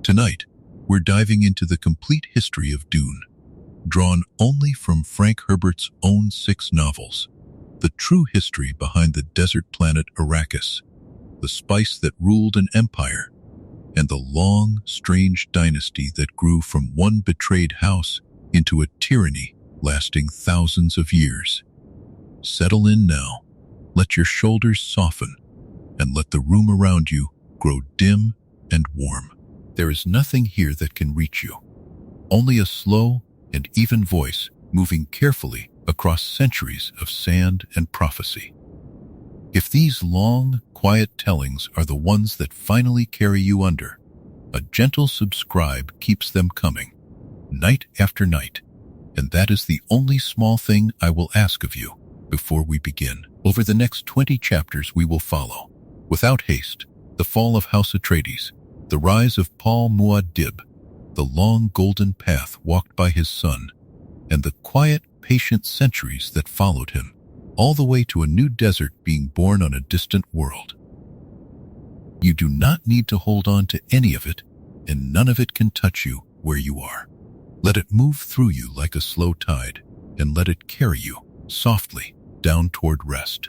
Tonight, we're diving into the complete history of Dune, drawn only from Frank Herbert's own 6 novels. The true history behind the desert planet Arrakis, the spice that ruled an empire, and the long, strange dynasty that grew from one betrayed house into a tyranny lasting thousands of years. Settle in now, let your shoulders soften, and let the room around you grow dim and warm. There is nothing here that can reach you, only a slow and even voice moving carefully across centuries of sand and prophecy. If these long, quiet tellings are the ones that finally carry you under, a gentle subscribe keeps them coming, night after night, and that is the only small thing I will ask of you before we begin. Over the next 20 chapters we will follow, without haste, the fall of House Atreides, the rise of Paul Muad'Dib, the long golden path walked by his son, and the quiet, patient centuries that followed him, all the way to a new desert being born on a distant world. You do not need to hold on to any of it, and none of it can touch you where you are. Let it move through you like a slow tide, and let it carry you, softly, down toward rest.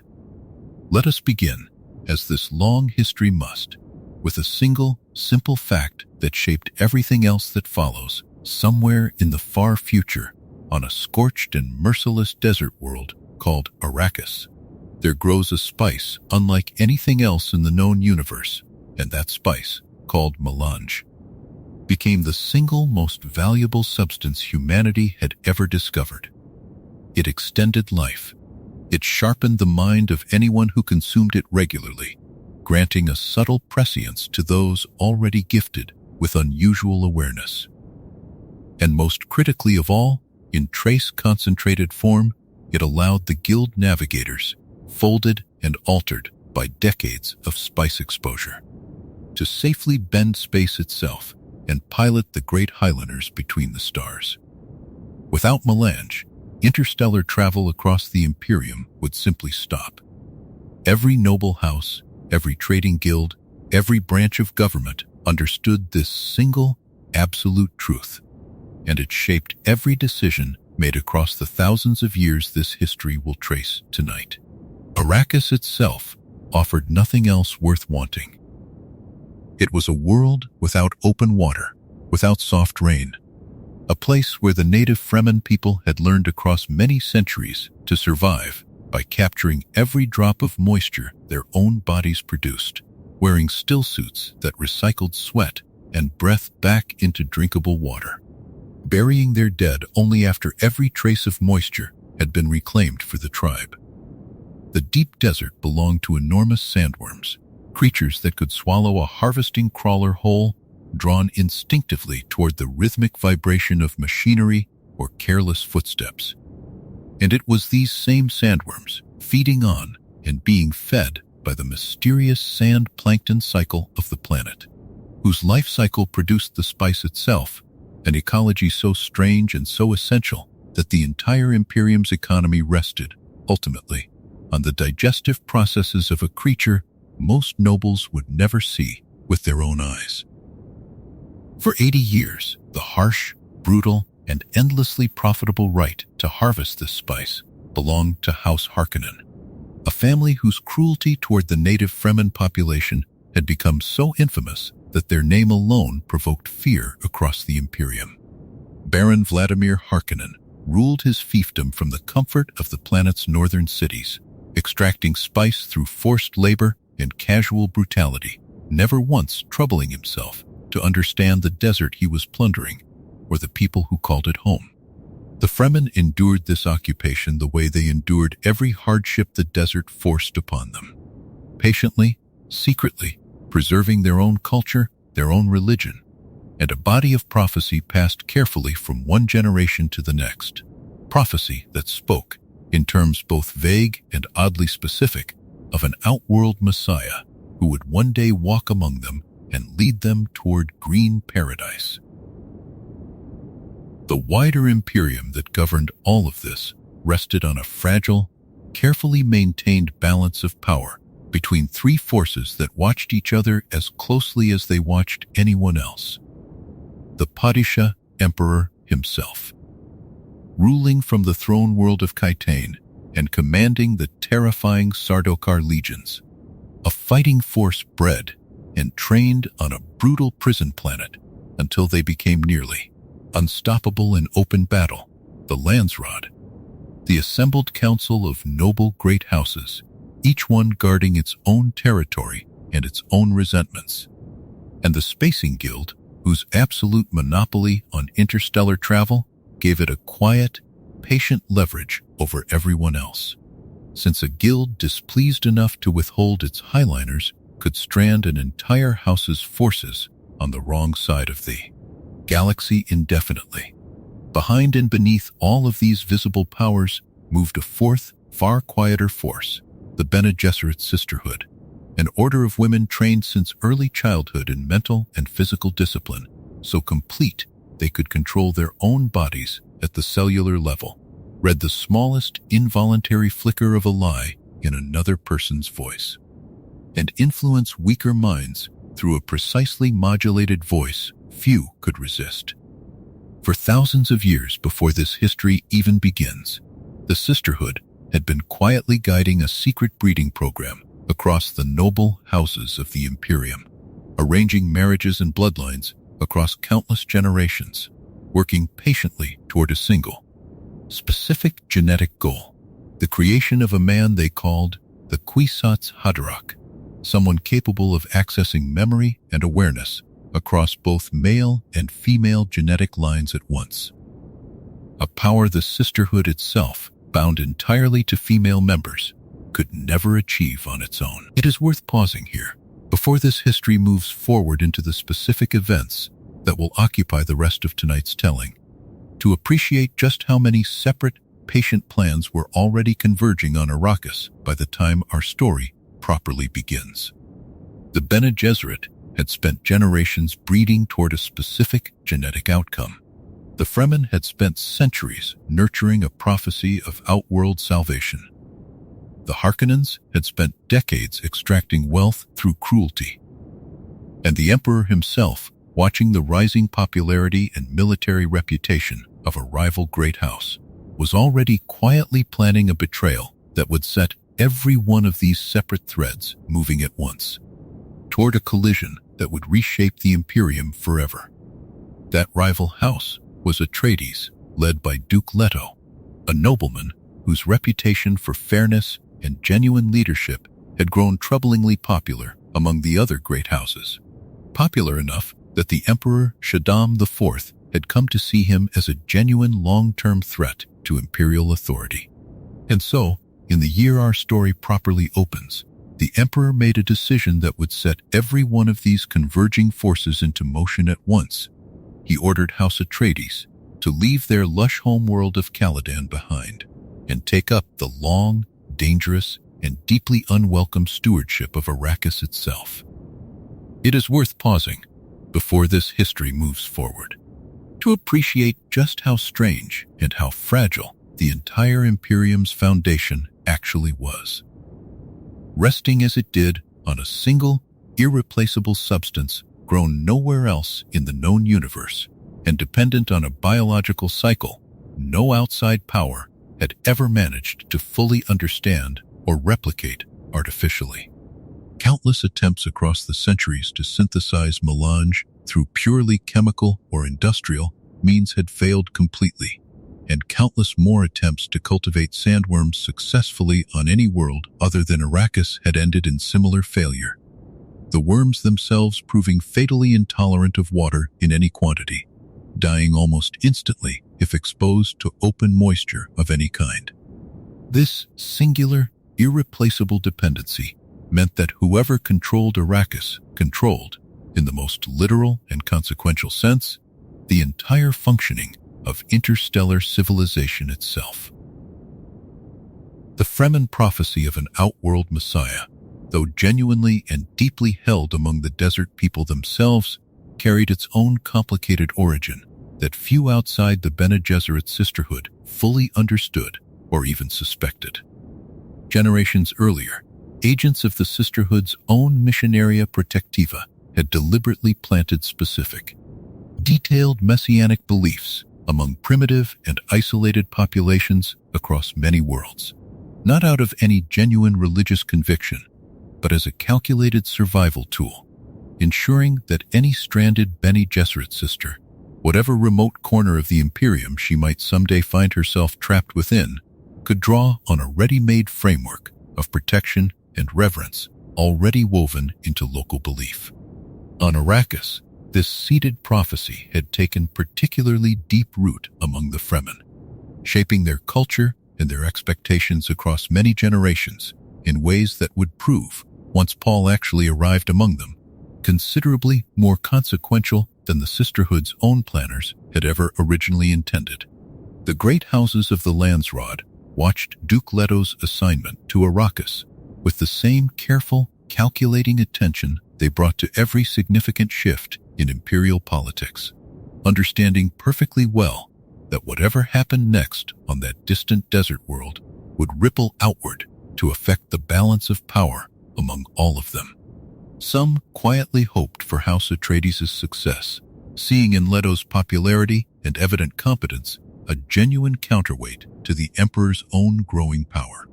Let us begin, as this long history must, with a single, simple fact that shaped everything else that follows. Somewhere in the far future, on a scorched and merciless desert world called Arrakis, there grows a spice unlike anything else in the known universe, and that spice, called melange, became the single most valuable substance humanity had ever discovered. It extended life. It sharpened the mind of anyone who consumed it regularly, granting a subtle prescience to those already gifted with unusual awareness. And most critically of all, in trace concentrated form, it allowed the guild navigators, folded and altered by decades of spice exposure, to safely bend space itself and pilot the great highlanders between the stars. Without melange, interstellar travel across the Imperium would simply stop. Every noble house, every trading guild, every branch of government understood this single, absolute truth, and it shaped every decision made across the thousands of years this history will trace tonight. Arrakis itself offered nothing else worth wanting. It was a world without open water, without soft rain, a place where the native Fremen people had learned across many centuries to survive by capturing every drop of moisture their own bodies produced, wearing still suits that recycled sweat and breath back into drinkable water, burying their dead only after every trace of moisture had been reclaimed for the tribe. The deep desert belonged to enormous sandworms, creatures that could swallow a harvesting crawler whole, drawn instinctively toward the rhythmic vibration of machinery or careless footsteps. And it was these same sandworms, feeding on and being fed by the mysterious sand plankton cycle of the planet, whose life cycle produced the spice itself, an ecology so strange and so essential that the entire Imperium's economy rested, ultimately, on the digestive processes of a creature most nobles would never see with their own eyes. For 80 years, the harsh, brutal, and endlessly profitable right to harvest this spice belonged to House Harkonnen, a family whose cruelty toward the native Fremen population had become so infamous that their name alone provoked fear across the Imperium. Baron Vladimir Harkonnen ruled his fiefdom from the comfort of the planet's northern cities, extracting spice through forced labor and casual brutality, never once troubling himself to understand the desert he was plundering or the people who called it home. The Fremen endured this occupation the way they endured every hardship the desert forced upon them, patiently, secretly, preserving their own culture, their own religion, and a body of prophecy passed carefully from one generation to the next. Prophecy that spoke, in terms both vague and oddly specific, of an outworld Messiah who would one day walk among them and lead them toward green paradise. The wider Imperium that governed all of this rested on a fragile, carefully maintained balance of power between 3 forces that watched each other as closely as they watched anyone else. the Padishah Emperor himself. Ruling from the throne world of Kaitain and commanding the terrifying Sardaukar legions, a fighting force bred and trained on a brutal prison planet until they became nearly unstoppable in open battle, the Landsraad, the assembled council of noble great houses, each one guarding its own territory and its own resentments, and the Spacing Guild, whose absolute monopoly on interstellar travel gave it a quiet, patient leverage over everyone else. Since a guild displeased enough to withhold its highliners could strand an entire house's forces on the wrong side of the galaxy indefinitely. Behind and beneath all of these visible powers moved a fourth, far quieter force, the Bene Gesserit Sisterhood, an order of women trained since early childhood in mental and physical discipline, so complete they could control their own bodies at the cellular level, read the smallest involuntary flicker of a lie in another person's voice, and influence weaker minds through a precisely modulated voice few could resist. For thousands of years before this history even begins, the Sisterhood had been quietly guiding a secret breeding program across the noble houses of the Imperium, arranging marriages and bloodlines across countless generations, working patiently toward a single, specific genetic goal, the creation of a man they called the Kwisatz Haderach, someone capable of accessing memory and awareness across both male and female genetic lines at once. A power the Sisterhood itself, bound entirely to female members, could never achieve on its own. It is worth pausing here, before this history moves forward into the specific events that will occupy the rest of tonight's telling, to appreciate just how many separate, patient plans were already converging on Arrakis by the time our story properly begins. The Bene Gesserit had spent generations breeding toward a specific genetic outcome. The Fremen had spent centuries nurturing a prophecy of outworld salvation. The Harkonnens had spent decades extracting wealth through cruelty. And the Emperor himself, watching the rising popularity and military reputation of a rival great house, was already quietly planning a betrayal that would set every one of these separate threads moving at once, toward a collision that would reshape the Imperium forever. That rival house was Atreides, led by Duke Leto, a nobleman whose reputation for fairness and genuine leadership had grown troublingly popular among the other great houses, popular enough that the Emperor Shaddam IV had come to see him as a genuine long-term threat to imperial authority. And so, in the year our story properly opens, the Emperor made a decision that would set every one of these converging forces into motion at once. He ordered House Atreides to leave their lush homeworld of Caladan behind and take up the long, dangerous, and deeply unwelcome stewardship of Arrakis itself. It is worth pausing, before this history moves forward, to appreciate just how strange and how fragile the entire Imperium's foundation actually was. Resting as it did on a single, irreplaceable substance grown nowhere else in the known universe, and dependent on a biological cycle no outside power had ever managed to fully understand or replicate artificially. Countless attempts across the centuries to synthesize melange through purely chemical or industrial means had failed completely, and countless more attempts to cultivate sandworms successfully on any world other than Arrakis had ended in similar failure, the worms themselves proving fatally intolerant of water in any quantity, dying almost instantly if exposed to open moisture of any kind. This singular, irreplaceable dependency meant that whoever controlled Arrakis controlled, in the most literal and consequential sense, the entire functioning of interstellar civilization itself. The Fremen prophecy of an outworld messiah, though genuinely and deeply held among the desert people themselves, carried its own complicated origin that few outside the Bene Gesserit Sisterhood fully understood or even suspected. Generations earlier, agents of the Sisterhood's own Missionaria Protectiva had deliberately planted specific, detailed detailed messianic beliefs among primitive and isolated populations across many worlds, not out of any genuine religious conviction, but as a calculated survival tool, ensuring that any stranded Bene Gesserit sister, whatever remote corner of the Imperium she might someday find herself trapped within, could draw on a ready-made framework of protection and reverence already woven into local belief. On Arrakis, this seeded prophecy had taken particularly deep root among the Fremen, shaping their culture and their expectations across many generations in ways that would prove, once Paul actually arrived among them, considerably more consequential than the Sisterhood's own planners had ever originally intended. The great houses of the Landsraad watched Duke Leto's assignment to Arrakis with the same careful, calculating attention they brought to every significant shift in imperial politics, understanding perfectly well that whatever happened next on that distant desert world would ripple outward to affect the balance of power among all of them. Some quietly hoped for House Atreides' success, seeing in Leto's popularity and evident competence a genuine counterweight to the Emperor's own growing power.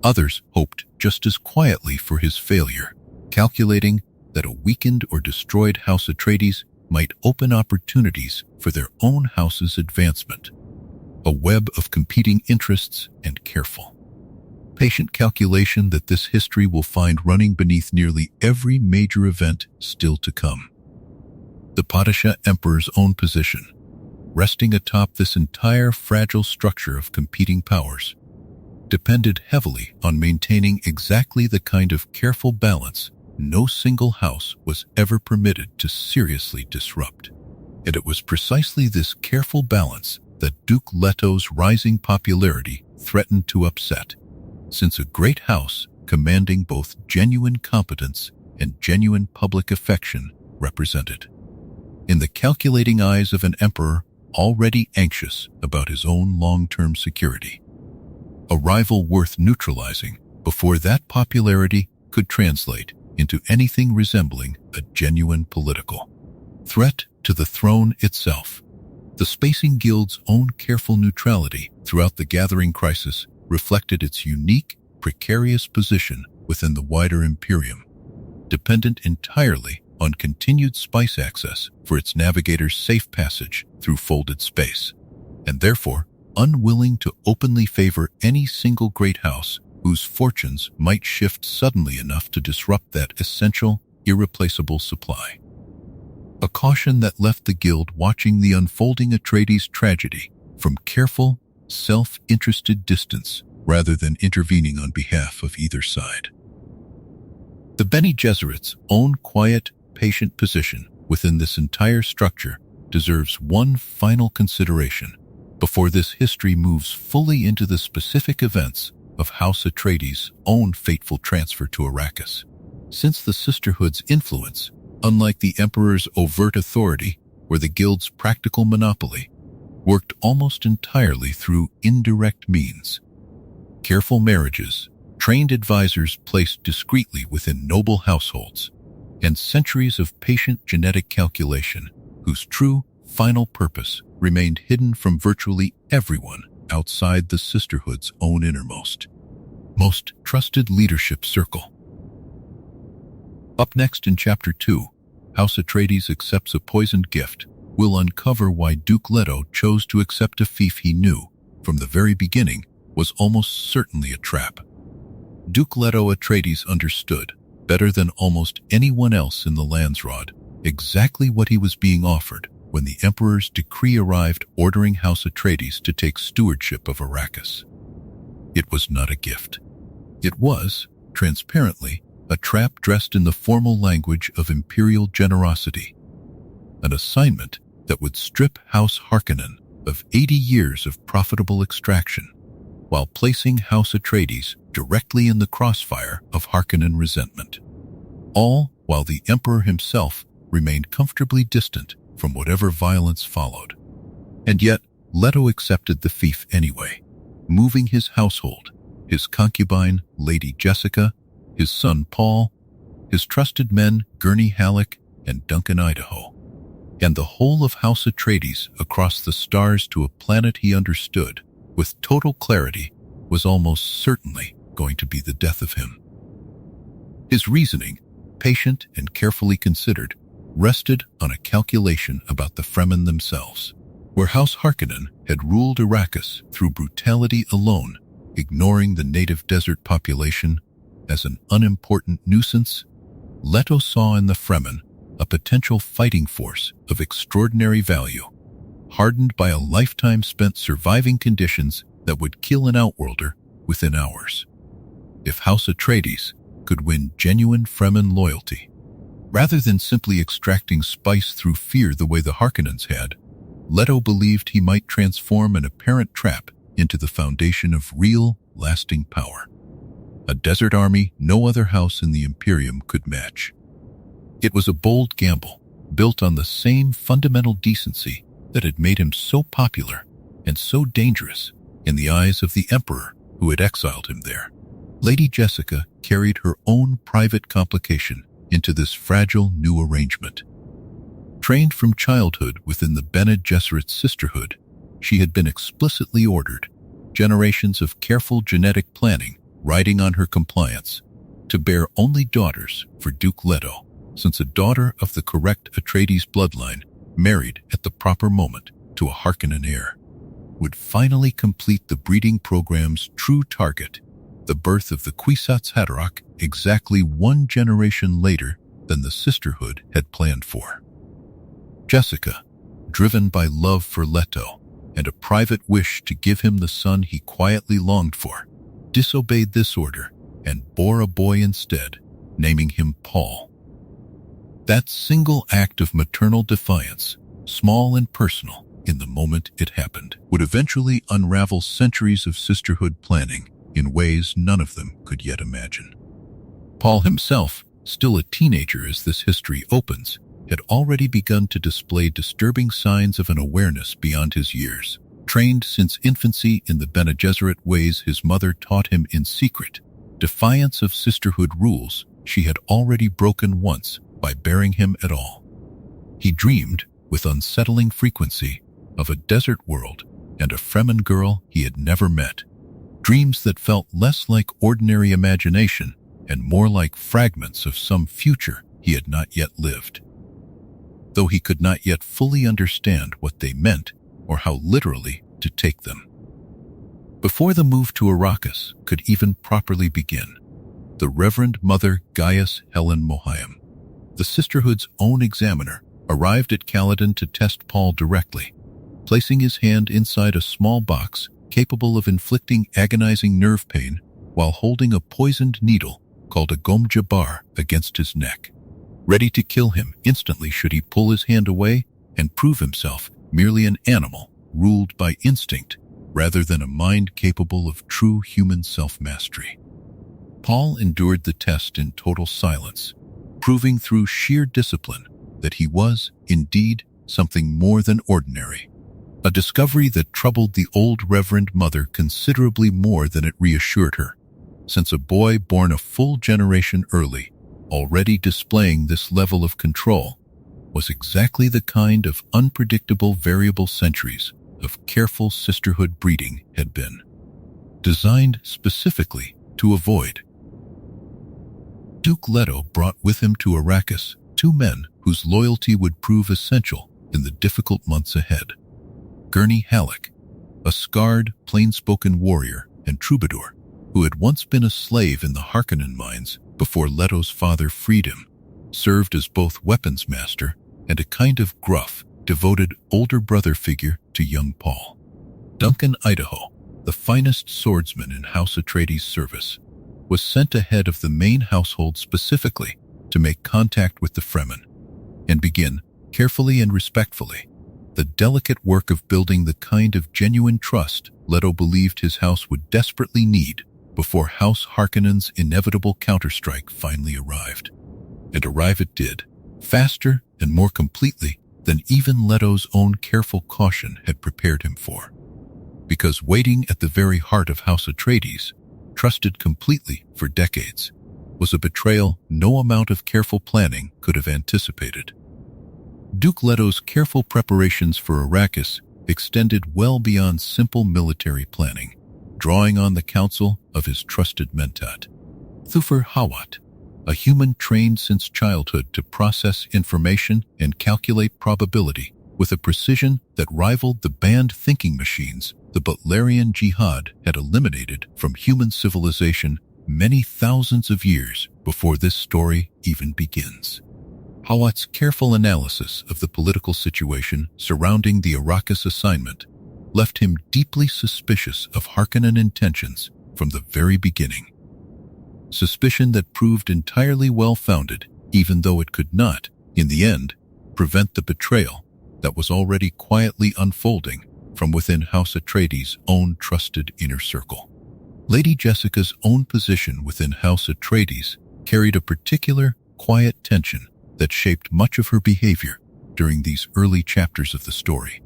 Others hoped just as quietly for his failure, calculating that a weakened or destroyed House Atreides might open opportunities for their own house's advancement. A web of competing interests and careful, patient calculation that this history will find running beneath nearly every major event still to come. The Padishah Emperor's own position, resting atop this entire fragile structure of competing powers, depended heavily on maintaining exactly the kind of careful balance no single house was ever permitted to seriously disrupt. And it was precisely this careful balance that Duke Leto's rising popularity threatened to upset, since a great house commanding both genuine competence and genuine public affection represented, in the calculating eyes of an emperor already anxious about his own long-term security, a rival worth neutralizing before that popularity could translate into anything resembling a genuine political threat to the throne itself. The Spacing Guild's own careful neutrality throughout the gathering crisis reflected its unique, precarious position within the wider Imperium, dependent entirely on continued spice access for its navigators' safe passage through folded space, and therefore unwilling to openly favor any single great house whose fortunes might shift suddenly enough to disrupt that essential, irreplaceable supply. A caution that left the Guild watching the unfolding Atreides tragedy from careful, self-interested distance rather than intervening on behalf of either side. The Bene Gesserit's own quiet, patient position within this entire structure deserves one final consideration before this history moves fully into the specific events of House Atreides' own fateful transfer to Arrakis. Since the Sisterhood's influence, unlike the Emperor's overt authority or the Guild's practical monopoly, worked almost entirely through indirect means. Careful marriages, trained advisors placed discreetly within noble households, and centuries of patient genetic calculation whose true, final purpose remained hidden from virtually everyone outside the Sisterhood's own innermost, most trusted leadership circle. Up next in Chapter 2, House Atreides accepts a poisoned gift will uncover why Duke Leto chose to accept a fief he knew, from the very beginning, was almost certainly a trap. Duke Leto Atreides understood, better than almost anyone else in the Landsraad, exactly what he was being offered when the Emperor's decree arrived ordering House Atreides to take stewardship of Arrakis. It was not a gift. It was, transparently, a trap dressed in the formal language of imperial generosity, an assignment that would strip House Harkonnen of 80 years of profitable extraction, while placing House Atreides directly in the crossfire of Harkonnen resentment, all while the Emperor himself remained comfortably distant from whatever violence followed. And yet, Leto accepted the fief anyway, moving his household, his concubine, Lady Jessica, his son Paul, his trusted men, Gurney Halleck and Duncan Idaho, and the whole of House Atreides across the stars to a planet he understood, with total clarity, was almost certainly going to be the death of him. His reasoning, patient and carefully considered, rested on a calculation about the Fremen themselves. Where House Harkonnen had ruled Arrakis through brutality alone, ignoring the native desert population as an unimportant nuisance, Leto saw in the Fremen a potential fighting force of extraordinary value, hardened by a lifetime spent surviving conditions that would kill an outworlder within hours. If House Atreides could win genuine Fremen loyalty, rather than simply extracting spice through fear the way the Harkonnens had, Leto believed he might transform an apparent trap into the foundation of real, lasting power. A desert army no other house in the Imperium could match. It was a bold gamble, built on the same fundamental decency that had made him so popular and so dangerous in the eyes of the Emperor who had exiled him there. Lady Jessica carried her own private complication into this fragile new arrangement. Trained from childhood within the Bene Gesserit sisterhood, she had been explicitly ordered, generations of careful genetic planning riding on her compliance, to bear only daughters for Duke Leto, since a daughter of the correct Atreides bloodline, married at the proper moment to a Harkonnen heir, would finally complete the breeding program's true target, the birth of the Kwisatz Haderach, exactly one generation later than the sisterhood had planned for. Jessica, driven by love for Leto and a private wish to give him the son he quietly longed for, disobeyed this order and bore a boy instead, naming him Paul. That single act of maternal defiance, small and personal in the moment it happened, would eventually unravel centuries of sisterhood planning in ways none of them could yet imagine. Paul himself, still a teenager as this history opens, had already begun to display disturbing signs of an awareness beyond his years. Trained since infancy in the Bene Gesserit ways his mother taught him in secret, defiance of sisterhood rules she had already broken once by bearing him at all. He dreamed, with unsettling frequency, of a desert world and a Fremen girl he had never met, dreams that felt less like ordinary imagination and more like fragments of some future he had not yet lived. Though he could not yet fully understand what they meant or how literally to take them. Before the move to Arrakis could even properly begin, the Reverend Mother Gaius Helen Mohiam, the sisterhood's own examiner, arrived at Caladan to test Paul directly, placing his hand inside a small box capable of inflicting agonizing nerve pain while holding a poisoned needle called a gom jabbar against his neck, ready to kill him instantly should he pull his hand away and prove himself merely an animal ruled by instinct rather than a mind capable of true human self-mastery. Paul endured the test in total silence, proving through sheer discipline that he was, indeed, something more than ordinary. A discovery that troubled the old Reverend Mother considerably more than it reassured her, since a boy born a full generation early, already displaying this level of control, was exactly the kind of unpredictable variable centuries of careful sisterhood breeding had been designed specifically to avoid. Duke Leto brought with him to Arrakis 2 men whose loyalty would prove essential in the difficult months ahead. Gurney Halleck, a scarred, plain-spoken warrior and troubadour who had once been a slave in the Harkonnen mines before Leto's father freed him, served as both weapons master and a kind of gruff, devoted older brother figure to young Paul. Duncan Idaho, the finest swordsman in House Atreides' service, was sent ahead of the main household specifically to make contact with the Fremen and begin, carefully and respectfully, the delicate work of building the kind of genuine trust Leto believed his house would desperately need before House Harkonnen's inevitable counterstrike finally arrived. And arrive it did, faster and more completely than even Leto's own careful caution had prepared him for. Because waiting at the very heart of House Atreides, trusted completely for decades, was a betrayal no amount of careful planning could have anticipated. Duke Leto's careful preparations for Arrakis extended well beyond simple military planning, drawing on the counsel of his trusted mentat, Thufir Hawat, a human trained since childhood to process information and calculate probability with a precision that rivaled the banned thinking machines the Butlerian Jihad had eliminated from human civilization many thousands of years before this story even begins. Hawat's careful analysis of the political situation surrounding the Arrakis assignment left him deeply suspicious of Harkonnen intentions from the very beginning. Suspicion that proved entirely well-founded, even though it could not, in the end, prevent the betrayal that was already quietly unfolding from within House Atreides' own trusted inner circle. Lady Jessica's own position within House Atreides carried a particular, quiet tension that shaped much of her behavior during these early chapters of the story.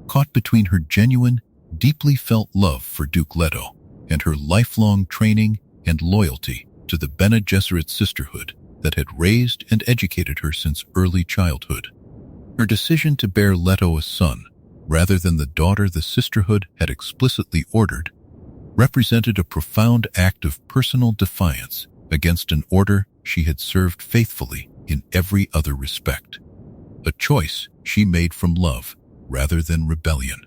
Caught between her genuine, deeply felt love for Duke Leto and her lifelong training and loyalty to the Bene Gesserit sisterhood that had raised and educated her since early childhood. Her decision to bear Leto a son, rather than the daughter the sisterhood had explicitly ordered, represented a profound act of personal defiance against an order she had served faithfully in every other respect. A choice she made from love rather than rebellion,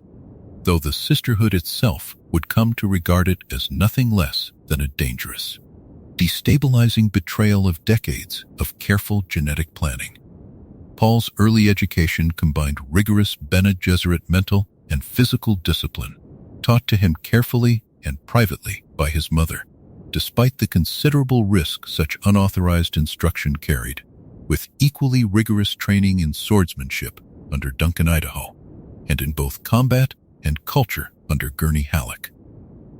though the sisterhood itself would come to regard it as nothing less than a dangerous, destabilizing betrayal of decades of careful genetic planning. Paul's early education combined rigorous Bene Gesserit mental and physical discipline, taught to him carefully and privately by his mother, despite the considerable risk such unauthorized instruction carried, with equally rigorous training in swordsmanship under Duncan Idaho, and in both combat and culture under Gurney Halleck,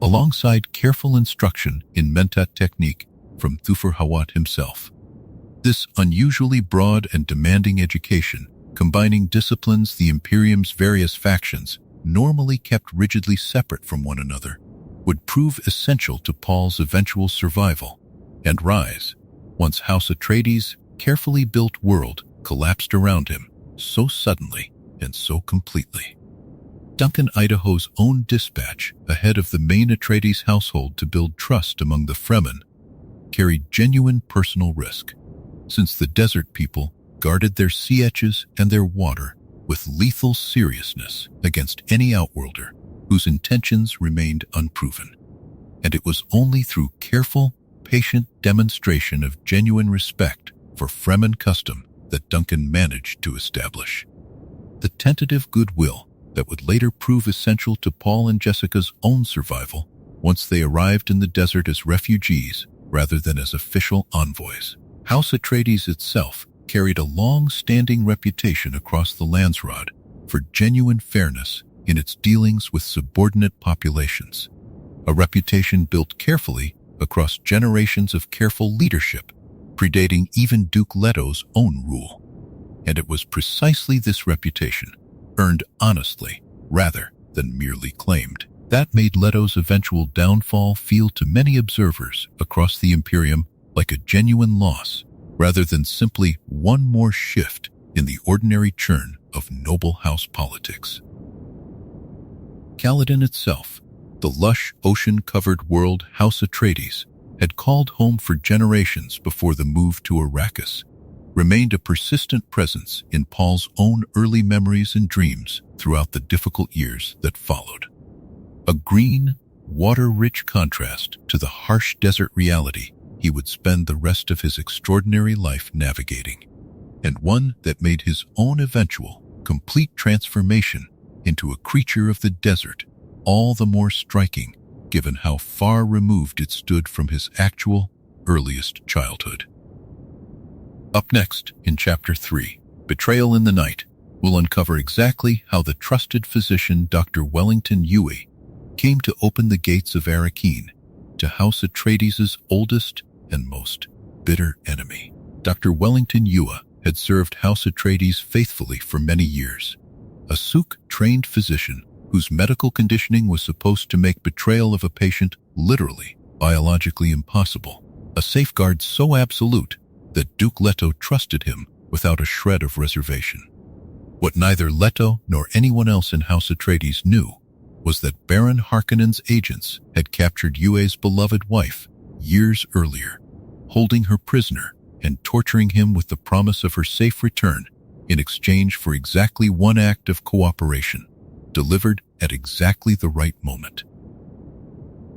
alongside careful instruction in mentat technique from Thufir Hawat himself. This unusually broad and demanding education, combining disciplines the Imperium's various factions normally kept rigidly separate from one another, would prove essential to Paul's eventual survival and rise once House Atreides' carefully built world collapsed around him so suddenly and so completely. Duncan Idaho's own dispatch ahead of the main Atreides household to build trust among the Fremen carried genuine personal risk, since the desert people guarded their sea etches and their water with lethal seriousness against any outworlder whose intentions remained unproven. And it was only through careful, patient demonstration of genuine respect for Fremen custom that Duncan managed to establish the tentative goodwill that would later prove essential to Paul and Jessica's own survival once they arrived in the desert as refugees rather than as official envoys. House Atreides itself carried a long-standing reputation across the Landsraad for genuine fairness in its dealings with subordinate populations, a reputation built carefully across generations of careful leadership, predating even Duke Leto's own rule. And it was precisely this reputation, earned honestly rather than merely claimed, that made Leto's eventual downfall feel to many observers across the Imperium like a genuine loss, rather than simply one more shift in the ordinary churn of noble house politics. Caladan itself, the lush, ocean-covered world House Atreides had called home for generations before the move to Arrakis, remained a persistent presence in Paul's own early memories and dreams throughout the difficult years that followed. A green, water-rich contrast to the harsh desert reality he would spend the rest of his extraordinary life navigating, and one that made his own eventual, complete transformation into a creature of the desert all the more striking given how far removed it stood from his actual, earliest childhood. Up next, in Chapter 3, Betrayal in the Night, we'll uncover exactly how the trusted physician Dr. Wellington Yueh came to open the gates of Arrakeen to House Atreides' oldest and most bitter enemy. Dr. Wellington Yueh had served House Atreides faithfully for many years, a Suk-trained physician whose medical conditioning was supposed to make betrayal of a patient literally, biologically impossible, a safeguard so absolute that Duke Leto trusted him without a shred of reservation. What neither Leto nor anyone else in House Atreides knew was that Baron Harkonnen's agents had captured Yue's beloved wife years earlier, holding her prisoner and torturing him with the promise of her safe return in exchange for exactly one act of cooperation, delivered at exactly the right moment.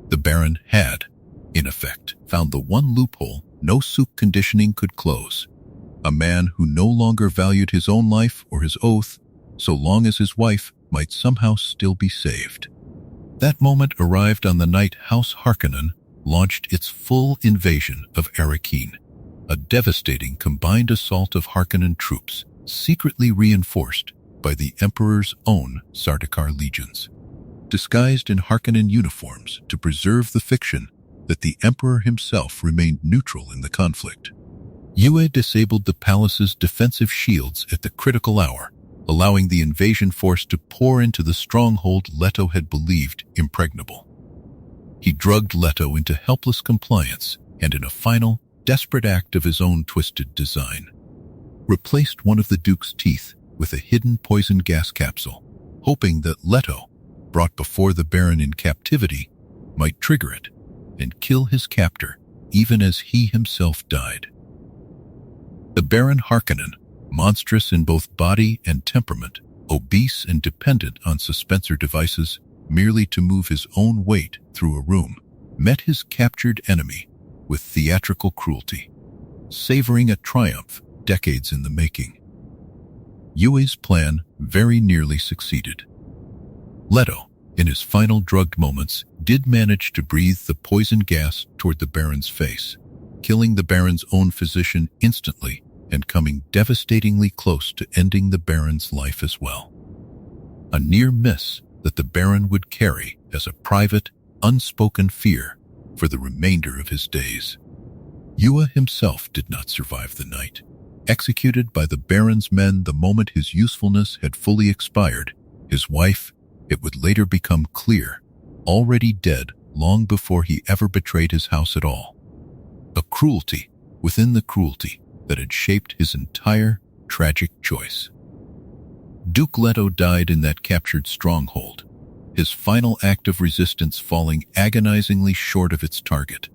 The Baron had, in effect, found the one loophole no soup conditioning could close. A man who no longer valued his own life or his oath, so long as his wife might somehow still be saved. That moment arrived on the night House Harkonnen launched its full invasion of Arrakeen, a devastating combined assault of Harkonnen troops, secretly reinforced by the Emperor's own Sardaukar legions, disguised in Harkonnen uniforms to preserve the fiction that the Emperor himself remained neutral in the conflict. Yue disabled the palace's defensive shields at the critical hour, allowing the invasion force to pour into the stronghold Leto had believed impregnable. He drugged Leto into helpless compliance and, in a final, desperate act of his own twisted design, replaced one of the Duke's teeth with a hidden poison gas capsule, hoping that Leto, brought before the Baron in captivity, might trigger it and kill his captor even as he himself died. The Baron Harkonnen, monstrous in both body and temperament, obese and dependent on suspensor devices merely to move his own weight through a room, met his captured enemy with theatrical cruelty, savoring a triumph decades in the making. Yue's plan very nearly succeeded. Leto, in his final drugged moments, did manage to breathe the poison gas toward the Baron's face, killing the Baron's own physician instantly and coming devastatingly close to ending the Baron's life as well. A near miss that the Baron would carry as a private, unspoken fear for the remainder of his days. Yue himself did not survive the night. Executed by the Baron's men the moment his usefulness had fully expired, his wife, it would later become clear, already dead long before he ever betrayed his house at all. A cruelty within the cruelty that had shaped his entire tragic choice. Duke Leto died in that captured stronghold, his final act of resistance falling agonizingly short of its target.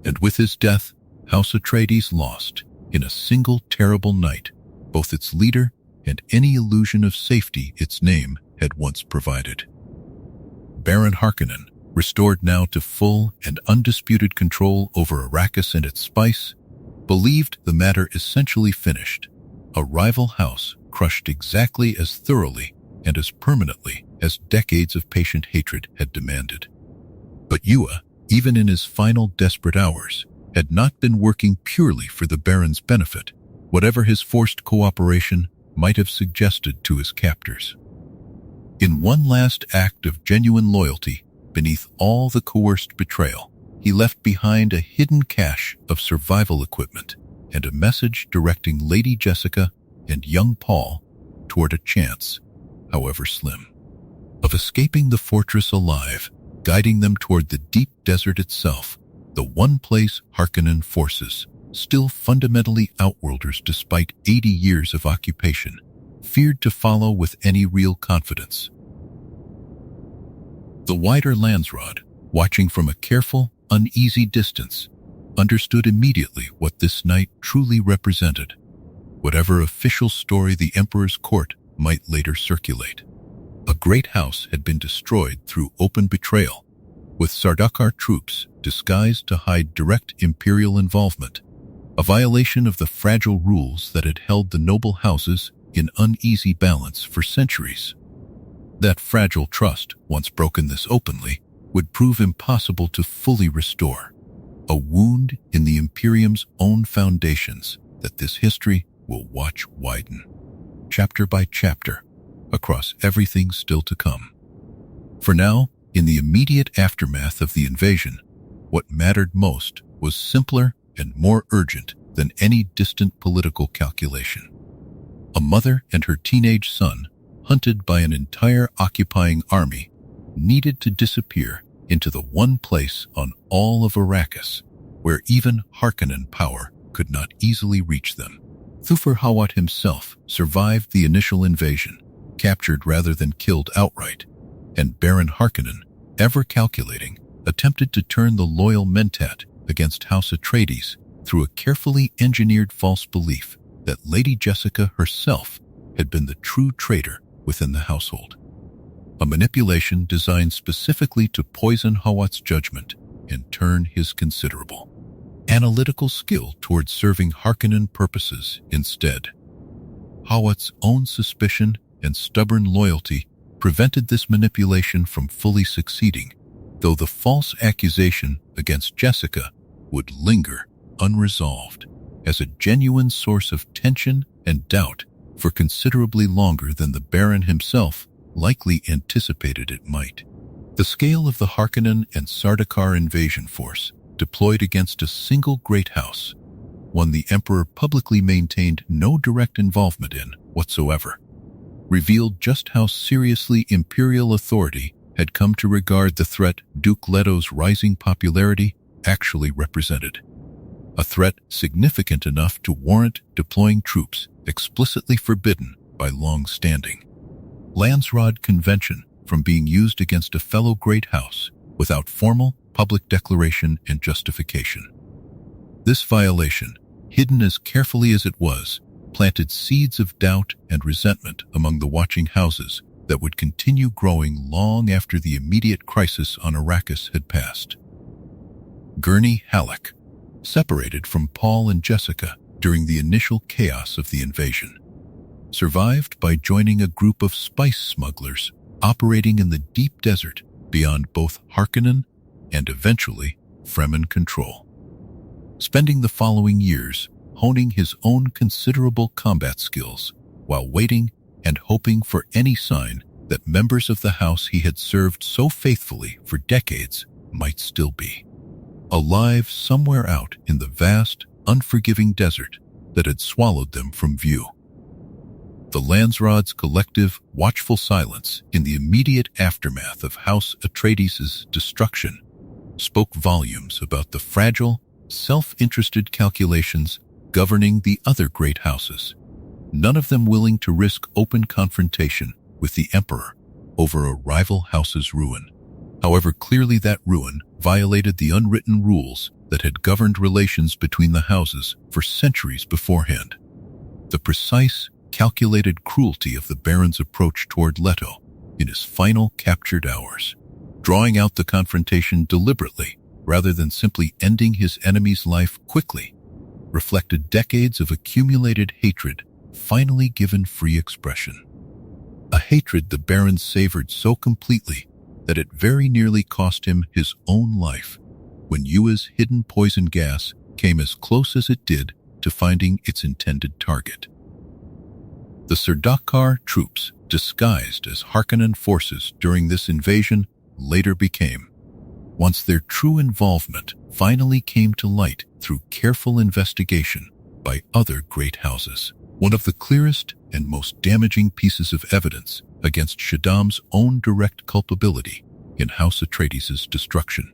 And with his death, House Atreides lost, in a single terrible night, both its leader and any illusion of safety its name had once provided. Baron Harkonnen, restored now to full and undisputed control over Arrakis and its spice, believed the matter essentially finished, a rival house crushed exactly as thoroughly and as permanently as decades of patient hatred had demanded. But Yue, even in his final desperate hours, had not been working purely for the Baron's benefit, whatever his forced cooperation might have suggested to his captors. In one last act of genuine loyalty, beneath all the coerced betrayal, he left behind a hidden cache of survival equipment and a message directing Lady Jessica and young Paul toward a chance, however slim, of escaping the fortress alive, guiding them toward the deep desert itself, the one place Harkonnen forces, still fundamentally outworlders despite 80 years of occupation, feared to follow with any real confidence. The wider Landsraad, watching from a careful, uneasy distance, understood immediately what this night truly represented, whatever official story the Emperor's court might later circulate. A great house had been destroyed through open betrayal, with Sardaukar troops disguised to hide direct imperial involvement, a violation of the fragile rules that had held the noble houses in uneasy balance for centuries. That fragile trust, once broken this openly, would prove impossible to fully restore, a wound in the Imperium's own foundations that this history will watch widen, chapter by chapter, across everything still to come. For now, in the immediate aftermath of the invasion, what mattered most was simpler and more urgent than any distant political calculation. A mother and her teenage son, hunted by an entire occupying army, needed to disappear into the one place on all of Arrakis where even Harkonnen power could not easily reach them, Thufir Hawat himself survived the initial invasion, captured rather than killed outright, and Baron Harkonnen, ever calculating, attempted to turn the loyal Mentat against House Atreides through a carefully engineered false belief that Lady Jessica herself had been the true traitor within the household. A manipulation designed specifically to poison Hawat's judgment and turn his considerable analytical skill towards serving Harkonnen purposes instead. Hawat's own suspicion and stubborn loyalty prevented this manipulation from fully succeeding, though the false accusation against Jessica would linger unresolved as a genuine source of tension and doubt for considerably longer than the Baron himself likely anticipated it might. The scale of the Harkonnen and Sardaukar invasion force deployed against a single great house, one the Emperor publicly maintained no direct involvement in whatsoever, revealed just how seriously imperial authority had come to regard the threat Duke Leto's rising popularity actually represented. A threat significant enough to warrant deploying troops explicitly forbidden by long-standing Landsraad Convention from being used against a fellow great house without formal public declaration and justification. This violation, hidden as carefully as it was, planted seeds of doubt and resentment among the watching houses that would continue growing long after the immediate crisis on Arrakis had passed. Gurney Halleck, separated from Paul and Jessica during the initial chaos of the invasion, survived by joining a group of spice smugglers operating in the deep desert beyond both Harkonnen and eventually Fremen control. Spending the following years honing his own considerable combat skills while waiting and hoping for any sign that members of the house he had served so faithfully for decades might still be alive somewhere out in the vast, unforgiving desert that had swallowed them from view. The Landsraad's collective, watchful silence in the immediate aftermath of House Atreides' destruction spoke volumes about the fragile, self-interested calculations governing the other great houses, none of them willing to risk open confrontation with the Emperor over a rival house's ruin. However clearly that ruin violated the unwritten rules that had governed relations between the houses for centuries beforehand. The precise, calculated cruelty of the Baron's approach toward Leto in his final captured hours, drawing out the confrontation deliberately rather than simply ending his enemy's life quickly, reflected decades of accumulated hatred finally given free expression. A hatred the Baron savored so completely that it very nearly cost him his own life when Yua's hidden poison gas came as close as it did to finding its intended target. The Sardaukar troops, disguised as Harkonnen forces during this invasion, later became, once their true involvement finally came to light through careful investigation by other great houses, one of the clearest and most damaging pieces of evidence against Shaddam's own direct culpability in House Atreides' destruction.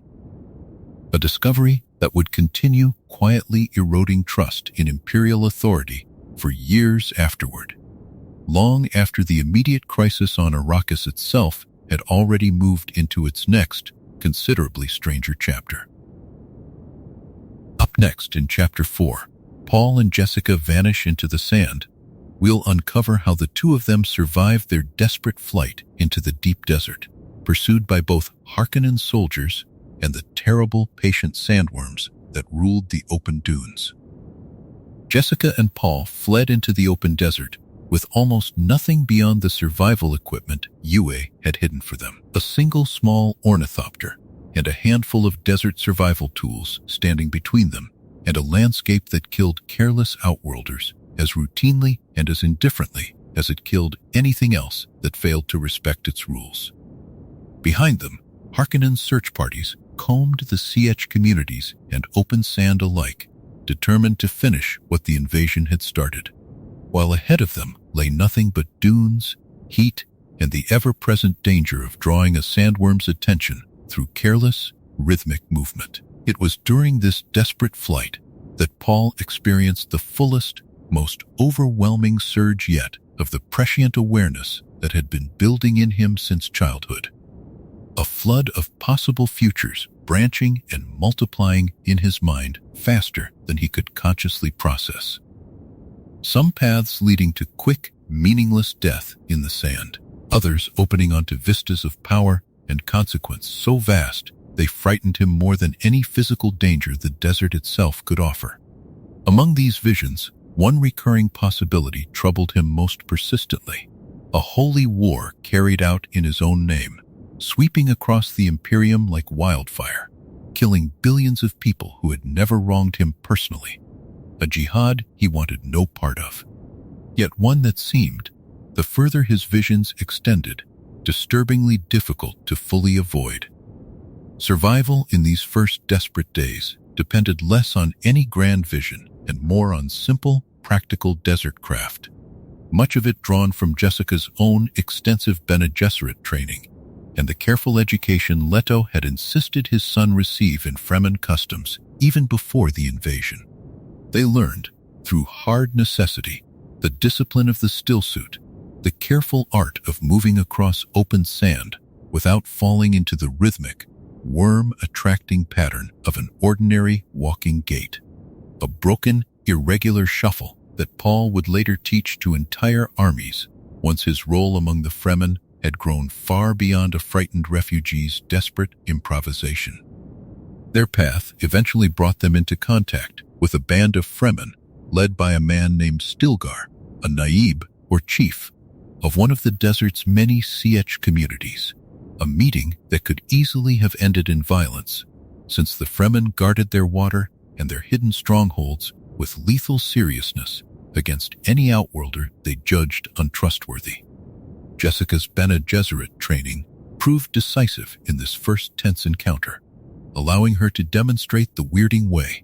A discovery that would continue quietly eroding trust in imperial authority for years afterward, long after the immediate crisis on Arrakis itself had already moved into its next, considerably stranger chapter. Up next in Chapter 4, Paul and Jessica vanish into the sand. We'll uncover how the two of them survived their desperate flight into the deep desert, pursued by both Harkonnen soldiers and the terrible, patient sandworms that ruled the open dunes. Jessica and Paul fled into the open desert with almost nothing beyond the survival equipment Yue had hidden for them. A single small ornithopter and a handful of desert survival tools standing between them, and a landscape that killed careless outworlders as routinely and as indifferently as it killed anything else that failed to respect its rules. Behind them, Harkonnen's search parties combed the Sietch communities and open sand alike, determined to finish what the invasion had started, while ahead of them lay nothing but dunes, heat, and the ever-present danger of drawing a sandworm's attention through careless, rhythmic movement. It was during this desperate flight that Paul experienced the fullest, most overwhelming surge yet of the prescient awareness that had been building in him since childhood. A flood of possible futures branching and multiplying in his mind faster than he could consciously process. Some paths leading to quick, meaningless death in the sand, others opening onto vistas of power and consequence so vast they frightened him more than any physical danger the desert itself could offer. Among these visions, one recurring possibility troubled him most persistently: a holy war carried out in his own name, sweeping across the Imperium like wildfire, killing billions of people who had never wronged him personally. A jihad he wanted no part of, yet one that seemed, the further his visions extended, disturbingly difficult to fully avoid. Survival in these first desperate days depended less on any grand vision and more on simple, practical desert craft, much of it drawn from Jessica's own extensive Bene Gesserit training and the careful education Leto had insisted his son receive in Fremen customs even before the invasion. They learned, through hard necessity, the discipline of the stillsuit, the careful art of moving across open sand without falling into the rhythmic, worm-attracting pattern of an ordinary walking gait, a broken, irregular shuffle that Paul would later teach to entire armies once his role among the Fremen had grown far beyond a frightened refugee's desperate improvisation. Their path eventually brought them into contact with a band of Fremen led by a man named Stilgar, a naib or chief of one of the desert's many Sietch communities, a meeting that could easily have ended in violence, since the Fremen guarded their water and their hidden strongholds with lethal seriousness against any outworlder they judged untrustworthy. Jessica's Bene Gesserit training proved decisive in this first tense encounter, allowing her to demonstrate the Weirding Way,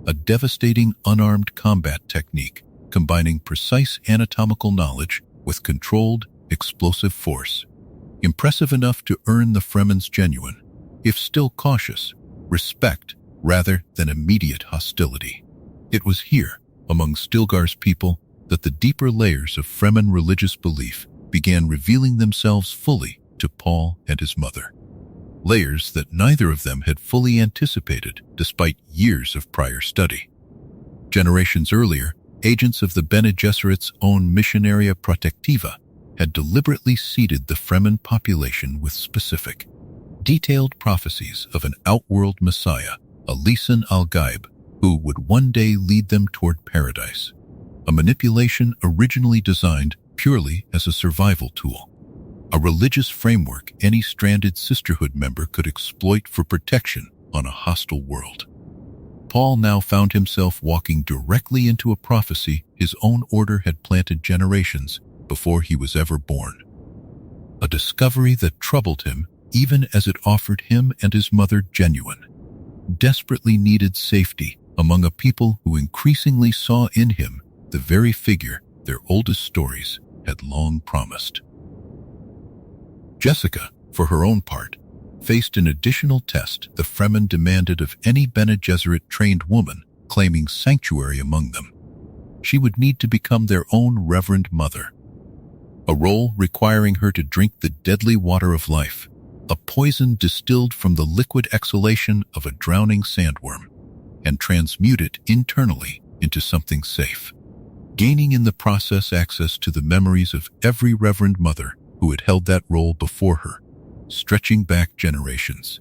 a devastating unarmed combat technique combining precise anatomical knowledge with controlled, explosive force, impressive enough to earn the Fremen's genuine, if still cautious, respect rather than immediate hostility. It was here, among Stilgar's people, that the deeper layers of Fremen religious belief began revealing themselves fully to Paul and his mother. Layers that neither of them had fully anticipated despite years of prior study. Generations earlier, agents of the Bene Gesserit's own Missionaria Protectiva had deliberately seeded the Fremen population with specific, detailed prophecies of an outworld messiah, a Lisan al-Gaib, who would one day lead them toward paradise, a manipulation originally designed purely as a survival tool, a religious framework any stranded sisterhood member could exploit for protection on a hostile world. Paul now found himself walking directly into a prophecy his own order had planted generations before he was ever born. A discovery that troubled him even as it offered him and his mother genuine, desperately needed safety among a people who increasingly saw in him the very figure their oldest stories had long promised. Jessica, for her own part, faced an additional test the Fremen demanded of any Bene Gesserit-trained woman claiming sanctuary among them. She would need to become their own reverend mother, a role requiring her to drink the deadly water of life, a poison distilled from the liquid exhalation of a drowning sandworm, and transmute it internally into something safe, gaining in the process access to the memories of every reverend mother who had held that role before her, stretching back generations.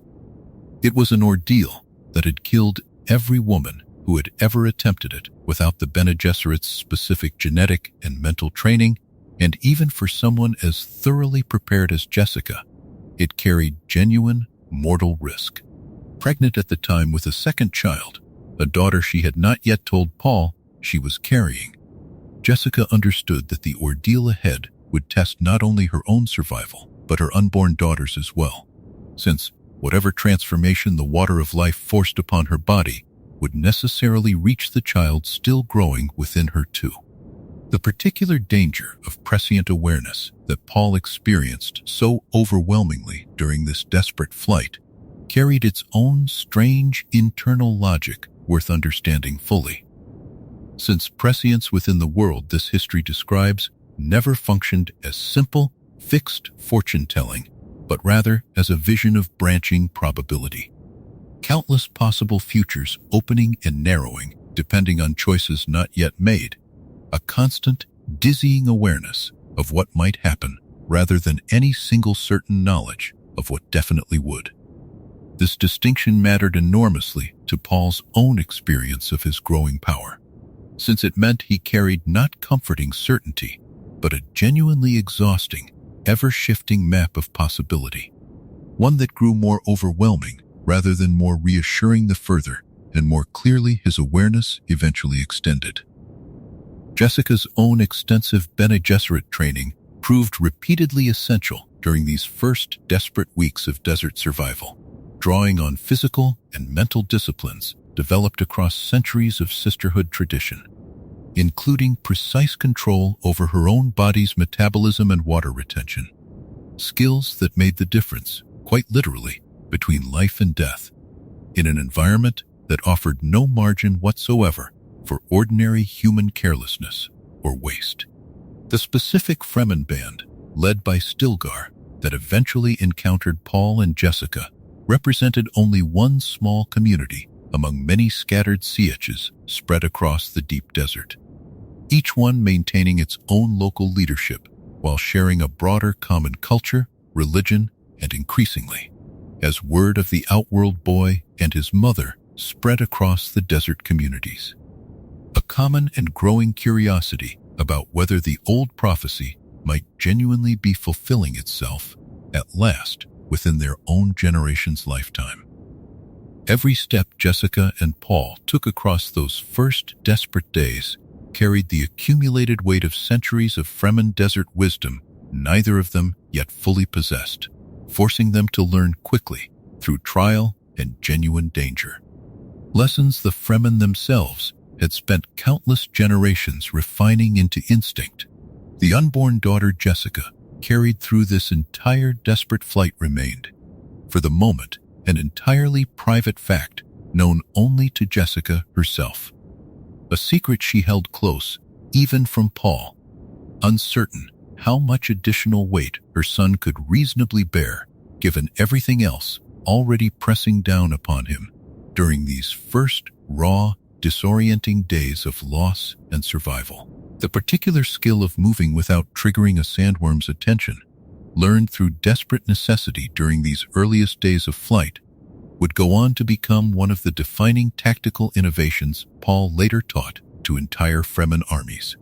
It was an ordeal that had killed every woman who had ever attempted it without the Bene Gesserit's specific genetic and mental training, and even for someone as thoroughly prepared as Jessica, it carried genuine mortal risk. Pregnant at the time with a second child, a daughter she had not yet told Paul she was carrying, Jessica understood that the ordeal ahead would test not only her own survival, but her unborn daughter's as well, since whatever transformation the water of life forced upon her body would necessarily reach the child still growing within her too. The particular danger of prescient awareness that Paul experienced so overwhelmingly during this desperate flight carried its own strange internal logic worth understanding fully. since prescience within the world this history describes never functioned as simple, fixed fortune-telling, but rather as a vision of branching probability. Countless possible futures opening and narrowing, depending on choices not yet made. A constant, dizzying awareness of what might happen, rather than any single certain knowledge of what definitely would. This distinction mattered enormously to Paul's own experience of his growing power, since it meant he carried not comforting certainty, but a genuinely exhausting, ever-shifting map of possibility, one that grew more overwhelming rather than more reassuring the further and more clearly his awareness eventually extended. Jessica's own extensive Bene Gesserit training proved repeatedly essential during these first desperate weeks of desert survival, drawing on physical and mental disciplines developed across centuries of sisterhood tradition, including precise control over her own body's metabolism and water retention, skills that made the difference, quite literally, between life and death, in an environment that offered no margin whatsoever for ordinary human carelessness or waste. The specific Fremen band, led by Stilgar, that eventually encountered Paul and Jessica, represented only one small community among many scattered sietches spread across the deep desert, each one maintaining its own local leadership while sharing a broader common culture, religion, and increasingly, as word of the Outworld boy and his mother spread across the desert communities, a common and growing curiosity about whether the old prophecy might genuinely be fulfilling itself at last within their own generation's lifetime. Every step Jessica and Paul took across those first desperate days carried the accumulated weight of centuries of Fremen desert wisdom neither of them yet fully possessed, forcing them to learn quickly through trial and genuine danger. Lessons the Fremen themselves had spent countless generations refining into instinct. The unborn daughter Jessica, carried through this entire desperate flight, remained, for the moment, an entirely private fact known only to Jessica herself. A secret she held close, even from Paul, uncertain how much additional weight her son could reasonably bear, given everything else already pressing down upon him during these first raw, disorienting days of loss and survival. The particular skill of moving without triggering a sandworm's attention, learned through desperate necessity during these earliest days of flight, would go on to become one of the defining tactical innovations Paul later taught to entire Fremen armies.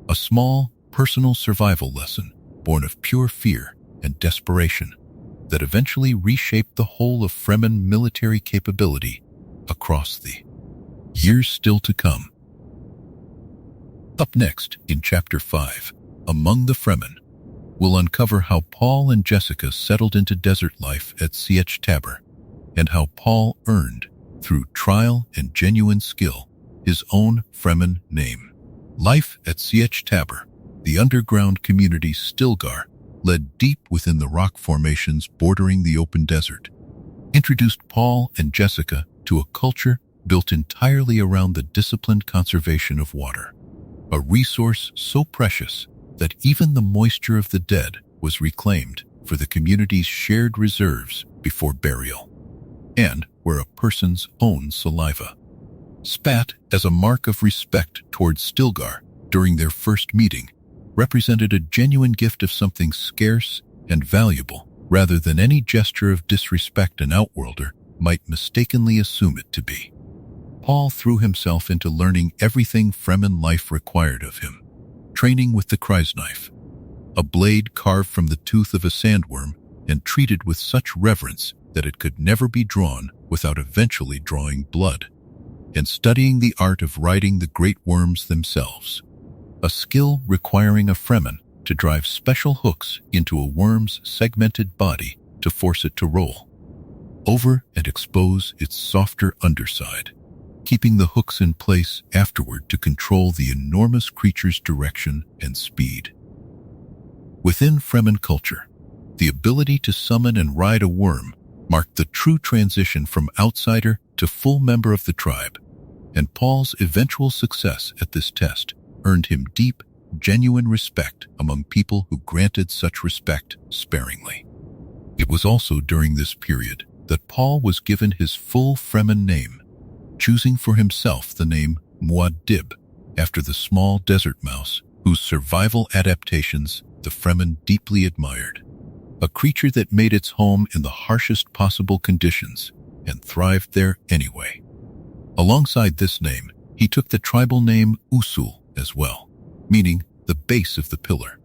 A small, personal survival lesson born of pure fear and desperation that eventually reshaped the whole of Fremen military capability across the years still to come. Up next, in Chapter 5, Among the Fremen, we'll uncover how Paul and Jessica settled into desert life at Sietch Tabor, and how Paul earned, through trial and genuine skill, his own Fremen name. Life at Sietch Tabor, the underground community Stilgar, led deep within the rock formations bordering the open desert, introduced Paul and Jessica to a culture built entirely around the disciplined conservation of water, a resource so precious that even the moisture of the dead was reclaimed for the community's shared reserves before burial, and where a person's own saliva, spat as a mark of respect towards Stilgar during their first meeting, represented a genuine gift of something scarce and valuable, rather than any gesture of disrespect an outworlder might mistakenly assume it to be. Paul threw himself into learning everything Fremen life required of him, training with the Kreis-knife, a blade carved from the tooth of a sandworm and treated with such reverence that it could never be drawn without eventually drawing blood, and studying the art of riding the great worms themselves, a skill requiring a Fremen to drive special hooks into a worm's segmented body to force it to roll over and expose its softer underside, keeping the hooks in place afterward to control the enormous creature's direction and speed. Within Fremen culture, the ability to summon and ride a worm marked the true transition from outsider to full member of the tribe, and Paul's eventual success at this test earned him deep, genuine respect among people who granted such respect sparingly. It was also during this period that Paul was given his full Fremen name, choosing for himself the name Muad'Dib, after the small desert mouse whose survival adaptations the Fremen deeply admired, a creature that made its home in the harshest possible conditions and thrived there anyway. Alongside this name, he took the tribal name Usul as well, meaning the base of the pillar,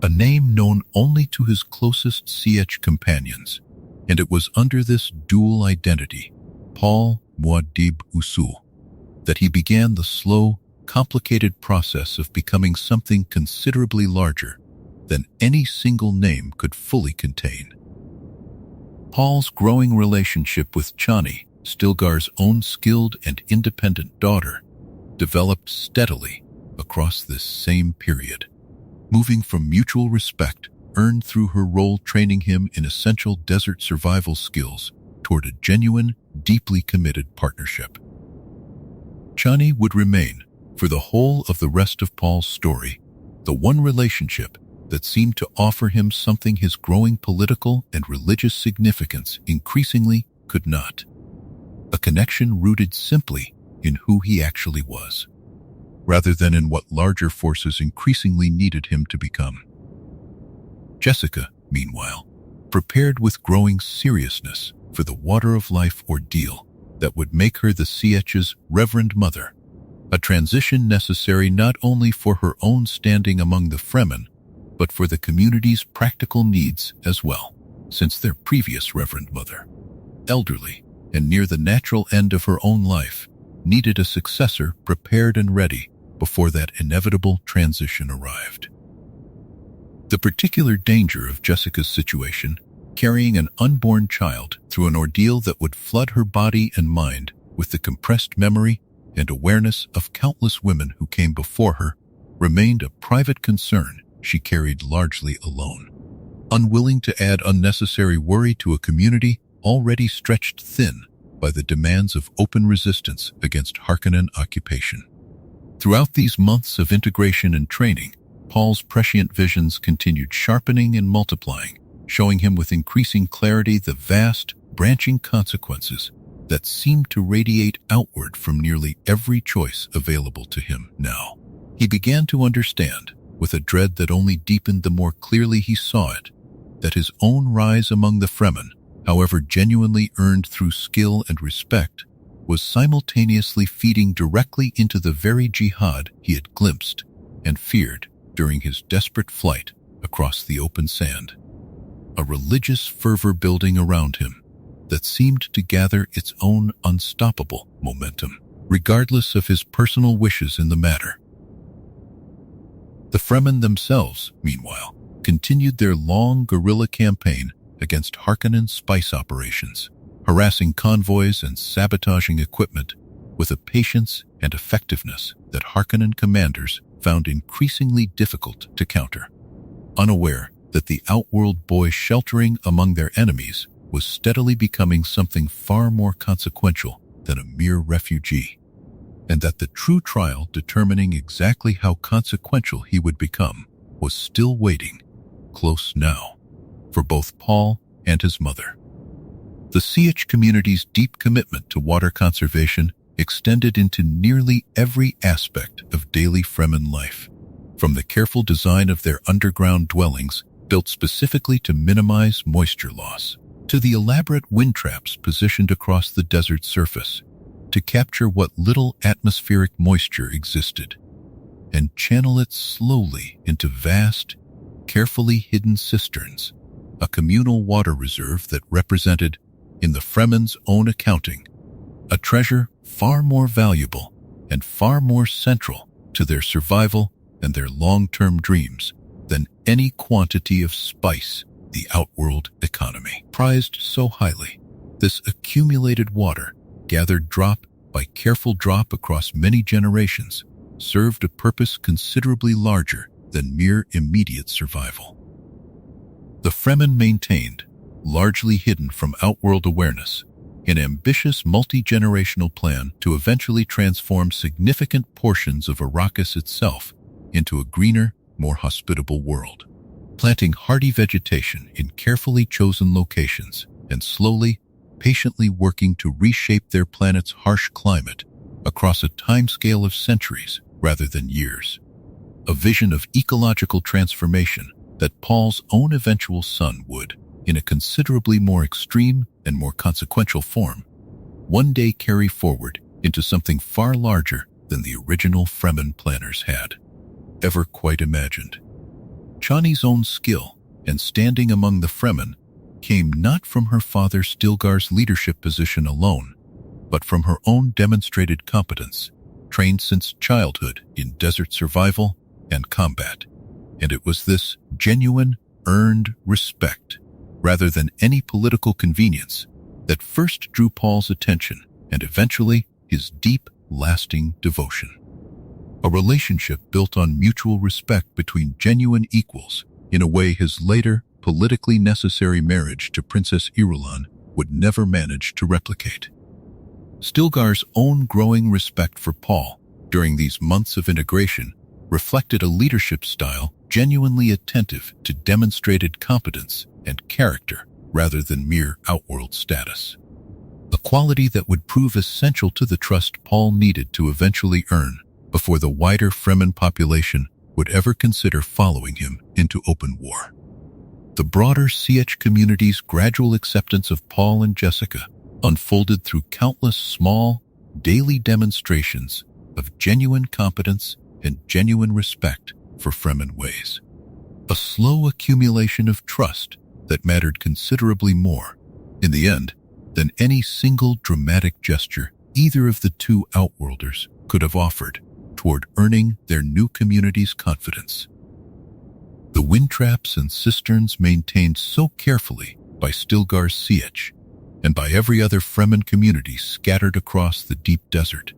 a name known only to his closest Sietch companions, and it was under this dual identity, Paul Muad'Dib Usul, that he began the slow, complicated process of becoming something considerably larger than any single name could fully contain. Paul's growing relationship with Chani, Stilgar's own skilled and independent daughter, developed steadily across this same period, moving from mutual respect earned through her role training him in essential desert survival skills toward a genuine, deeply committed partnership. Chani would remain, for the whole of the rest of Paul's story, the one relationship that seemed to offer him something his growing political and religious significance increasingly could not. A connection rooted simply in who he actually was, rather than in what larger forces increasingly needed him to become. Jessica, meanwhile, prepared with growing seriousness for the water of life ordeal that would make her the Sietch's Reverend Mother, a transition necessary not only for her own standing among the Fremen, but for the community's practical needs as well, since their previous Reverend Mother, elderly and near the natural end of her own life, needed a successor prepared and ready before that inevitable transition arrived. The particular danger of Jessica's situation, carrying an unborn child through an ordeal that would flood her body and mind with the compressed memory and awareness of countless women who came before her, remained a private concern she carried largely alone, unwilling to add unnecessary worry to a community already stretched thin by the demands of open resistance against Harkonnen occupation. Throughout these months of integration and training, Paul's prescient visions continued sharpening and multiplying, showing him with increasing clarity the vast, branching consequences that seemed to radiate outward from nearly every choice available to him now. He began to understand, with a dread that only deepened the more clearly he saw it, that his own rise among the Fremen, however genuinely earned through skill and respect, was simultaneously feeding directly into the very jihad he had glimpsed and feared during his desperate flight across the open sand. A religious fervor building around him that seemed to gather its own unstoppable momentum, regardless of his personal wishes in the matter. The Fremen themselves, meanwhile, continued their long guerrilla campaign against Harkonnen spice operations, harassing convoys and sabotaging equipment with a patience and effectiveness that Harkonnen commanders found increasingly difficult to counter, unaware that the Outworld boy sheltering among their enemies was steadily becoming something far more consequential than a mere refugee, and that the true trial determining exactly how consequential he would become was still waiting, close now, for both Paul and his mother. The Sietch community's deep commitment to water conservation extended into nearly every aspect of daily Fremen life, from the careful design of their underground dwellings built specifically to minimize moisture loss, to the elaborate wind traps positioned across the desert surface to capture what little atmospheric moisture existed and channel it slowly into vast, carefully hidden cisterns, a communal water reserve that represented, in the Fremen's own accounting, a treasure far more valuable and far more central to their survival and their long-term dreams than any quantity of spice the Outworld economy prized so highly. This accumulated water, gathered drop by careful drop across many generations, served a purpose considerably larger than mere immediate survival. The Fremen maintained, largely hidden from Outworld awareness, an ambitious multi-generational plan to eventually transform significant portions of Arrakis itself into a greener, more hospitable world. Planting hardy vegetation in carefully chosen locations and slowly, patiently working to reshape their planet's harsh climate across a timescale of centuries rather than years. A vision of ecological transformation that Paul's own eventual son would, in a considerably more extreme and more consequential form, one day carry forward into something far larger than the original Fremen planners had ever quite imagined. Chani's own skill and standing among the Fremen came not from her father Stilgar's leadership position alone, but from her own demonstrated competence, trained since childhood in desert survival and combat. And it was this genuine, earned respect, rather than any political convenience, that first drew Paul's attention and eventually his deep, lasting devotion. A relationship built on mutual respect between genuine equals, in a way his later, politically necessary marriage to Princess Irulan would never manage to replicate. Stilgar's own growing respect for Paul during these months of integration reflected a leadership style genuinely attentive to demonstrated competence and character rather than mere outworld status. A quality that would prove essential to the trust Paul needed to eventually earn before the wider Fremen population would ever consider following him into open war. The broader Sietch community's gradual acceptance of Paul and Jessica unfolded through countless small, daily demonstrations of genuine competence and genuine respect for Fremen ways. A slow accumulation of trust that mattered considerably more, in the end, than any single dramatic gesture either of the two Outworlders could have offered toward earning their new community's confidence. The wind traps and cisterns maintained so carefully by Stilgar's Sietch and by every other Fremen community scattered across the deep desert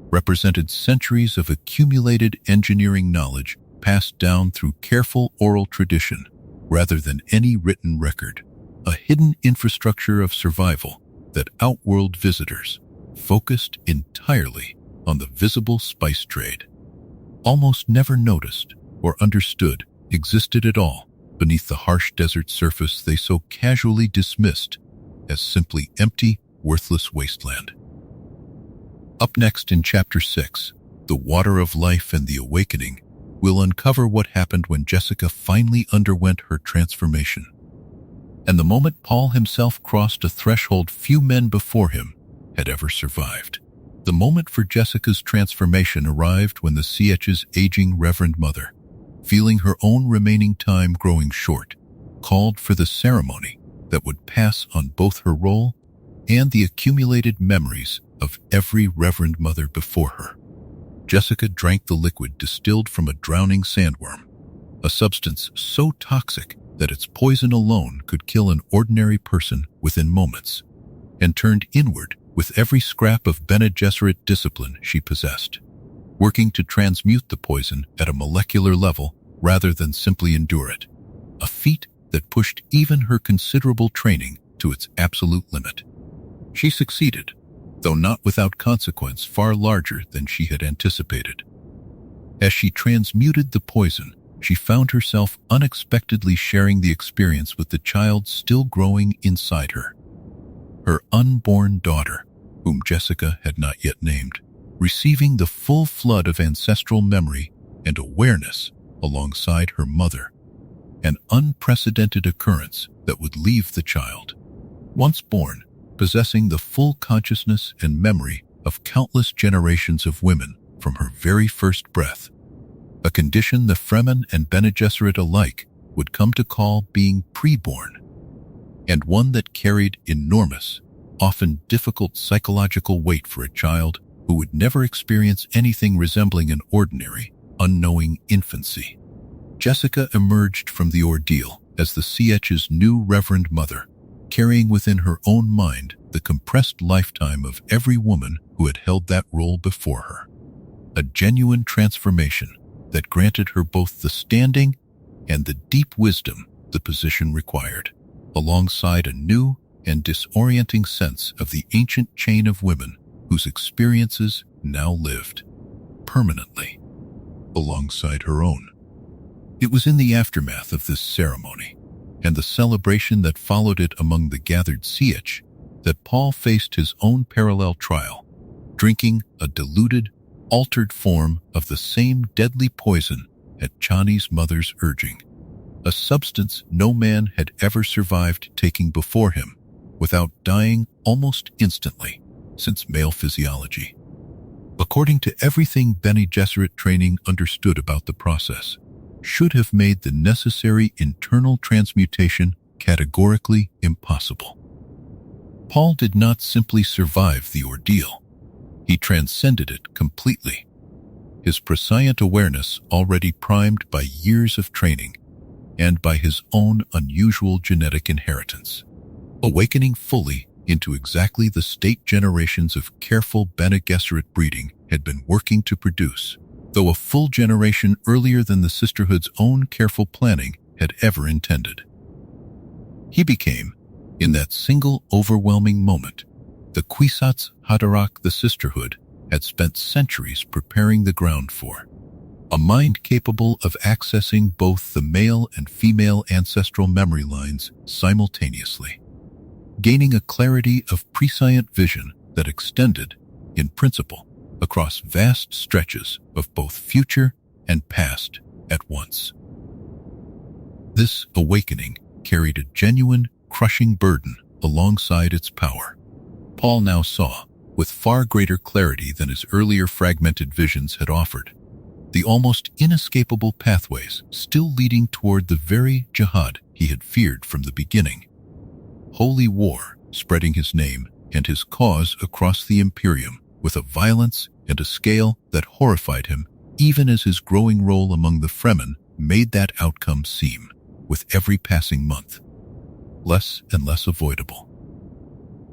represented centuries of accumulated engineering knowledge passed down through careful oral tradition rather than any written record, a hidden infrastructure of survival that Outworld visitors focused entirely on the visible spice trade, almost never noticed or understood existed at all beneath the harsh desert surface they so casually dismissed as simply empty, worthless wasteland. Up next in Chapter 6, The Water of Life and the Awakening, we'll uncover what happened when Jessica finally underwent her transformation, and the moment Paul himself crossed a threshold few men before him had ever survived. The moment for Jessica's transformation arrived when the Sietch's aging Reverend Mother, feeling her own remaining time growing short, called for the ceremony that would pass on both her role and the accumulated memories of every Reverend Mother before her. Jessica drank the liquid distilled from a drowning sandworm, a substance so toxic that its poison alone could kill an ordinary person within moments, and turned inward with every scrap of Bene Gesserit discipline she possessed, working to transmute the poison at a molecular level rather than simply endure it, a feat that pushed even her considerable training to its absolute limit. She succeeded, though not without consequence far larger than she had anticipated. As she transmuted the poison, she found herself unexpectedly sharing the experience with the child still growing inside her. Her unborn daughter, whom Jessica had not yet named, receiving the full flood of ancestral memory and awareness alongside her mother, an unprecedented occurrence that would leave the child, once born, possessing the full consciousness and memory of countless generations of women from her very first breath, a condition the Fremen and Bene Gesserit alike would come to call being preborn, and one that carried enormous, often difficult psychological weight for a child who would never experience anything resembling an ordinary, unknowing infancy. Jessica emerged from the ordeal as the Sietch's new Reverend Mother, carrying within her own mind the compressed lifetime of every woman who had held that role before her. A genuine transformation that granted her both the standing and the deep wisdom the position required, alongside a new and disorienting sense of the ancient chain of women whose experiences now lived permanently alongside her own. It was in the aftermath of this ceremony, and the celebration that followed it among the gathered Sietch, that Paul faced his own parallel trial, drinking a diluted, altered form of the same deadly poison at Chani's mother's urging, a substance no man had ever survived taking before him without dying almost instantly since male physiology. According to everything Bene Gesserit training understood about the process, should have made the necessary internal transmutation categorically impossible. Paul did not simply survive the ordeal. He transcended it completely. His prescient awareness, already primed by years of training and by his own unusual genetic inheritance, awakening fully into exactly the state generations of careful Bene Gesserit breeding had been working to produce, though a full generation earlier than the sisterhood's own careful planning had ever intended. He became, in that single overwhelming moment, the Kwisatz Haderach the sisterhood had spent centuries preparing the ground for. A mind capable of accessing both the male and female ancestral memory lines simultaneously, gaining a clarity of prescient vision that extended, in principle, across vast stretches of both future and past at once. This awakening carried a genuine, crushing burden alongside its power. Paul now saw, with far greater clarity than his earlier fragmented visions had offered, the almost inescapable pathways still leading toward the very jihad he had feared from the beginning. Holy war, spreading his name and his cause across the Imperium with a violence and a scale that horrified him, even as his growing role among the Fremen made that outcome seem, with every passing month, less and less avoidable.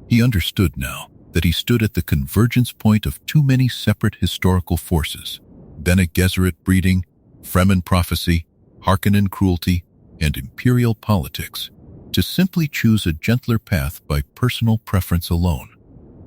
He understood now that he stood at the convergence point of too many separate historical forces: Bene Gesserit breeding, Fremen prophecy, Harkonnen cruelty, and imperial politics, to simply choose a gentler path by personal preference alone.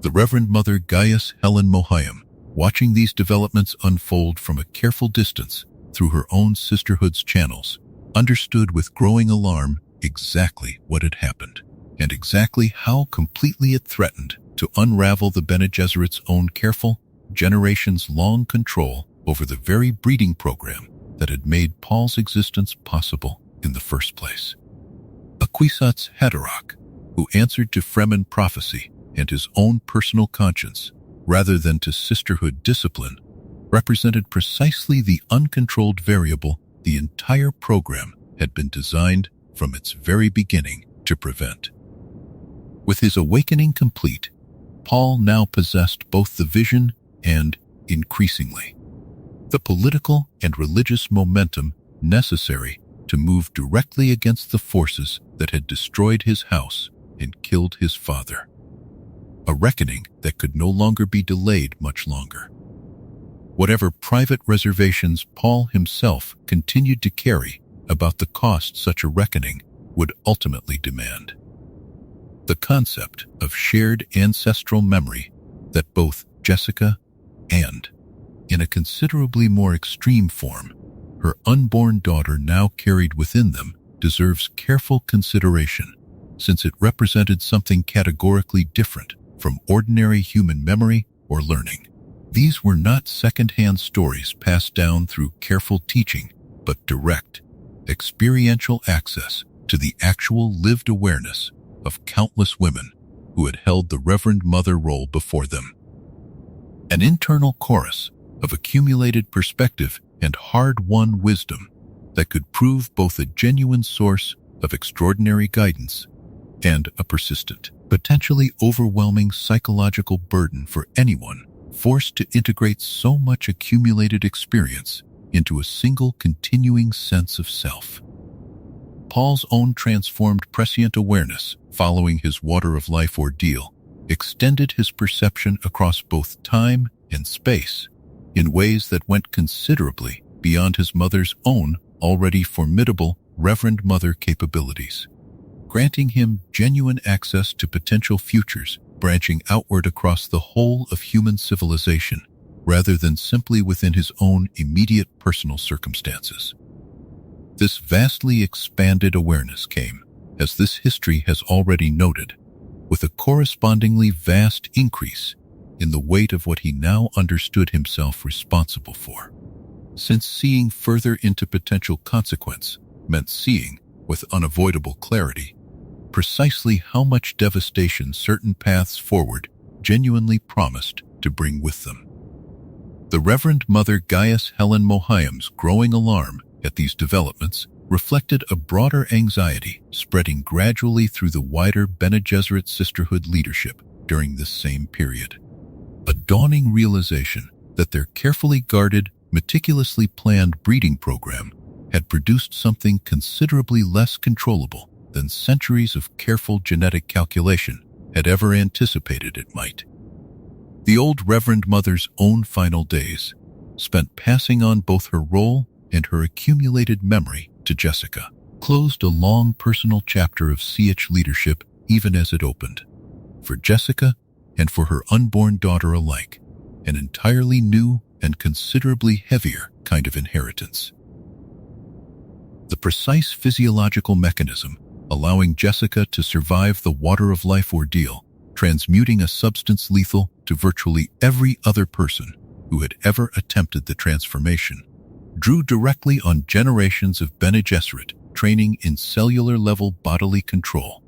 The Reverend Mother Gaius Helen Mohayim, watching these developments unfold from a careful distance through her own sisterhood's channels, understood with growing alarm exactly what had happened, and exactly how completely it threatened to unravel the Bene Gesserit's own careful, generations-long control over the very breeding program that had made Paul's existence possible in the first place. A Kwisatz Haderach, who answered to Fremen prophecy and his own personal conscience, rather than to sisterhood discipline, represented precisely the uncontrolled variable the entire program had been designed from its very beginning to prevent. With his awakening complete, Paul now possessed both the vision and, increasingly, the political and religious momentum necessary to move directly against the forces that had destroyed his house and killed his father. A reckoning that could no longer be delayed much longer. Whatever private reservations Paul himself continued to carry about the cost such a reckoning would ultimately demand. The concept of shared ancestral memory that both Jessica and, in a considerably more extreme form, her unborn daughter now carried within them deserves careful consideration, since it represented something categorically different from ordinary human memory or learning. These were not second-hand stories passed down through careful teaching, but direct, experiential access to the actual lived awareness of countless women who had held the Reverend Mother role before them. An internal chorus of accumulated perspective and hard-won wisdom that could prove both a genuine source of extraordinary guidance and a persistent, potentially overwhelming psychological burden for anyone forced to integrate so much accumulated experience into a single continuing sense of self. Paul's own transformed prescient awareness following his water of life ordeal extended his perception across both time and space in ways that went considerably beyond his mother's own already formidable Reverend Mother capabilities. granting him genuine access to potential futures branching outward across the whole of human civilization, rather than simply within his own immediate personal circumstances. This vastly expanded awareness came, as this history has already noted, with a correspondingly vast increase in the weight of what he now understood himself responsible for. Since seeing further into potential consequence meant seeing, with unavoidable clarity, precisely how much devastation certain paths forward genuinely promised to bring with them. The Reverend Mother Gaius Helen Mohiam's growing alarm at these developments reflected a broader anxiety spreading gradually through the wider Bene Gesserit sisterhood leadership during this same period. A dawning realization that their carefully guarded, meticulously planned breeding program had produced something considerably less controllable than centuries of careful genetic calculation had ever anticipated it might. The old Reverend Mother's own final days, spent passing on both her role and her accumulated memory to Jessica, closed a long personal chapter of CH leadership even as it opened. For Jessica and for her unborn daughter alike, an entirely new and considerably heavier kind of inheritance. The precise physiological mechanism allowing Jessica to survive the water of life ordeal, transmuting a substance lethal to virtually every other person who had ever attempted the transformation, drew directly on generations of Bene Gesserit training in cellular-level bodily control,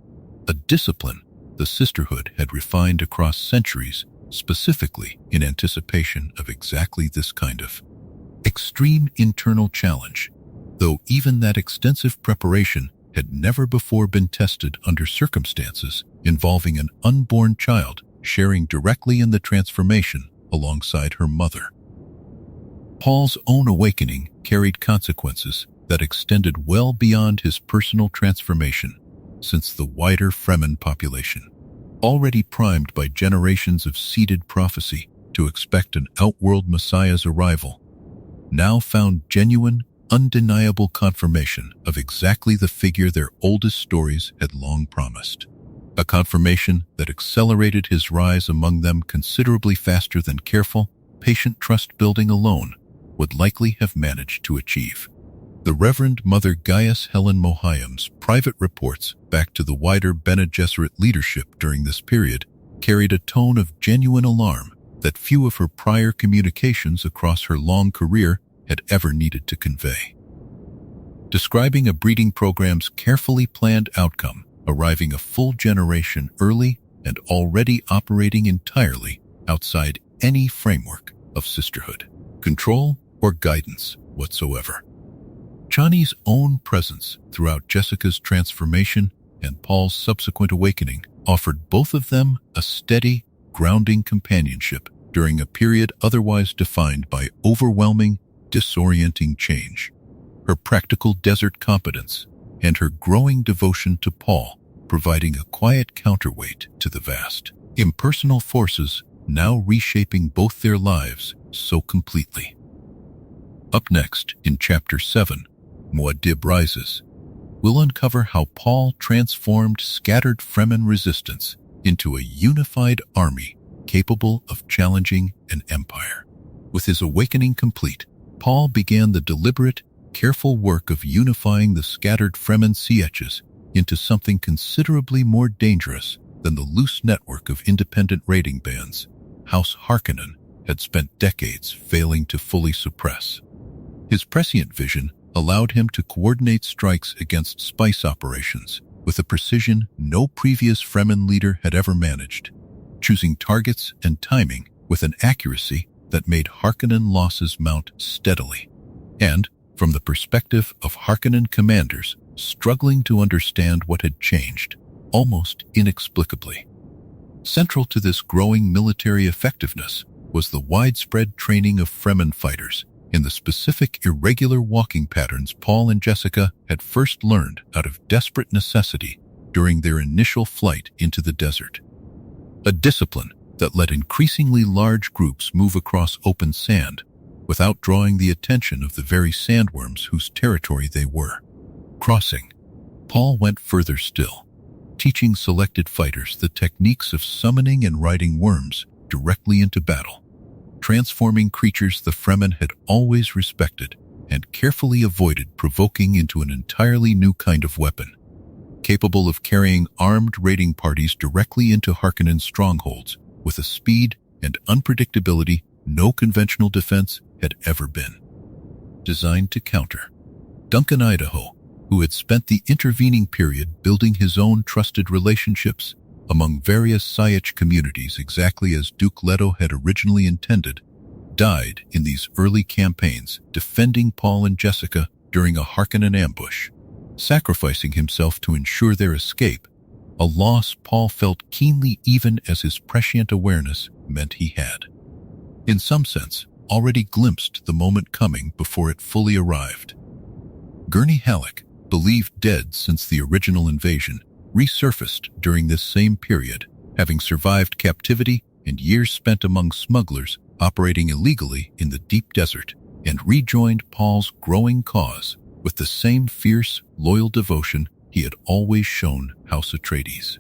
a discipline the sisterhood had refined across centuries, specifically in anticipation of exactly this kind of extreme internal challenge, though even that extensive preparation had never before been tested under circumstances involving an unborn child sharing directly in the transformation alongside her mother. Paul's own awakening carried consequences that extended well beyond his personal transformation, since the wider Fremen population, already primed by generations of seeded prophecy to expect an outworld Messiah's arrival, now found genuine, undeniable confirmation of exactly the figure their oldest stories had long promised. A confirmation that accelerated his rise among them considerably faster than careful, patient trust-building alone would likely have managed to achieve. The Reverend Mother Gaius Helen Mohiam's private reports back to the wider Bene Gesserit leadership during this period carried a tone of genuine alarm that few of her prior communications across her long career had ever needed to convey. Describing a breeding program's carefully planned outcome, arriving a full generation early and already operating entirely outside any framework of sisterhood, control, or guidance whatsoever. Chani's own presence throughout Jessica's transformation and Paul's subsequent awakening offered both of them a steady, grounding companionship during a period otherwise defined by overwhelming, disorienting change. Her practical desert competence and her growing devotion to Paul providing a quiet counterweight to the vast, impersonal forces now reshaping both their lives so completely. Up next, in Chapter 7, Muad'Dib Rises, we'll uncover how Paul transformed scattered Fremen resistance into a unified army capable of challenging an empire. With his awakening complete, Paul began the deliberate, careful work of unifying the scattered Fremen CHs into something considerably more dangerous than the loose network of independent raiding bands House Harkonnen had spent decades failing to fully suppress. His prescient vision allowed him to coordinate strikes against spice operations with a precision no previous Fremen leader had ever managed, choosing targets and timing with an accuracy that made Harkonnen losses mount steadily, and, from the perspective of Harkonnen commanders struggling to understand what had changed, almost inexplicably. Central to this growing military effectiveness was the widespread training of Fremen fighters in the specific irregular walking patterns Paul and Jessica had first learned out of desperate necessity during their initial flight into the desert. A discipline that let increasingly large groups move across open sand without drawing the attention of the very sandworms whose territory they were crossing. Paul went further still, teaching selected fighters the techniques of summoning and riding worms directly into battle, transforming creatures the Fremen had always respected and carefully avoided provoking into an entirely new kind of weapon, capable of carrying armed raiding parties directly into Harkonnen's strongholds with a speed and unpredictability no conventional defense had ever been designed to counter. Duncan Idaho, who had spent the intervening period building his own trusted relationships among various Sayach communities exactly as Duke Leto had originally intended, died in these early campaigns defending Paul and Jessica during a Harkonnen ambush, sacrificing himself to ensure their escape, a loss Paul felt keenly even as his prescient awareness meant he had, in some sense, already glimpsed the moment coming before it fully arrived. Gurney Halleck, believed dead since the original invasion, resurfaced during this same period, having survived captivity and years spent among smugglers operating illegally in the deep desert, and rejoined Paul's growing cause with the same fierce, loyal devotion he had always shown House Atreides.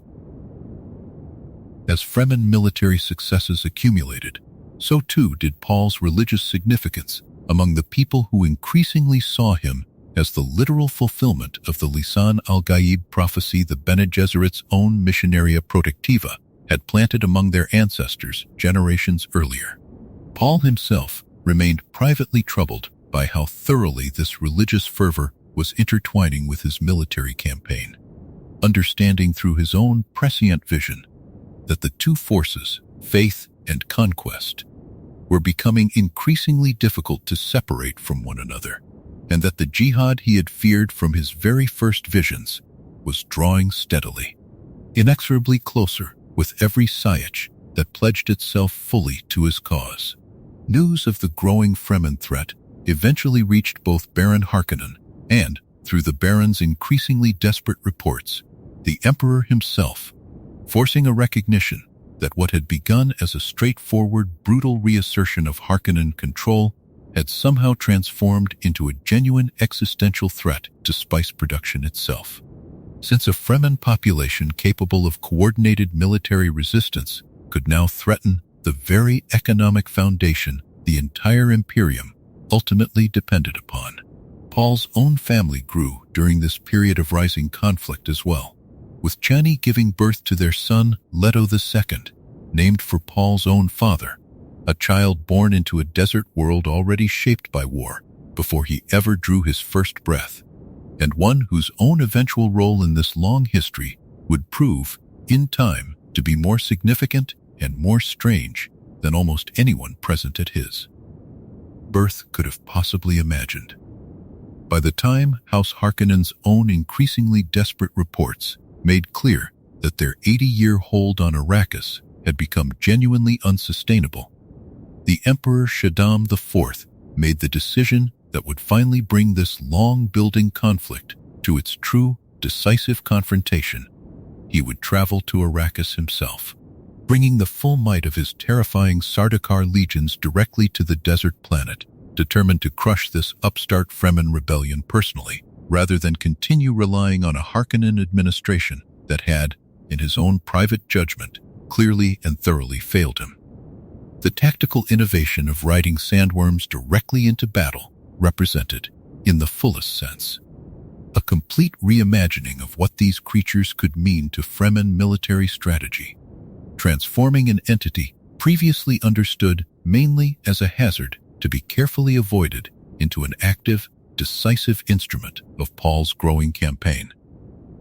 As Fremen military successes accumulated, so too did Paul's religious significance among the people who increasingly saw him as the literal fulfillment of the Lisan al-Gaib prophecy the Bene Gesserit's own Missionaria Protectiva had planted among their ancestors generations earlier. Paul himself remained privately troubled by how thoroughly this religious fervor was intertwining with his military campaign, understanding through his own prescient vision that the two forces, faith and conquest, were becoming increasingly difficult to separate from one another, and that the jihad he had feared from his very first visions was drawing steadily, inexorably closer with every Sayach that pledged itself fully to his cause. News of the growing Fremen threat eventually reached both Baron Harkonnen and, through the Baron's increasingly desperate reports, the Emperor himself, forcing a recognition that what had begun as a straightforward, brutal reassertion of Harkonnen control had somehow transformed into a genuine existential threat to spice production itself. Since a Fremen population capable of coordinated military resistance could now threaten the very economic foundation the entire Imperium ultimately depended upon, Paul's own family grew during this period of rising conflict as well, with Chani giving birth to their son Leto II, named for Paul's own father, a child born into a desert world already shaped by war before he ever drew his first breath, and one whose own eventual role in this long history would prove, in time, to be more significant and more strange than almost anyone present at his birth could have possibly imagined. By the time House Harkonnen's own increasingly desperate reports made clear that their 80-year hold on Arrakis had become genuinely unsustainable, the Emperor Shaddam IV made the decision that would finally bring this long-building conflict to its true, decisive confrontation. He would travel to Arrakis himself, bringing the full might of his terrifying Sardaukar legions directly to the desert planet, determined to crush this upstart Fremen rebellion personally, rather than continue relying on a Harkonnen administration that had, in his own private judgment, clearly and thoroughly failed him. The tactical innovation of riding sandworms directly into battle represented, in the fullest sense, a complete reimagining of what these creatures could mean to Fremen military strategy, transforming an entity previously understood mainly as a hazard to be carefully avoided into an active, decisive instrument of Paul's growing campaign.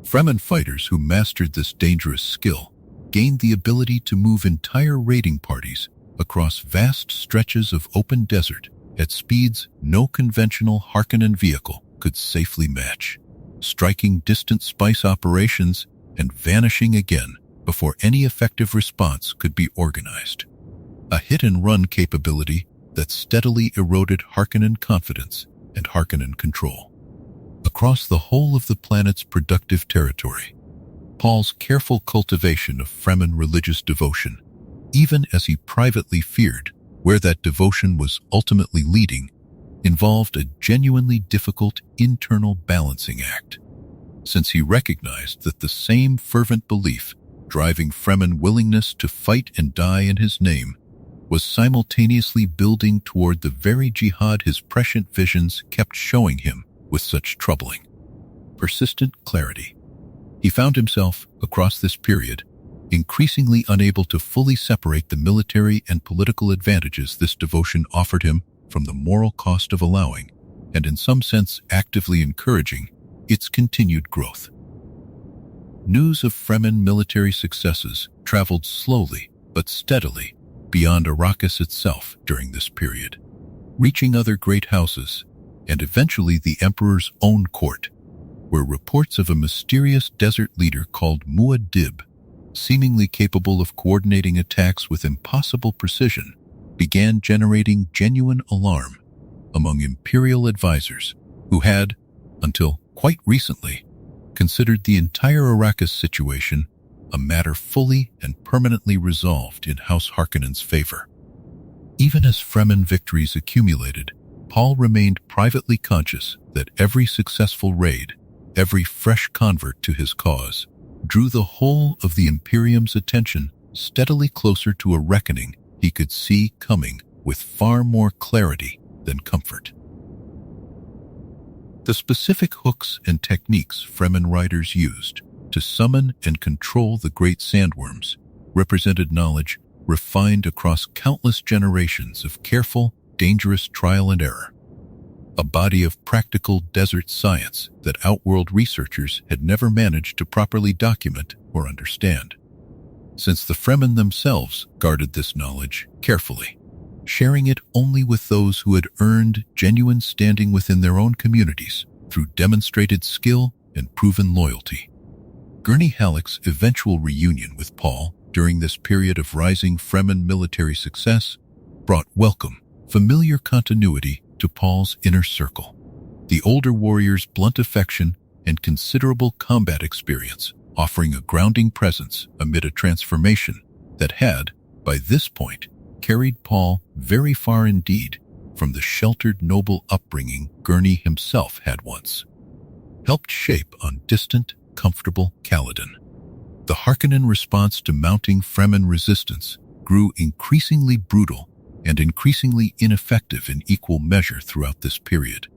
Fremen fighters who mastered this dangerous skill gained the ability to move entire raiding parties across vast stretches of open desert at speeds no conventional Harkonnen vehicle could safely match, striking distant spice operations and vanishing again before any effective response could be organized. A hit-and-run capability that steadily eroded Harkonnen confidence and Harkonnen control. Across the whole of the planet's productive territory, Paul's careful cultivation of Fremen religious devotion, even as he privately feared where that devotion was ultimately leading, involved a genuinely difficult internal balancing act. since he recognized that the same fervent belief driving Fremen willingness to fight and die in his name was simultaneously building toward the very jihad his prescient visions kept showing him with such troubling, persistent clarity. He found himself, across this period, increasingly unable to fully separate the military and political advantages this devotion offered him from the moral cost of allowing, and in some sense actively encouraging, its continued growth. News of Fremen military successes traveled slowly but steadily beyond Arrakis itself during this period, reaching other great houses and eventually the Emperor's own court, where reports of a mysterious desert leader called Muad'Dib, seemingly capable of coordinating attacks with impossible precision, began generating genuine alarm among imperial advisors who had, until quite recently, considered the entire Arrakis situation a matter fully and permanently resolved in House Harkonnen's favor. Even as Fremen victories accumulated, Paul remained privately conscious that every successful raid, every fresh convert to his cause, drew the whole of the Imperium's attention steadily closer to a reckoning he could see coming with far more clarity than comfort. The specific hooks and techniques Fremen riders used to summon and control the great sandworms represented knowledge refined across countless generations of careful, dangerous trial and error, a body of practical desert science that outworld researchers had never managed to properly document or understand. Since the Fremen themselves guarded this knowledge carefully, sharing it only with those who had earned genuine standing within their own communities through demonstrated skill and proven loyalty. Gurney Halleck's eventual reunion with Paul during this period of rising Fremen military success brought welcome, familiar continuity to Paul's inner circle. The older warrior's blunt affection and considerable combat experience offering a grounding presence amid a transformation that had, by this point, carried Paul very far indeed from the sheltered noble upbringing Gurney himself had once helped shape on distant, comfortable Caladan. The Harkonnen response to mounting Fremen resistance grew increasingly brutal and increasingly ineffective in equal measure throughout this period.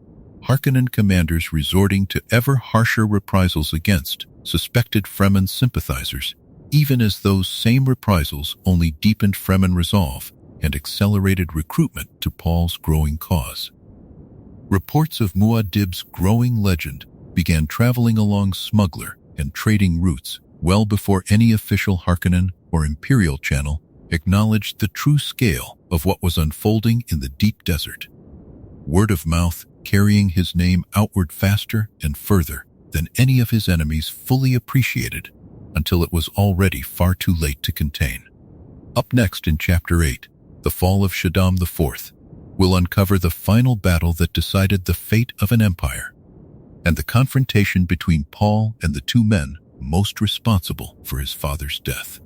Harkonnen commanders resorting to ever harsher reprisals against suspected Fremen sympathizers, even as those same reprisals only deepened Fremen resolve and accelerated recruitment to Paul's growing cause. Reports of Muad'Dib's growing legend began traveling along smuggler and trading routes well before any official Harkonnen or Imperial channel acknowledged the true scale of what was unfolding in the deep desert. Word of mouth carrying his name outward faster and further than any of his enemies fully appreciated, until it was already far too late to contain. Up next in Chapter 8, The Fall of Shaddam IV, will uncover the final battle that decided the fate of an empire, and the confrontation between Paul and the two men most responsible for his father's death.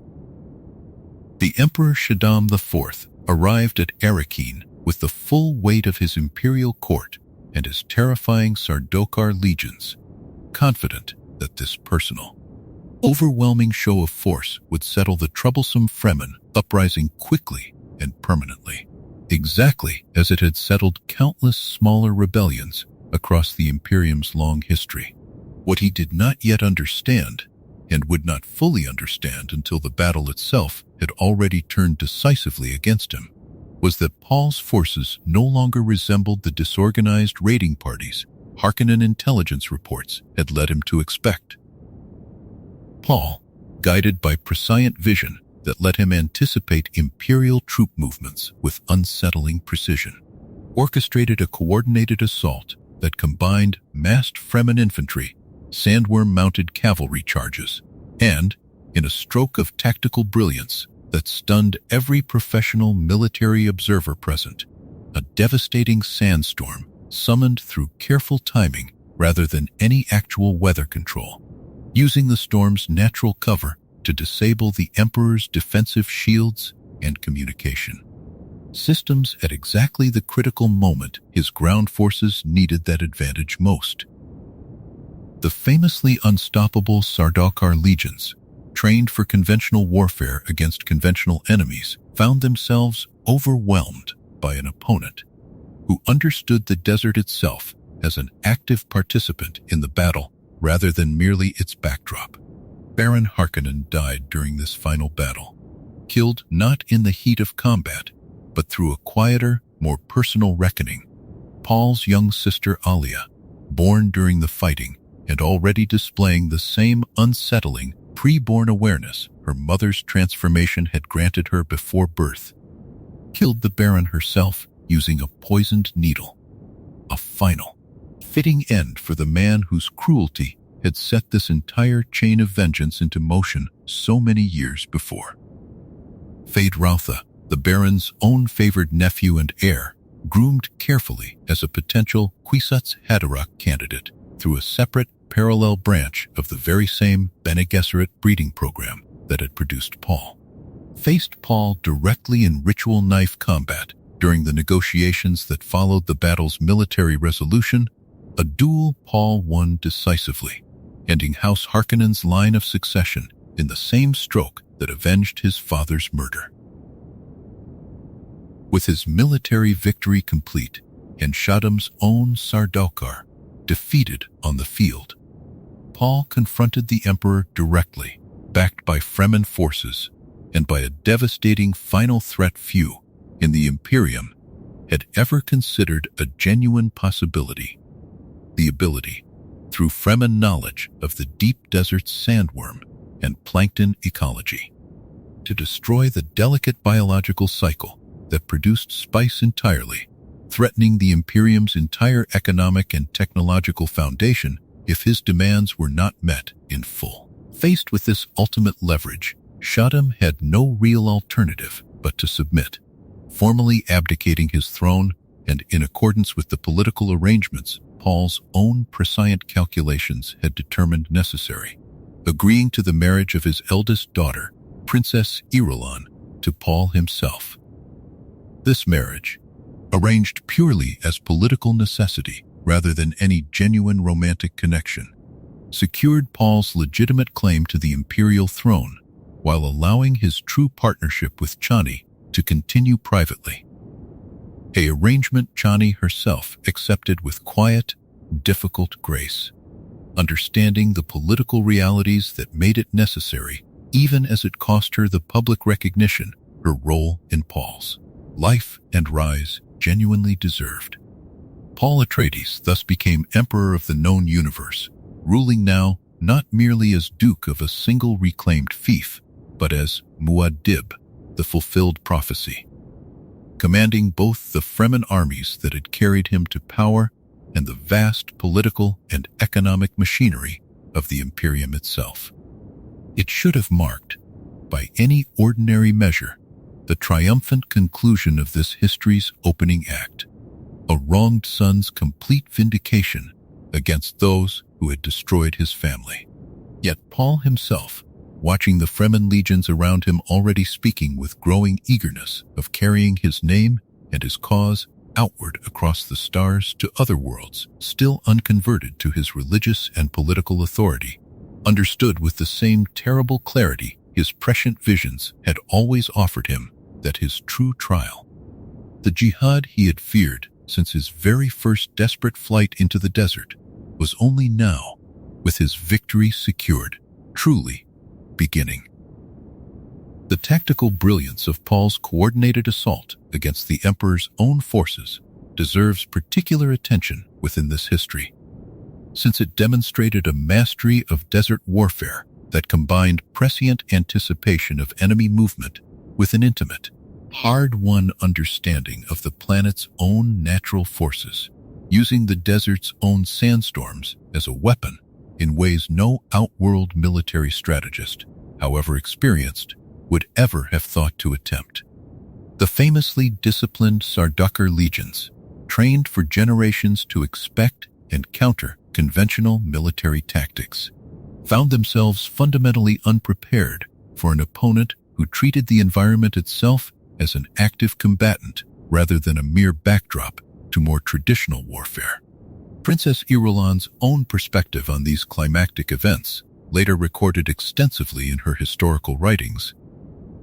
The Emperor Shaddam IV arrived at Arrakeen with the full weight of his imperial court and his terrifying Sardaukar legions, confident that this personal, overwhelming show of force would settle the troublesome Fremen uprising quickly and permanently, exactly as it had settled countless smaller rebellions across the Imperium's long history. What he did not yet understand, and would not fully understand until the battle itself had already turned decisively against him, was that Paul's forces no longer resembled the disorganized raiding parties Harkonnen intelligence reports had led him to expect. Paul, guided by prescient vision that let him anticipate Imperial troop movements with unsettling precision, orchestrated a coordinated assault that combined massed Fremen infantry, sandworm-mounted cavalry charges, and, in a stroke of tactical brilliance that stunned every professional military observer present, a devastating sandstorm summoned through careful timing rather than any actual weather control, using the storm's natural cover to disable the Emperor's defensive shields and communication systems at exactly the critical moment his ground forces needed that advantage most. The famously unstoppable Sardaukar legions, trained for conventional warfare against conventional enemies, found themselves overwhelmed by an opponent who understood the desert itself as an active participant in the battle rather than merely its backdrop. Baron Harkonnen died during this final battle, killed not in the heat of combat, but through a quieter, more personal reckoning. Paul's young sister Alia, born during the fighting and already displaying the same unsettling, pre-born awareness her mother's transformation had granted her before birth, killed the Baron herself using a poisoned needle. A final, fitting end for the man whose cruelty had set this entire chain of vengeance into motion so many years before. Feyd-Rautha, the Baron's own favored nephew and heir, groomed carefully as a potential Kwisatz Haderach candidate through a separate, parallel branch of the very same Bene Gesserit breeding program that had produced Paul, faced Paul directly in ritual knife combat during the negotiations that followed the battle's military resolution, a duel Paul won decisively, ending House Harkonnen's line of succession in the same stroke that avenged his father's murder. With his military victory complete and Shaddam's own Sardaukar defeated on the field, Paul confronted the Emperor directly, backed by Fremen forces and by a devastating final threat few in the Imperium had ever considered a genuine possibility: the ability, through Fremen knowledge of the deep desert's sandworm and plankton ecology, to destroy the delicate biological cycle that produced spice entirely, threatening the Imperium's entire economic and technological foundation if his demands were not met in full. Faced with this ultimate leverage, Shaddam had no real alternative but to submit, formally abdicating his throne and, in accordance with the political arrangements Paul's own prescient calculations had determined necessary, agreeing to the marriage of his eldest daughter, Princess Irulan, to Paul himself. This marriage, arranged purely as political necessity rather than any genuine romantic connection, secured Paul's legitimate claim to the imperial throne while allowing his true partnership with Chani to continue privately. An arrangement Chani herself accepted with quiet, difficult grace, understanding the political realities that made it necessary, even as it cost her the public recognition her role in Paul's life and rise genuinely deserved. Paul Atreides thus became Emperor of the known universe, ruling now not merely as Duke of a single reclaimed fief, but as Muad'Dib, the fulfilled prophecy, commanding both the Fremen armies that had carried him to power and the vast political and economic machinery of the Imperium itself. It should have marked, by any ordinary measure, the triumphant conclusion of this history's opening act, a wronged son's complete vindication against those who had destroyed his family. Yet Paul himself, watching the Fremen legions around him already speaking with growing eagerness of carrying his name and his cause outward across the stars to other worlds, still unconverted to his religious and political authority, understood with the same terrible clarity his prescient visions had always offered him that his true trial, the jihad he had feared since his very first desperate flight into the desert, was only now, with his victory secured, truly beginning. The tactical brilliance of Paul's coordinated assault against the Emperor's own forces deserves particular attention within this history, since it demonstrated a mastery of desert warfare that combined prescient anticipation of enemy movement with an intimate, hard-won understanding of the planet's own natural forces, using the desert's own sandstorms as a weapon in ways no outworld military strategist, however experienced, would ever have thought to attempt. The famously disciplined Sardaukar legions, trained for generations to expect and counter conventional military tactics, found themselves fundamentally unprepared for an opponent who treated the environment itself as an active combatant rather than a mere backdrop to more traditional warfare. Princess Irulan's own perspective on these climactic events, later recorded extensively in her historical writings,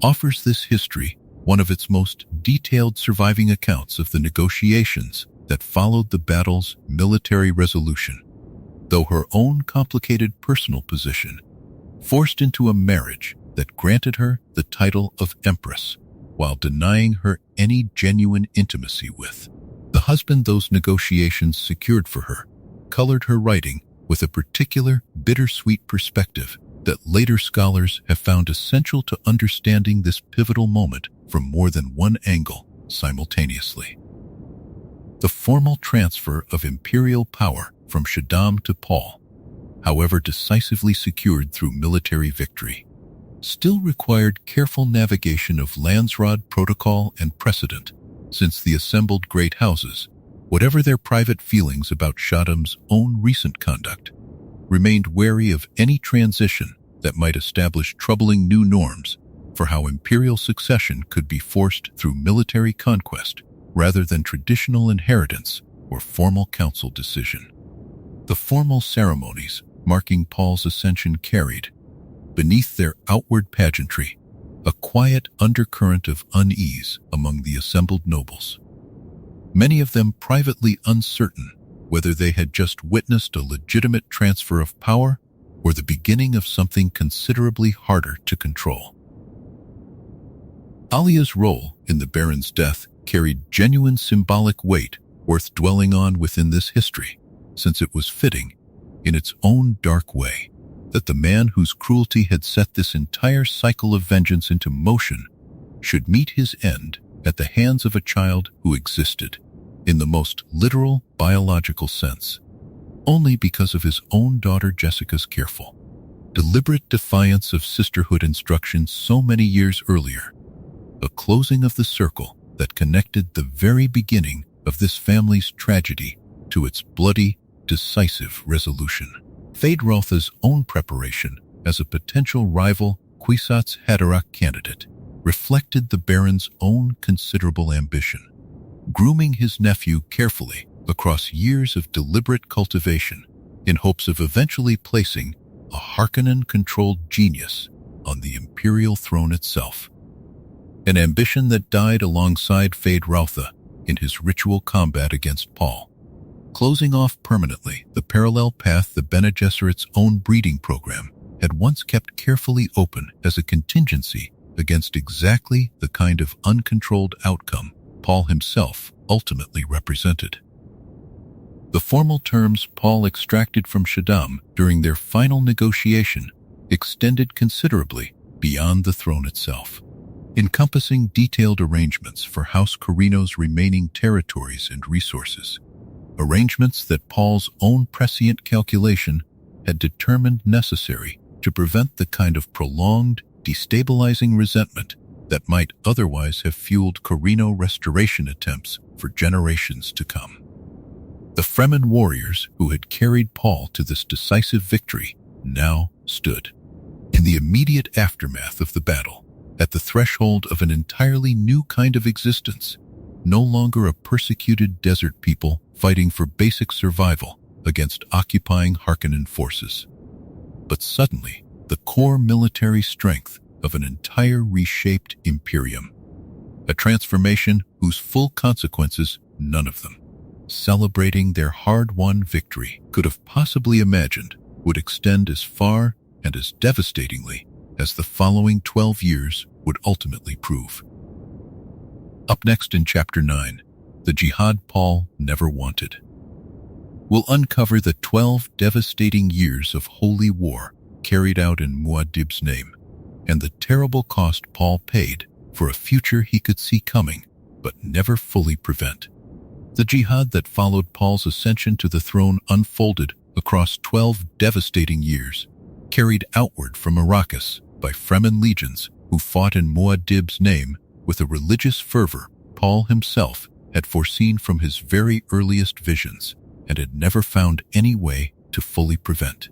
offers this history one of its most detailed surviving accounts of the negotiations that followed the battle's military resolution, though her own complicated personal position forced into a marriage that granted her the title of Empress while denying her any genuine intimacy with the husband those negotiations secured for her, colored her writing with a particular bittersweet perspective that later scholars have found essential to understanding this pivotal moment from more than one angle simultaneously. The formal transfer of imperial power from Shaddam to Paul, however decisively secured through military victory, still required careful navigation of Landsraad protocol and precedent, since the assembled great houses, whatever their private feelings about Shaddam's own recent conduct, remained wary of any transition that might establish troubling new norms for how imperial succession could be forced through military conquest rather than traditional inheritance or formal council decision. The formal ceremonies marking Paul's ascension carried, beneath their outward pageantry, a quiet undercurrent of unease among the assembled nobles, many of them privately uncertain whether they had just witnessed a legitimate transfer of power or the beginning of something considerably harder to control. Alia's role in the Baron's death carried genuine symbolic weight worth dwelling on within this history, since it was fitting, in its own dark way, that the man whose cruelty had set this entire cycle of vengeance into motion should meet his end at the hands of a child who existed, in the most literal biological sense, only because of his own daughter Jessica's careful, deliberate defiance of sisterhood instructions so many years earlier, a closing of the circle that connected the very beginning of this family's tragedy to its bloody, decisive resolution. Feyd-Rautha's own preparation as a potential rival Kwisatz Haderach candidate reflected the Baron's own considerable ambition, grooming his nephew carefully across years of deliberate cultivation in hopes of eventually placing a Harkonnen-controlled genius on the imperial throne itself. An ambition that died alongside Feyd-Rautha in his ritual combat against Paul, closing off permanently the parallel path the Bene Gesserit's own breeding program had once kept carefully open as a contingency against exactly the kind of uncontrolled outcome Paul himself ultimately represented. The formal terms Paul extracted from Shaddam during their final negotiation extended considerably beyond the throne itself, encompassing detailed arrangements for House Corrino's remaining territories and resources, arrangements that Paul's own prescient calculation had determined necessary to prevent the kind of prolonged, destabilizing resentment that might otherwise have fueled Corrino restoration attempts for generations to come. The Fremen warriors who had carried Paul to this decisive victory now stood, in the immediate aftermath of the battle, at the threshold of an entirely new kind of existence, no longer a persecuted desert people fighting for basic survival against occupying Harkonnen forces, but suddenly the core military strength of an entire reshaped imperium, a transformation whose full consequences none of them, celebrating their hard-won victory, could have possibly imagined would extend as far and as devastatingly as the following 12 years would ultimately prove. Up next in Chapter 9, the Jihad Paul never wanted, we'll uncover the 12 devastating years of holy war carried out in Muad'Dib's name, and the terrible cost Paul paid for a future he could see coming but never fully prevent. The jihad that followed Paul's ascension to the throne unfolded across 12 devastating years, carried outward from Arrakis by Fremen legions who fought in Muad'Dib's name with a religious fervor Paul himself had foreseen from his very earliest visions and had never found any way to fully prevent.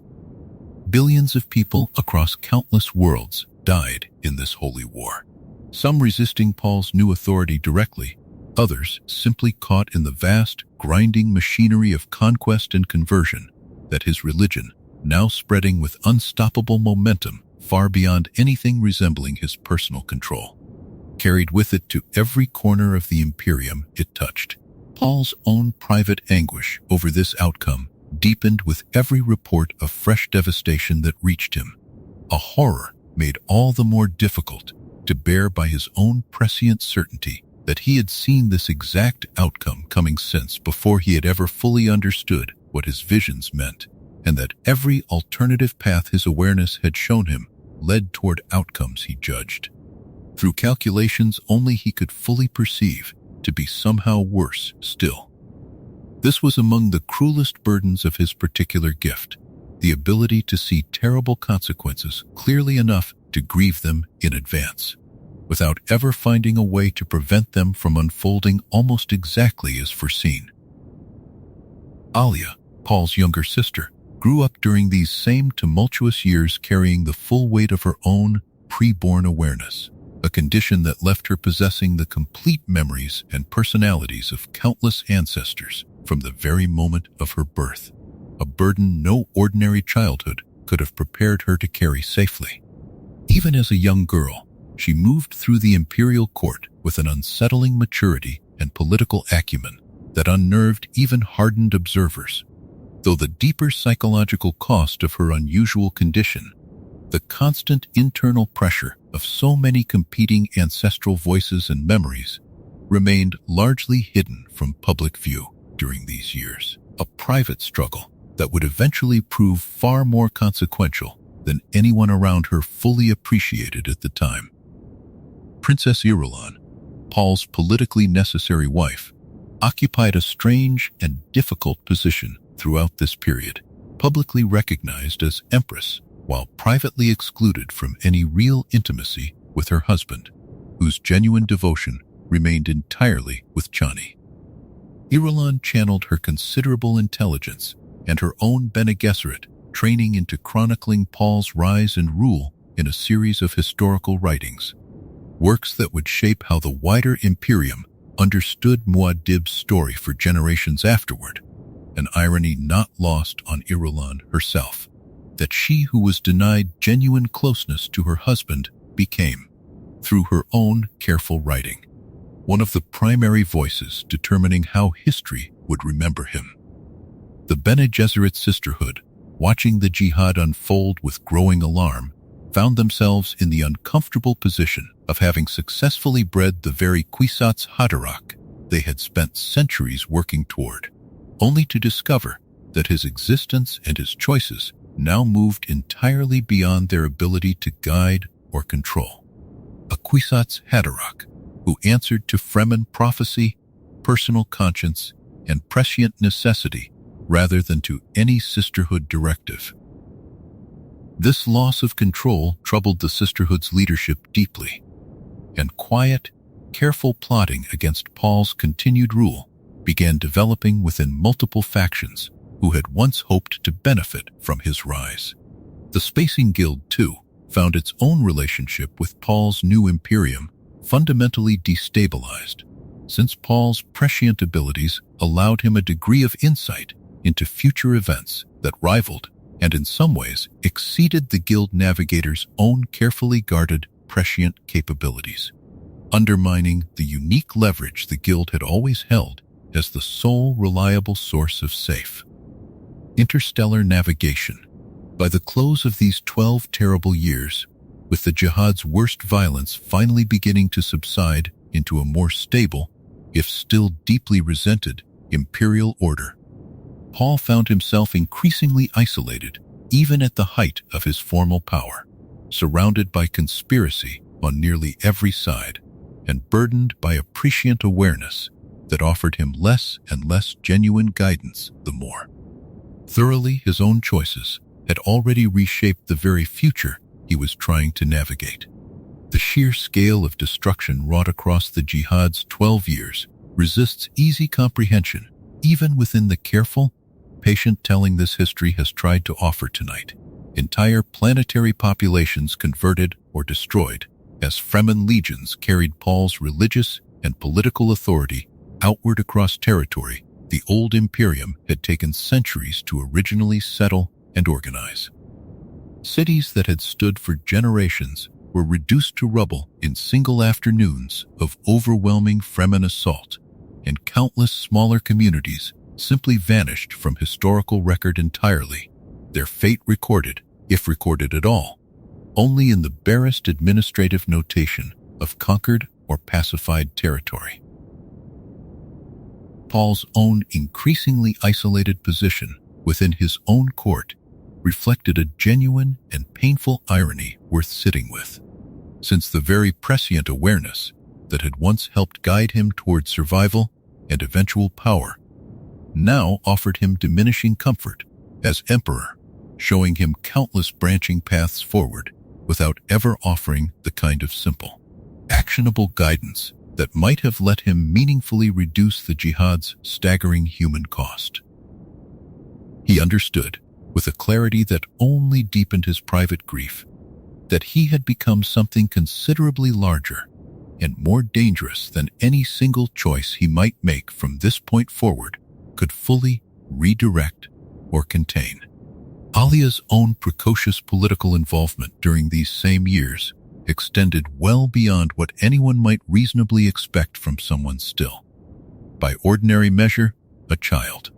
Billions of people across countless worlds died in this holy war, some resisting Paul's new authority directly, others simply caught in the vast, grinding machinery of conquest and conversion that his religion, now spreading with unstoppable momentum far beyond anything resembling his personal control, carried with it to every corner of the Imperium it touched. Paul's own private anguish over this outcome deepened with every report of fresh devastation that reached him, a horror made all the more difficult to bear by his own prescient certainty that he had seen this exact outcome coming since before he had ever fully understood what his visions meant, and that every alternative path his awareness had shown him led toward outcomes he judged, through calculations only he could fully perceive, to be somehow worse still. This was among the cruelest burdens of his particular gift, the ability to see terrible consequences clearly enough to grieve them in advance, without ever finding a way to prevent them from unfolding almost exactly as foreseen. Alia, Paul's younger sister, grew up during these same tumultuous years carrying the full weight of her own pre-born awareness, a condition that left her possessing the complete memories and personalities of countless ancestors from the very moment of her birth, a burden no ordinary childhood could have prepared her to carry safely. Even as a young girl, she moved through the imperial court with an unsettling maturity and political acumen that unnerved even hardened observers, though the deeper psychological cost of her unusual condition, the constant internal pressure of so many competing ancestral voices and memories, remained largely hidden from public view during these years, a private struggle that would eventually prove far more consequential than anyone around her fully appreciated at the time. Princess Irulan, Paul's politically necessary wife, occupied a strange and difficult position throughout this period, publicly recognized as Empress, while privately excluded from any real intimacy with her husband, whose genuine devotion remained entirely with Chani. Irulan channeled her considerable intelligence and her own Bene Gesserit training into chronicling Paul's rise and rule in a series of historical writings, works that would shape how the wider Imperium understood Muad'Dib's story for generations afterward, an irony not lost on Irulan herself, that she who was denied genuine closeness to her husband became, through her own careful writing, one of the primary voices determining how history would remember him. The Bene Gesserit sisterhood, watching the jihad unfold with growing alarm, found themselves in the uncomfortable position of having successfully bred the very Kwisatz Haderach they had spent centuries working toward, only to discover that his existence and his choices now moved entirely beyond their ability to guide or control. A Kwisatz Haderach who answered to Fremen prophecy, personal conscience, and prescient necessity rather than to any sisterhood directive. This loss of control troubled the sisterhood's leadership deeply, and quiet, careful plotting against Paul's continued rule began developing within multiple factions who had once hoped to benefit from his rise. The Spacing Guild, too, found its own relationship with Paul's new Imperium fundamentally destabilized, since Paul's prescient abilities allowed him a degree of insight into future events that rivaled and in some ways exceeded the Guild navigator's own carefully guarded prescient capabilities, undermining the unique leverage the Guild had always held as the sole reliable source of safe interstellar navigation. By the close of these 12 terrible years, with the jihad's worst violence finally beginning to subside into a more stable, if still deeply resented, imperial order, Paul found himself increasingly isolated, even at the height of his formal power, surrounded by conspiracy on nearly every side, and burdened by a prescient awareness that offered him less and less genuine guidance the more thoroughly his own choices had already reshaped the very future he was trying to navigate. The sheer scale of destruction wrought across the jihad's 12 years resists easy comprehension, even within the careful, patient telling this history has tried to offer tonight. Entire planetary populations converted or destroyed as Fremen legions carried Paul's religious and political authority outward across territory the old Imperium had taken centuries to originally settle and organize. Cities that had stood for generations were reduced to rubble in single afternoons of overwhelming Fremen assault, and countless smaller communities simply vanished from historical record entirely, their fate recorded, if recorded at all, only in the barest administrative notation of conquered or pacified territory. Paul's own increasingly isolated position within his own court reflected a genuine and painful irony worth sitting with, since the very prescient awareness that had once helped guide him toward survival and eventual power now offered him diminishing comfort as emperor, showing him countless branching paths forward without ever offering the kind of simple, actionable guidance that might have let him meaningfully reduce the jihad's staggering human cost. He understood, with a clarity that only deepened his private grief, that he had become something considerably larger and more dangerous than any single choice he might make from this point forward could fully redirect or contain. Alia's own precocious political involvement during these same years extended well beyond what anyone might reasonably expect from someone still, by ordinary measure, a child.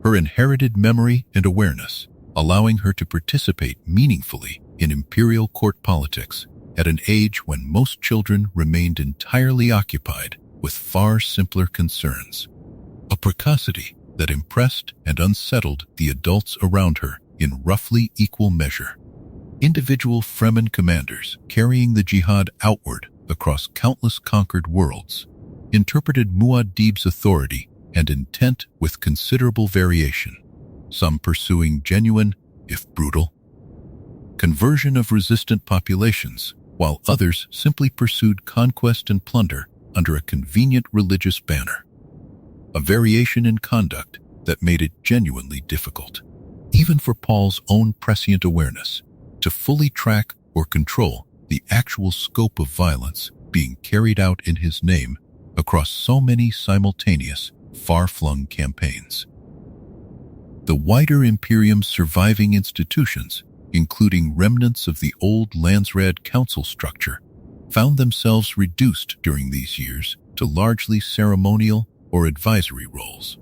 Her inherited memory and awareness, allowing her to participate meaningfully in imperial court politics at an age when most children remained entirely occupied with far simpler concerns. A precocity that impressed and unsettled the adults around her in roughly equal measure. Individual Fremen commanders carrying the jihad outward across countless conquered worlds interpreted Muad'Dib's authority and intent with considerable variation, some pursuing genuine, if brutal, conversion of resistant populations, while others simply pursued conquest and plunder under a convenient religious banner. A variation in conduct that made it genuinely difficult, even for Paul's own prescient awareness, to fully track or control the actual scope of violence being carried out in his name across so many simultaneous, far-flung campaigns. The wider Imperium's surviving institutions, including remnants of the old Landsraad council structure, found themselves reduced during these years to largely ceremonial or advisory roles.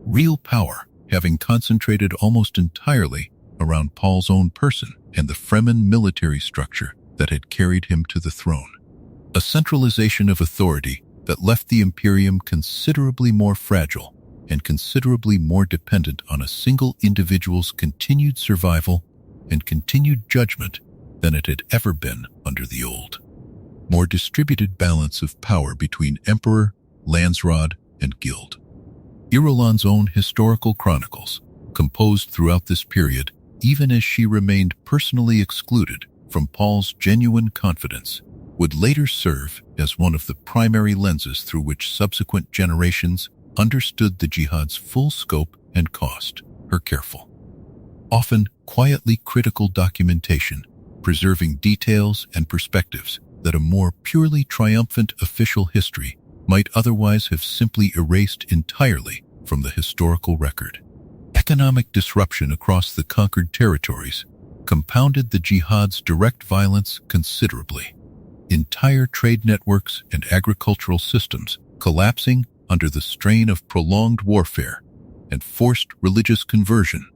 Real power having concentrated almost entirely around Paul's own person and the Fremen military structure that had carried him to the throne. A centralization of authority that left the Imperium considerably more fragile and considerably more dependent on a single individual's continued survival and continued judgment than it had ever been under the old, more distributed balance of power between Emperor, Landsraad, and Guild. Irulan's own historical chronicles, composed throughout this period, even as she remained personally excluded from Paul's genuine confidence, would later serve as one of the primary lenses through which subsequent generations understood the jihad's full scope and cost. Her careful, often quietly critical documentation, preserving details and perspectives that a more purely triumphant official history might otherwise have simply erased entirely from the historical record. Economic disruption across the conquered territories compounded the jihad's direct violence considerably. Entire trade networks and agricultural systems collapsing under the strain of prolonged warfare and forced religious conversion,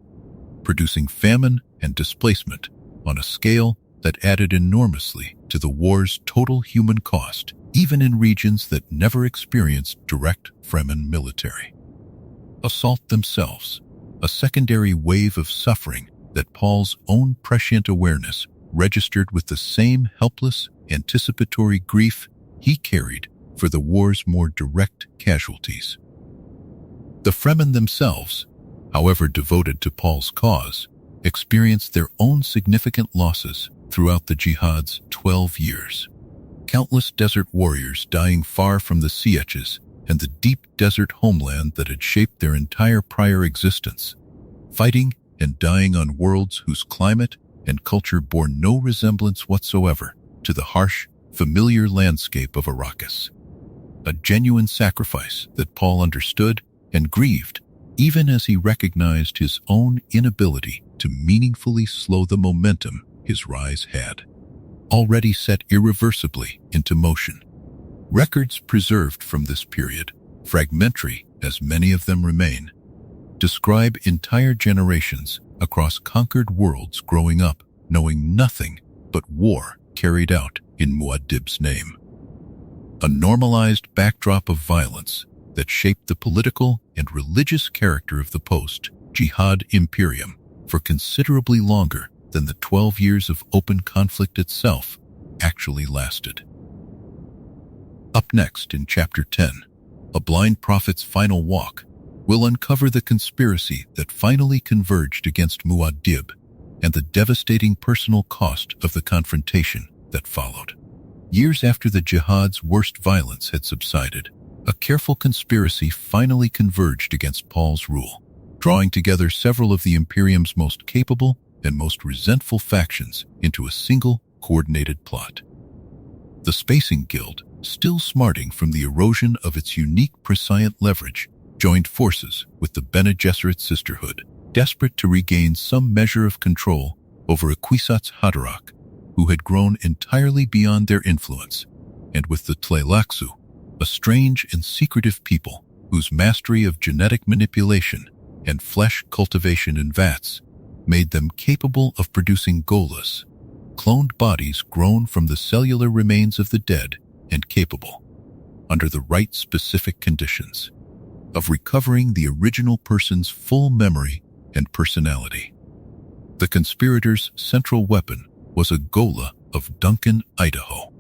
producing famine and displacement on a scale that added enormously to the war's total human cost, even in regions that never experienced direct Fremen military assault themselves, a secondary wave of suffering that Paul's own prescient awareness registered with the same helpless, anticipatory grief he carried for the war's more direct casualties. The Fremen themselves, however devoted to Paul's cause, experienced their own significant losses throughout the jihad's 12 years. Countless desert warriors dying far from the sietches and the deep desert homeland that had shaped their entire prior existence, fighting and dying on worlds whose climate and culture bore no resemblance whatsoever to the harsh, familiar landscape of Arrakis. A genuine sacrifice that Paul understood and grieved even as he recognized his own inability to meaningfully slow the momentum his rise had already set irreversibly into motion. Records preserved from this period, fragmentary as many of them remain, describe entire generations across conquered worlds growing up knowing nothing but war carried out in Muad'Dib's name. A normalized backdrop of violence that shaped the political and religious character of the post-Jihad Imperium for considerably longer than the 12 years of open conflict itself actually lasted. Up next in Chapter 10, A Blind Prophet's Final Walk, will uncover the conspiracy that finally converged against Muad'Dib and the devastating personal cost of the confrontation that followed. Years after the Jihad's worst violence had subsided, a careful conspiracy finally converged against Paul's rule, drawing together several of the Imperium's most capable and most resentful factions into a single, coordinated plot. The Spacing Guild, still smarting from the erosion of its unique prescient leverage, joined forces with the Bene Gesserit Sisterhood, desperate to regain some measure of control over a Kwisatz Haderach who had grown entirely beyond their influence, and with the Tleilaxu, a strange and secretive people whose mastery of genetic manipulation and flesh cultivation in vats made them capable of producing Golas, cloned bodies grown from the cellular remains of the dead and capable, under the right specific conditions, of recovering the original person's full memory and personality. The conspirators' central weapon was a Gola of Duncan, Idaho,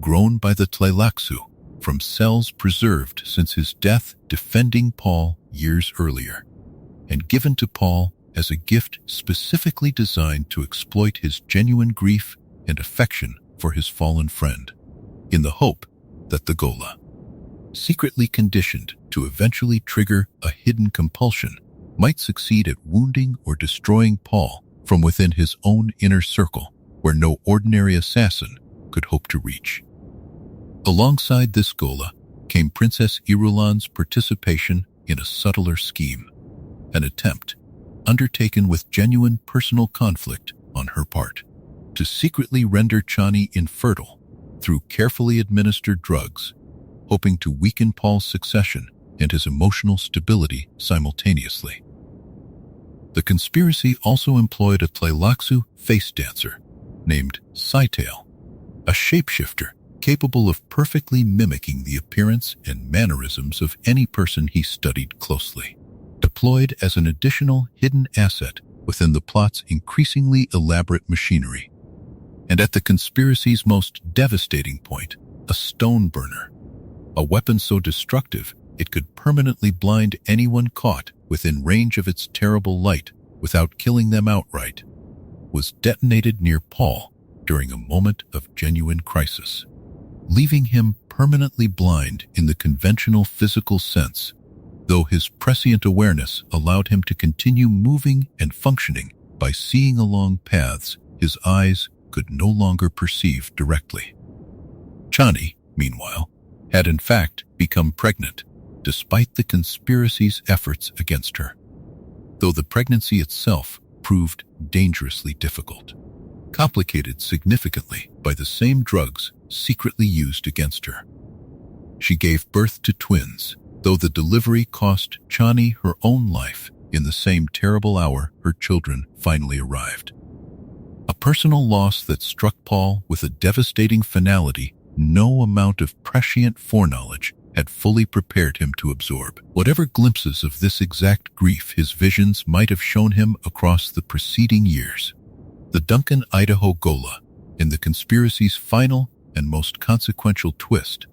grown by the Tleilaxu from cells preserved since his death defending Paul years earlier, and given to Paul as a gift specifically designed to exploit his genuine grief and affection for his fallen friend, in the hope that the Gola, secretly conditioned to eventually trigger a hidden compulsion, might succeed at wounding or destroying Paul from within his own inner circle, where no ordinary assassin could hope to reach. Alongside this Gola came Princess Irulan's participation in a subtler scheme, an attempt, undertaken with genuine personal conflict on her part, to secretly render Chani infertile through carefully administered drugs, hoping to weaken Paul's succession and his emotional stability simultaneously. The conspiracy also employed a Tleilaxu face dancer named Scytale, a shapeshifter capable of perfectly mimicking the appearance and mannerisms of any person he studied closely, deployed as an additional hidden asset within the plot's increasingly elaborate machinery. And at the conspiracy's most devastating point, a stone burner, a weapon so destructive it could permanently blind anyone caught within range of its terrible light without killing them outright, was detonated near Paul during a moment of genuine crisis, leaving him permanently blind in the conventional physical sense, though his prescient awareness allowed him to continue moving and functioning by seeing along paths his eyes could no longer perceive directly. Chani, meanwhile, had in fact become pregnant, despite the conspiracy's efforts against her, though the pregnancy itself proved dangerously difficult, complicated significantly by the same drugs secretly used against her. She gave birth to twins, though the delivery cost Chani her own life in the same terrible hour her children finally arrived. A personal loss that struck Paul with a devastating finality no amount of prescient foreknowledge had fully prepared him to absorb. Whatever glimpses of this exact grief his visions might have shown him across the preceding years, the Duncan, Idaho Gola, in the conspiracy's final and most consequential twist,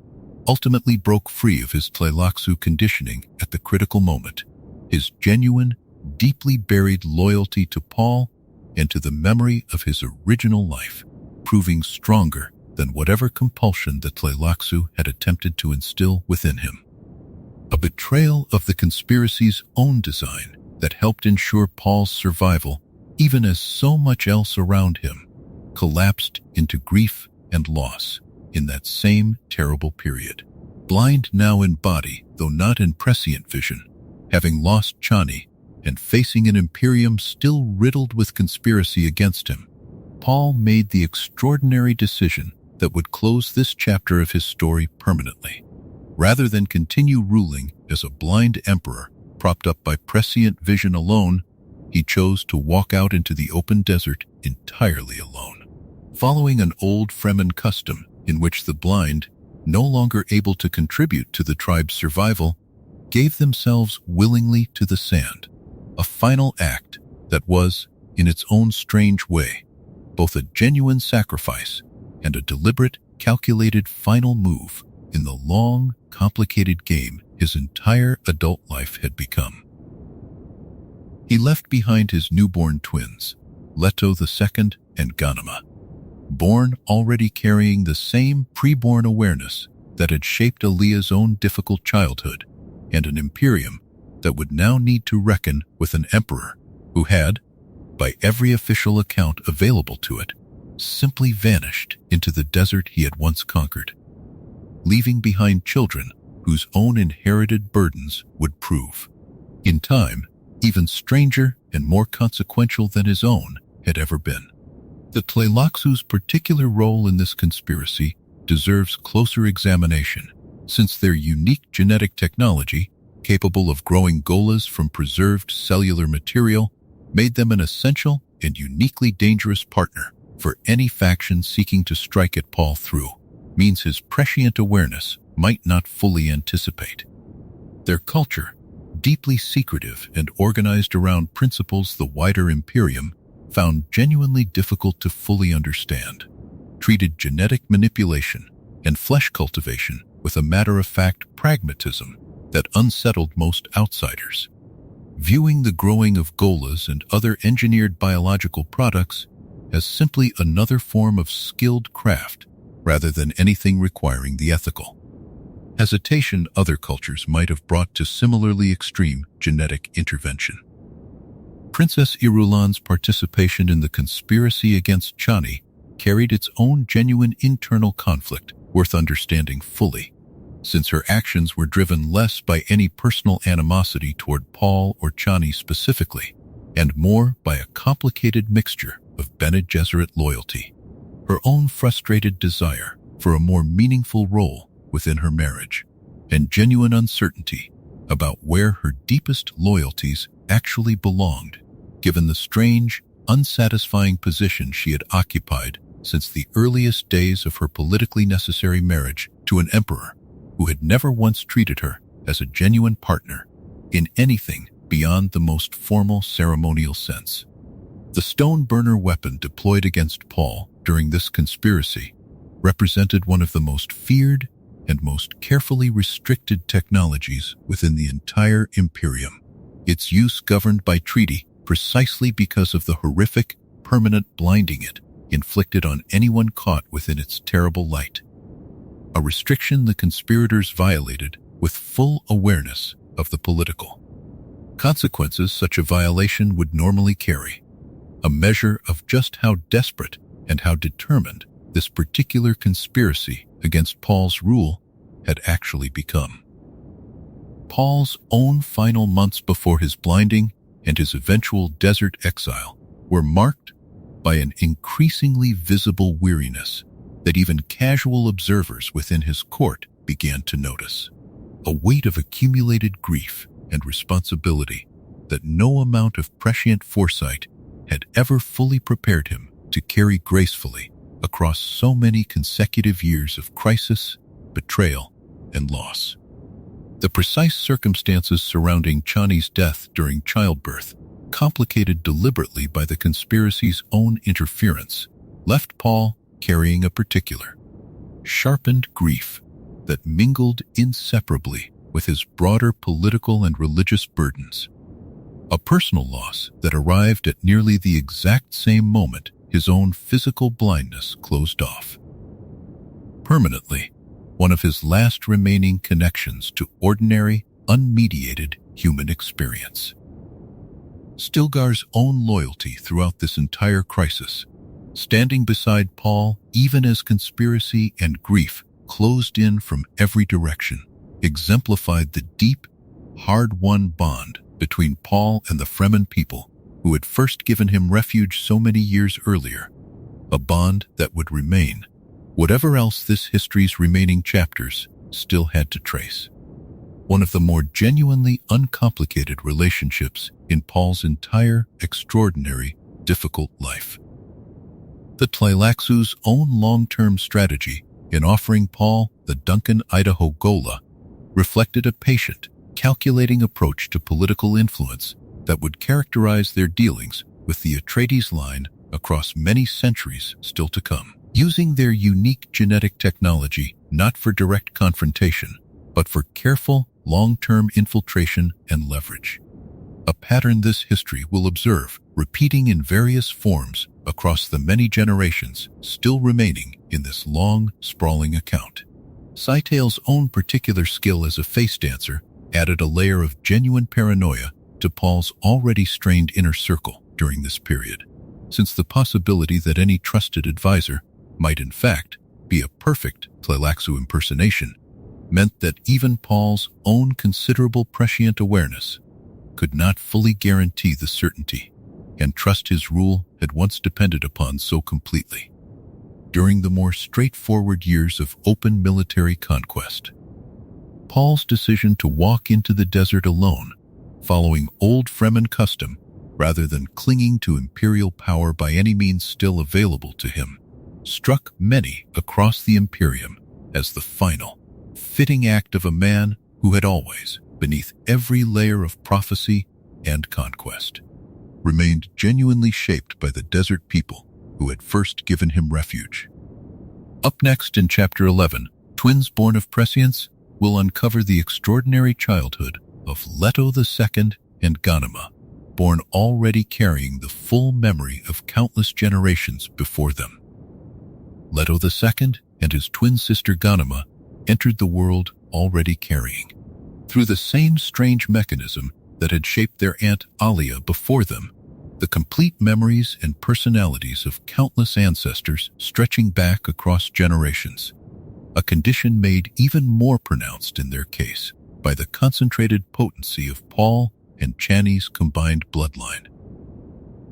ultimately broke free of his Tleilaxu conditioning at the critical moment, his genuine, deeply buried loyalty to Paul and to the memory of his original life, proving stronger than whatever compulsion the Tleilaxu had attempted to instill within him. A betrayal of the conspiracy's own design that helped ensure Paul's survival, even as so much else around him collapsed into grief and loss in that same terrible period. Blind now in body, though not in prescient vision, Having lost Chani and facing an Imperium still riddled with conspiracy against him, Paul made the extraordinary decision that would close this chapter of his story permanently. Rather than continue ruling as a blind emperor propped up by prescient vision alone, he chose to walk out into the open desert entirely alone. Following an old Fremen custom in which the blind, no longer able to contribute to the tribe's survival, gave themselves willingly to the sand, a final act that was, in its own strange way, both a genuine sacrifice and a deliberate, calculated final move in the long, complicated game his entire adult life had become. He left behind his newborn twins, Leto II and Ghanima, born already carrying the same pre-born awareness that had shaped Aaliyah's own difficult childhood, and an Imperium that would now need to reckon with an emperor who had, by every official account available to it, simply vanished into the desert he had once conquered, leaving behind children whose own inherited burdens would prove, in time, even stranger and more consequential than his own had ever been. The Tleilaxu's particular role in this conspiracy deserves closer examination, since their unique genetic technology, capable of growing golas from preserved cellular material, made them an essential and uniquely dangerous partner for any faction seeking to strike at Paul through means his prescient awareness might not fully anticipate. Their culture, deeply secretive and organized around principles the wider Imperium found genuinely difficult to fully understand, treated genetic manipulation and flesh cultivation with a matter-of-fact pragmatism that unsettled most outsiders. Viewing the growing of golas and other engineered biological products as simply another form of skilled craft rather than anything requiring the ethical hesitation other cultures might have brought to similarly extreme genetic intervention. Princess Irulan's participation in the conspiracy against Chani carried its own genuine internal conflict worth understanding fully, since her actions were driven less by any personal animosity toward Paul or Chani specifically, and more by a complicated mixture of Bene Gesserit loyalty, her own frustrated desire for a more meaningful role within her marriage, and genuine uncertainty about where her deepest loyalties actually belonged, given the strange, unsatisfying position she had occupied since the earliest days of her politically necessary marriage to an emperor who had never once treated her as a genuine partner in anything beyond the most formal ceremonial sense. The stone burner weapon deployed against Paul during this conspiracy represented one of the most feared and most carefully restricted technologies within the entire Imperium, its use governed by treaty precisely because of the horrific, permanent blinding it inflicted on anyone caught within its terrible light. A restriction the conspirators violated with full awareness of the political consequences such a violation would normally carry, a measure of just how desperate and how determined this particular conspiracy against Paul's rule had actually become. Paul's own final months before his blinding and his eventual desert exile were marked by an increasingly visible weariness that even casual observers within his court began to notice, a weight of accumulated grief and responsibility that no amount of prescient foresight had ever fully prepared him to carry gracefully across so many consecutive years of crisis, betrayal, and loss. The precise circumstances surrounding Chani's death during childbirth, complicated deliberately by the conspiracy's own interference, left Paul carrying a particular, sharpened grief that mingled inseparably with his broader political and religious burdens. A personal loss that arrived at nearly the exact same moment his own physical blindness closed off. Permanently, one of his last remaining connections to ordinary, unmediated human experience. Stilgar's own loyalty throughout this entire crisis, standing beside Paul even as conspiracy and grief closed in from every direction, exemplified the deep, hard-won bond between Paul and the Fremen people who had first given him refuge so many years earlier, a bond that would remain, whatever else this history's remaining chapters still had to trace. One of the more genuinely uncomplicated relationships in Paul's entire extraordinary, difficult life. The Tleilaxu's own long-term strategy in offering Paul the Duncan Idaho Gola reflected a patient, calculating approach to political influence that would characterize their dealings with the Atreides line across many centuries still to come. Using their unique genetic technology not for direct confrontation, but for careful, long-term infiltration and leverage. A pattern this history will observe, repeating in various forms across the many generations still remaining in this long, sprawling account. Scytale's own particular skill as a face dancer added a layer of genuine paranoia to Paul's already strained inner circle during this period, since the possibility that any trusted advisor might in fact be a perfect Tleilaxu impersonation meant that even Paul's own considerable prescient awareness could not fully guarantee the certainty and trust his rule had once depended upon so completely. During the more straightforward years of open military conquest, Paul's decision to walk into the desert alone, following old Fremen custom rather than clinging to imperial power by any means still available to him, struck many across the Imperium as the final, fitting act of a man who had always, beneath every layer of prophecy and conquest, remained genuinely shaped by the desert people who had first given him refuge. Up next in Chapter 11, twins born of prescience will uncover the extraordinary childhood of Leto II and Ghanima, born already carrying the full memory of countless generations before them. Leto II and his twin sister Ghanima entered the world already carrying, through the same strange mechanism that had shaped their aunt Alia before them, the complete memories and personalities of countless ancestors stretching back across generations, a condition made even more pronounced in their case by the concentrated potency of Paul and Chani's combined bloodline.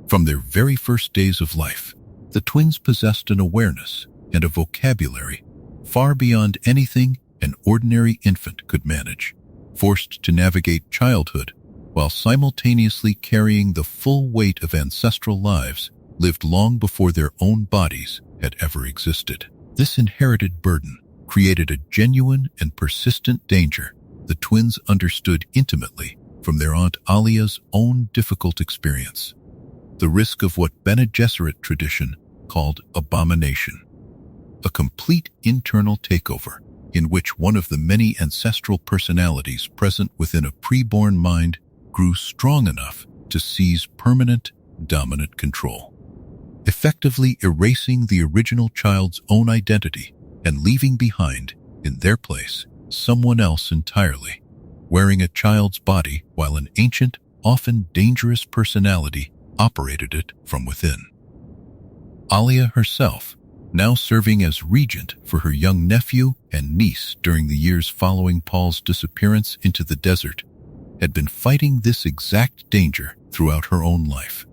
From their very first days of life, the twins possessed an awareness and a vocabulary far beyond anything an ordinary infant could manage, forced to navigate childhood while simultaneously carrying the full weight of ancestral lives lived long before their own bodies had ever existed. This inherited burden created a genuine and persistent danger the twins understood intimately from their Aunt Alia's own difficult experience, the risk of what Bene Gesserit tradition called abomination, a complete internal takeover in which one of the many ancestral personalities present within a preborn mind grew strong enough to seize permanent, dominant control, effectively erasing the original child's own identity and leaving behind, in their place, someone else entirely, wearing a child's body while an ancient, often dangerous personality operated it from within. Alia herself, now serving as regent for her young nephew and niece during the years following Paul's disappearance into the desert, had been fighting this exact danger throughout her own life,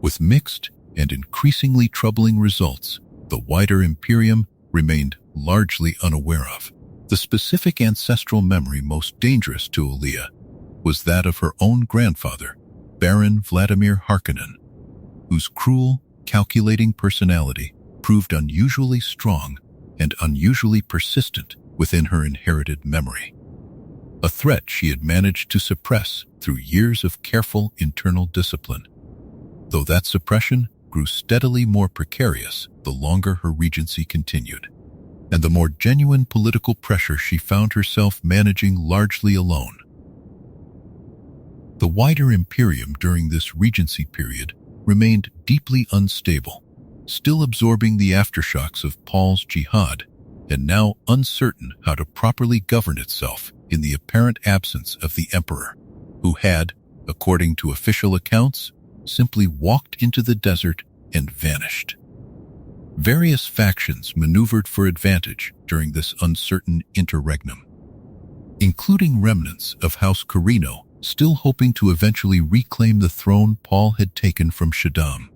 with mixed and increasingly troubling results the wider Imperium remained largely unaware of. The specific ancestral memory most dangerous to Alia was that of her own grandfather, Baron Vladimir Harkonnen, whose cruel, calculating personality proved unusually strong and unusually persistent within her inherited memory, a threat she had managed to suppress through years of careful internal discipline, though that suppression grew steadily more precarious the longer her regency continued, and the more genuine political pressure she found herself managing largely alone. The wider Imperium during this regency period remained deeply unstable, still absorbing the aftershocks of Paul's jihad, and now uncertain how to properly govern itself in the apparent absence of the emperor, who had, according to official accounts, simply walked into the desert and vanished. Various factions maneuvered for advantage during this uncertain interregnum. including remnants of House Carino, still hoping to eventually reclaim the throne Paul had taken from Shaddam,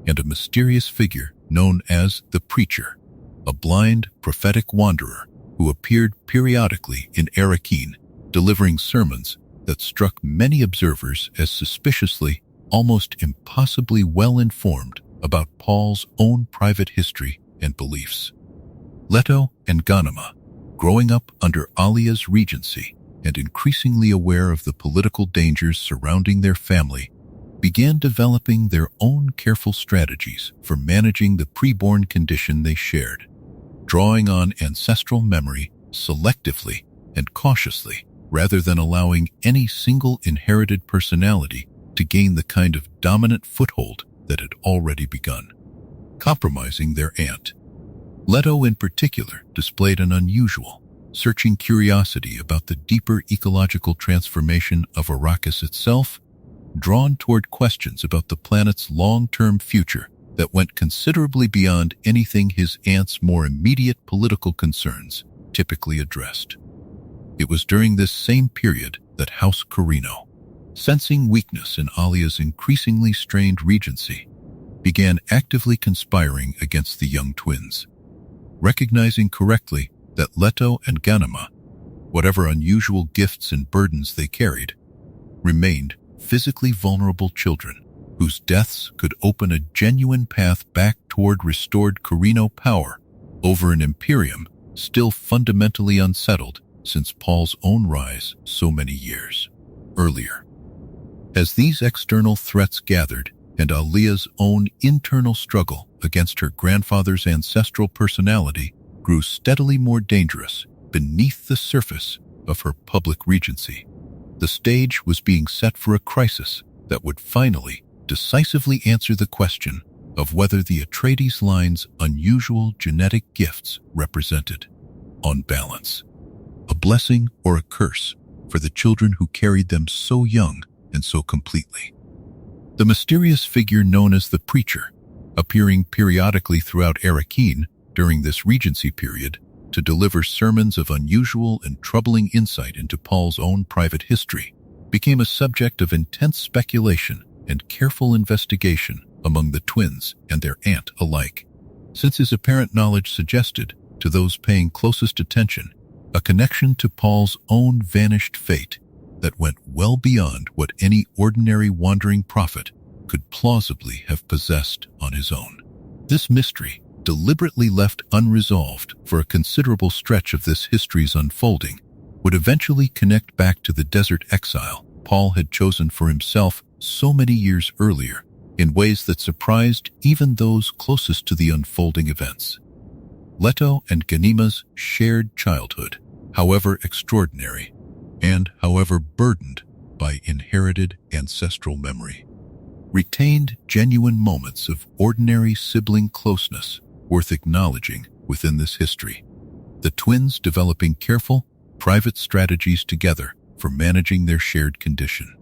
and a mysterious figure known as the Preacher, a blind, prophetic wanderer who appeared periodically in Arrakis, delivering sermons that struck many observers as suspiciously, almost impossibly well-informed about Paul's own private history and beliefs. Leto and Ghanima, growing up under Alia's regency and increasingly aware of the political dangers surrounding their family, began developing their own careful strategies for managing the preborn condition they shared, drawing on ancestral memory selectively and cautiously, rather than allowing any single inherited personality to gain the kind of dominant foothold that had already begun, compromising their aunt. Leto in particular displayed an unusual, searching curiosity about the deeper ecological transformation of Arrakis itself, drawn toward questions about the planet's long-term future that went considerably beyond anything his aunt's more immediate political concerns typically addressed. It was during this same period that House Carino, sensing weakness in Alia's increasingly strained regency, began actively conspiring against the young twins, recognizing correctly that Leto and Ghanima, whatever unusual gifts and burdens they carried, remained physically vulnerable children whose deaths could open a genuine path back toward restored Carino power over an imperium still fundamentally unsettled since Paul's own rise so many years earlier. As these external threats gathered and Alia's own internal struggle against her grandfather's ancestral personality grew steadily more dangerous beneath the surface of her public regency, the stage was being set for a crisis that would finally decisively answer the question of whether the Atreides line's unusual genetic gifts represented, on balance, a blessing or a curse for the children who carried them so young and so completely. The mysterious figure known as the Preacher, appearing periodically throughout Arrakis during this regency period to deliver sermons of unusual and troubling insight into Paul's own private history, became a subject of intense speculation and careful investigation among the twins and their aunt alike, since his apparent knowledge suggested, to those paying closest attention, a connection to Paul's own vanished fate that went well beyond what any ordinary wandering prophet could plausibly have possessed on his own. This mystery, deliberately left unresolved for a considerable stretch of this history's unfolding, would eventually connect back to the desert exile Paul had chosen for himself so many years earlier, in ways that surprised even those closest to the unfolding events. Leto and Ghanima's shared childhood, however extraordinary, and however burdened by inherited ancestral memory, retained genuine moments of ordinary sibling closeness worth acknowledging within this history, the twins developing careful, private strategies together for managing their shared condition,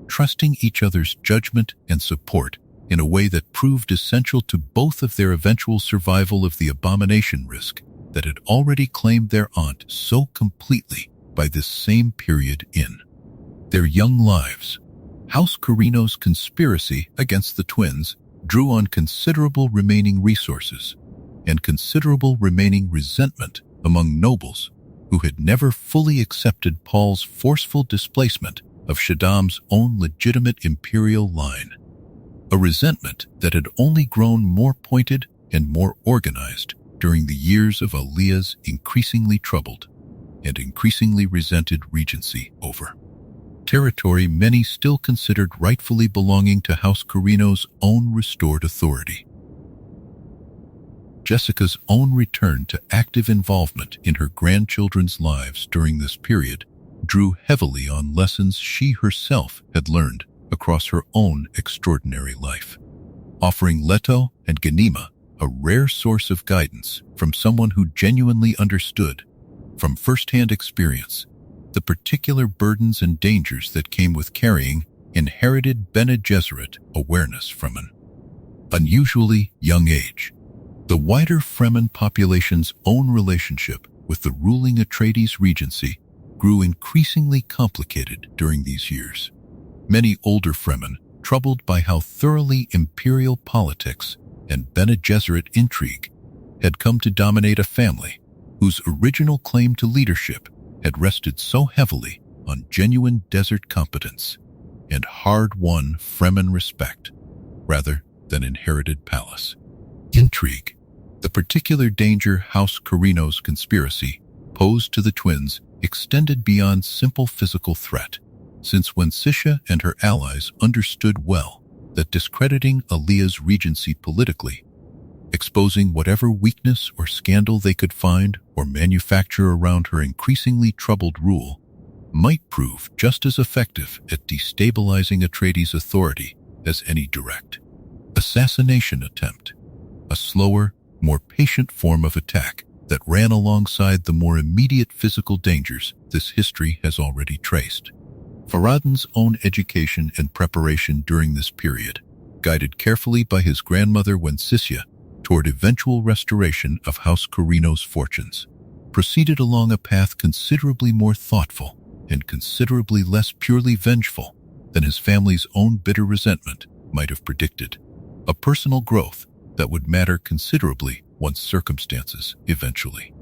trusting each other's judgment and support in a way that proved essential to both of their eventual survival of the abomination risk that had already claimed their aunt so completely by this same period in their young lives. House Carino's conspiracy against the twins drew on considerable remaining resources and considerable remaining resentment among nobles who had never fully accepted Paul's forceful displacement of Shaddam's own legitimate imperial line, a resentment that had only grown more pointed and more organized during the years of Alia's increasingly troubled and increasingly resented regency over territory many still considered rightfully belonging to House Carino's own restored authority. Jessica's own return to active involvement in her grandchildren's lives during this period drew heavily on lessons she herself had learned across her own extraordinary life, offering Leto and Ghanima a rare source of guidance from someone who genuinely understood, from first-hand experience, the particular burdens and dangers that came with carrying inherited Bene Gesserit awareness from an unusually young age. The wider Fremen population's own relationship with the ruling Atreides regency grew increasingly complicated during these years. Many older Fremen, troubled by how thoroughly imperial politics and Bene Gesserit intrigue had come to dominate a family whose original claim to leadership had rested so heavily on genuine desert competence and hard-won Fremen respect, rather than inherited palace. Intrigue, the particular danger House Atreides' conspiracy posed to the twins, extended beyond simple physical threat, since when Sisha and her allies understood well that discrediting Alia's regency politically, exposing whatever weakness or scandal they could find or manufacture around her increasingly troubled rule, might prove just as effective at destabilizing Atreides' authority as any direct assassination attempt, a slower, more patient form of attack that ran alongside the more immediate physical dangers this history has already traced. Farad'n's own education and preparation during this period, guided carefully by his grandmother Wensisya toward eventual restoration of House Atreides' fortunes, proceeded along a path considerably more thoughtful and considerably less purely vengeful than his family's own bitter resentment might have predicted, a personal growth that would matter considerably once circumstances eventually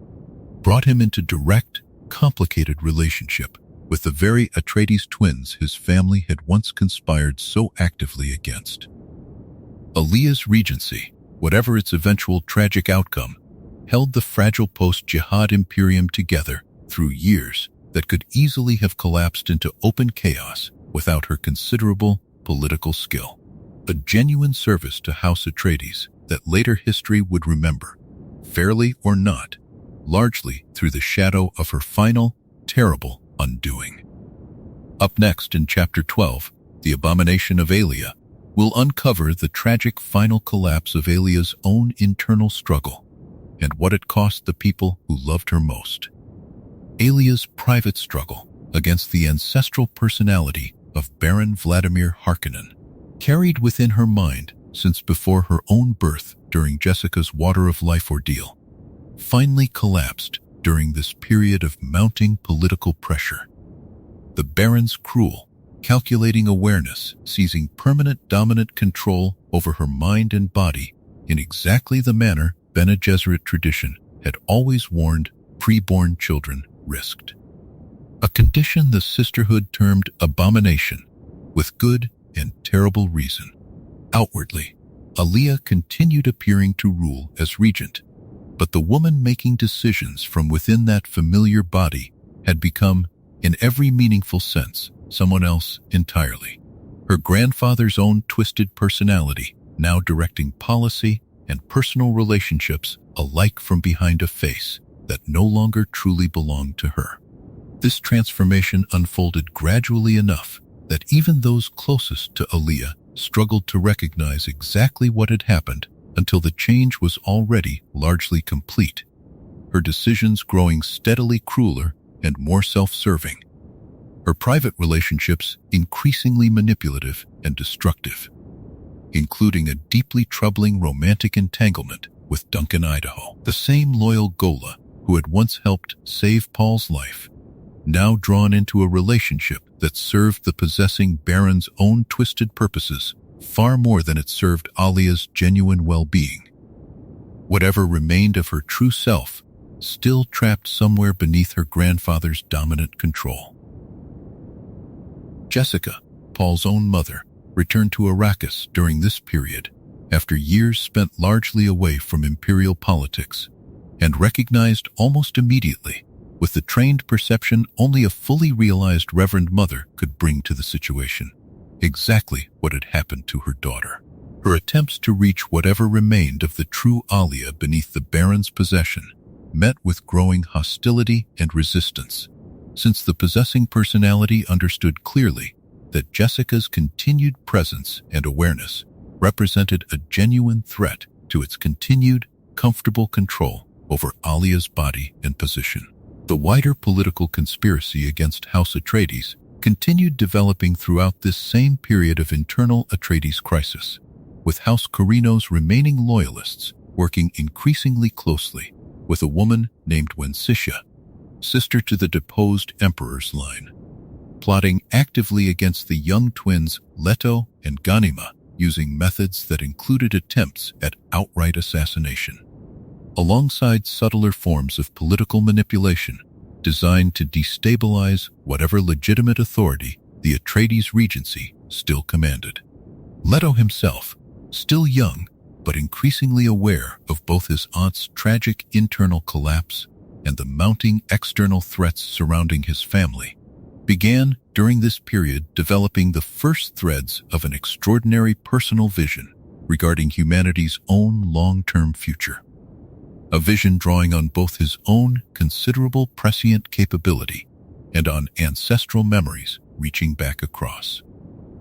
brought him into direct, complicated relationship with the very Atreides twins his family had once conspired so actively against. Alia's regency, whatever its eventual tragic outcome, held the fragile post-Jihad imperium together through years that could easily have collapsed into open chaos without her considerable political skill. A genuine service to House Atreides that later history would remember, fairly or not, largely through the shadow of her final, terrible undoing. Up next in Chapter 12, The Abomination of Alia, we'll uncover the tragic final collapse of Alia's own internal struggle and what it cost the people who loved her most. Alia's private struggle against the ancestral personality of Baron Vladimir Harkonnen, carried within her mind since before her own birth during Jessica's Water of Life ordeal, finally collapsed during this period of mounting political pressure. The Baron's cruel, calculating awareness seizing permanent dominant control over her mind and body in exactly the manner Bene Gesserit tradition had always warned preborn children risked. A condition the sisterhood termed abomination, with good and terrible reason. Outwardly, Alia continued appearing to rule as regent, but the woman making decisions from within that familiar body had become, in every meaningful sense, someone else entirely. Her grandfather's own twisted personality, now directing policy and personal relationships alike from behind a face that no longer truly belonged to her. This transformation unfolded gradually enough that even those closest to Alia struggled to recognize exactly what had happened until the change was already largely complete, her decisions growing steadily crueler and more self-serving, her private relationships increasingly manipulative and destructive, including a deeply troubling romantic entanglement with Duncan Idaho, the same loyal Gola who had once helped save Paul's life, now drawn into a relationship that served the possessing Baron's own twisted purposes far more than it served Alia's genuine well-being. Whatever remained of her true self, still trapped somewhere beneath her grandfather's dominant control. Jessica, Paul's own mother, returned to Arrakis during this period, after years spent largely away from imperial politics, and recognized almost immediately, with the trained perception only a fully realized Reverend Mother could bring to the situation, exactly what had happened to her daughter. Her attempts to reach whatever remained of the true Alia beneath the Baron's possession met with growing hostility and resistance, since the possessing personality understood clearly that Jessica's continued presence and awareness represented a genuine threat to its continued, comfortable control over Alia's body and position. The wider political conspiracy against House Atreides continued developing throughout this same period of internal Atreides crisis, with House Atreides' remaining loyalists working increasingly closely with a woman named Wensisya, sister to the deposed emperor's line, plotting actively against the young twins Leto and Ganima, using methods that included attempts at outright assassination, alongside subtler forms of political manipulation designed to destabilize whatever legitimate authority the Atreides regency still commanded. Leto himself, still young but increasingly aware of both his aunt's tragic internal collapse and the mounting external threats surrounding his family, began during this period developing the first threads of an extraordinary personal vision regarding humanity's own long-term future. A vision drawing on both his own considerable prescient capability and on ancestral memories reaching back across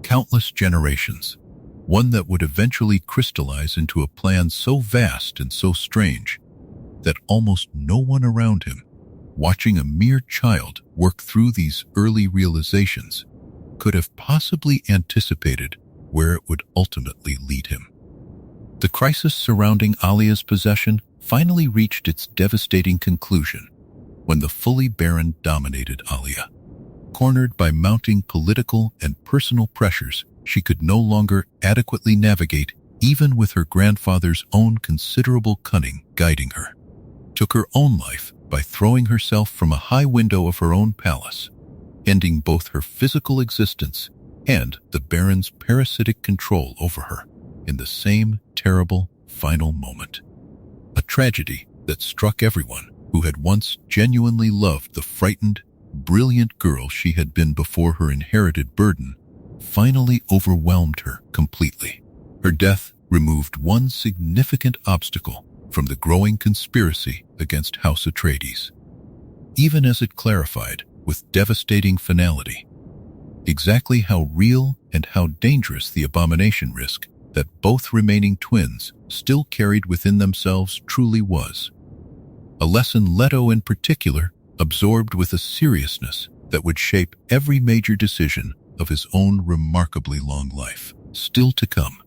countless generations, one that would eventually crystallize into a plan so vast and so strange that almost no one around him, watching a mere child work through these early realizations, could have possibly anticipated where it would ultimately lead him. The crisis surrounding Alia's possession finally reached its devastating conclusion when the fully Baron-dominated Alia, cornered by mounting political and personal pressures she could no longer adequately navigate, even with her grandfather's own considerable cunning guiding her, took her own life by throwing herself from a high window of her own palace, ending both her physical existence and the Baron's parasitic control over her in the same terrible final moment. A tragedy that struck everyone who had once genuinely loved the frightened, brilliant girl she had been before her inherited burden finally overwhelmed her completely. Her death removed one significant obstacle from the growing conspiracy against House Atreides, even as it clarified, with devastating finality, exactly how real and how dangerous the abomination risk that both remaining twins still carried within themselves truly was. A lesson Leto in particular absorbed with a seriousness that would shape every major decision of his own remarkably long life still to come.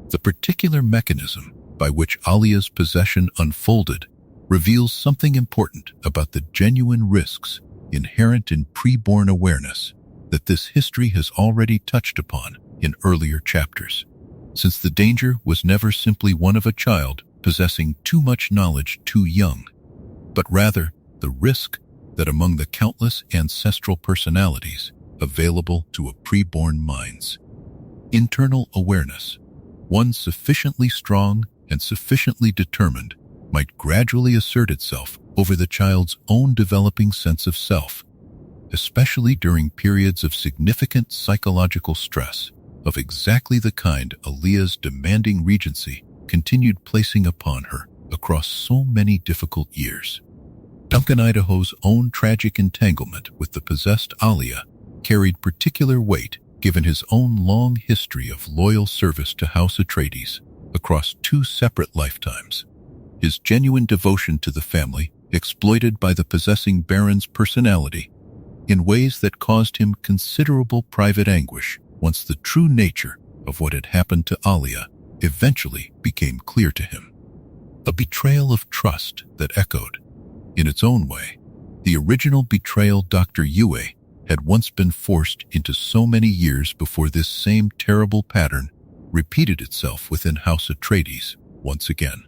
The particular mechanism by which Alia's possession unfolded reveals something important about the genuine risks inherent in preborn awareness that this history has already touched upon in earlier chapters, since the danger was never simply one of a child possessing too much knowledge too young, but rather the risk that among the countless ancestral personalities available to a preborn mind's internal awareness, one sufficiently strong and sufficiently determined might gradually assert itself over the child's own developing sense of self, especially during periods of significant psychological stress of exactly the kind Alia's demanding regency continued placing upon her across so many difficult years. Duncan Idaho's own tragic entanglement with the possessed Alia carried particular weight given his own long history of loyal service to House Atreides across two separate lifetimes. His genuine devotion to the family exploited by the possessing Baron's personality in ways that caused him considerable private anguish once the true nature of what had happened to Alia eventually became clear to him. A betrayal of trust that echoed, in its own way, the original betrayal Dr. Yue had once been forced into so many years before this same terrible pattern repeated itself within House Atreides once again.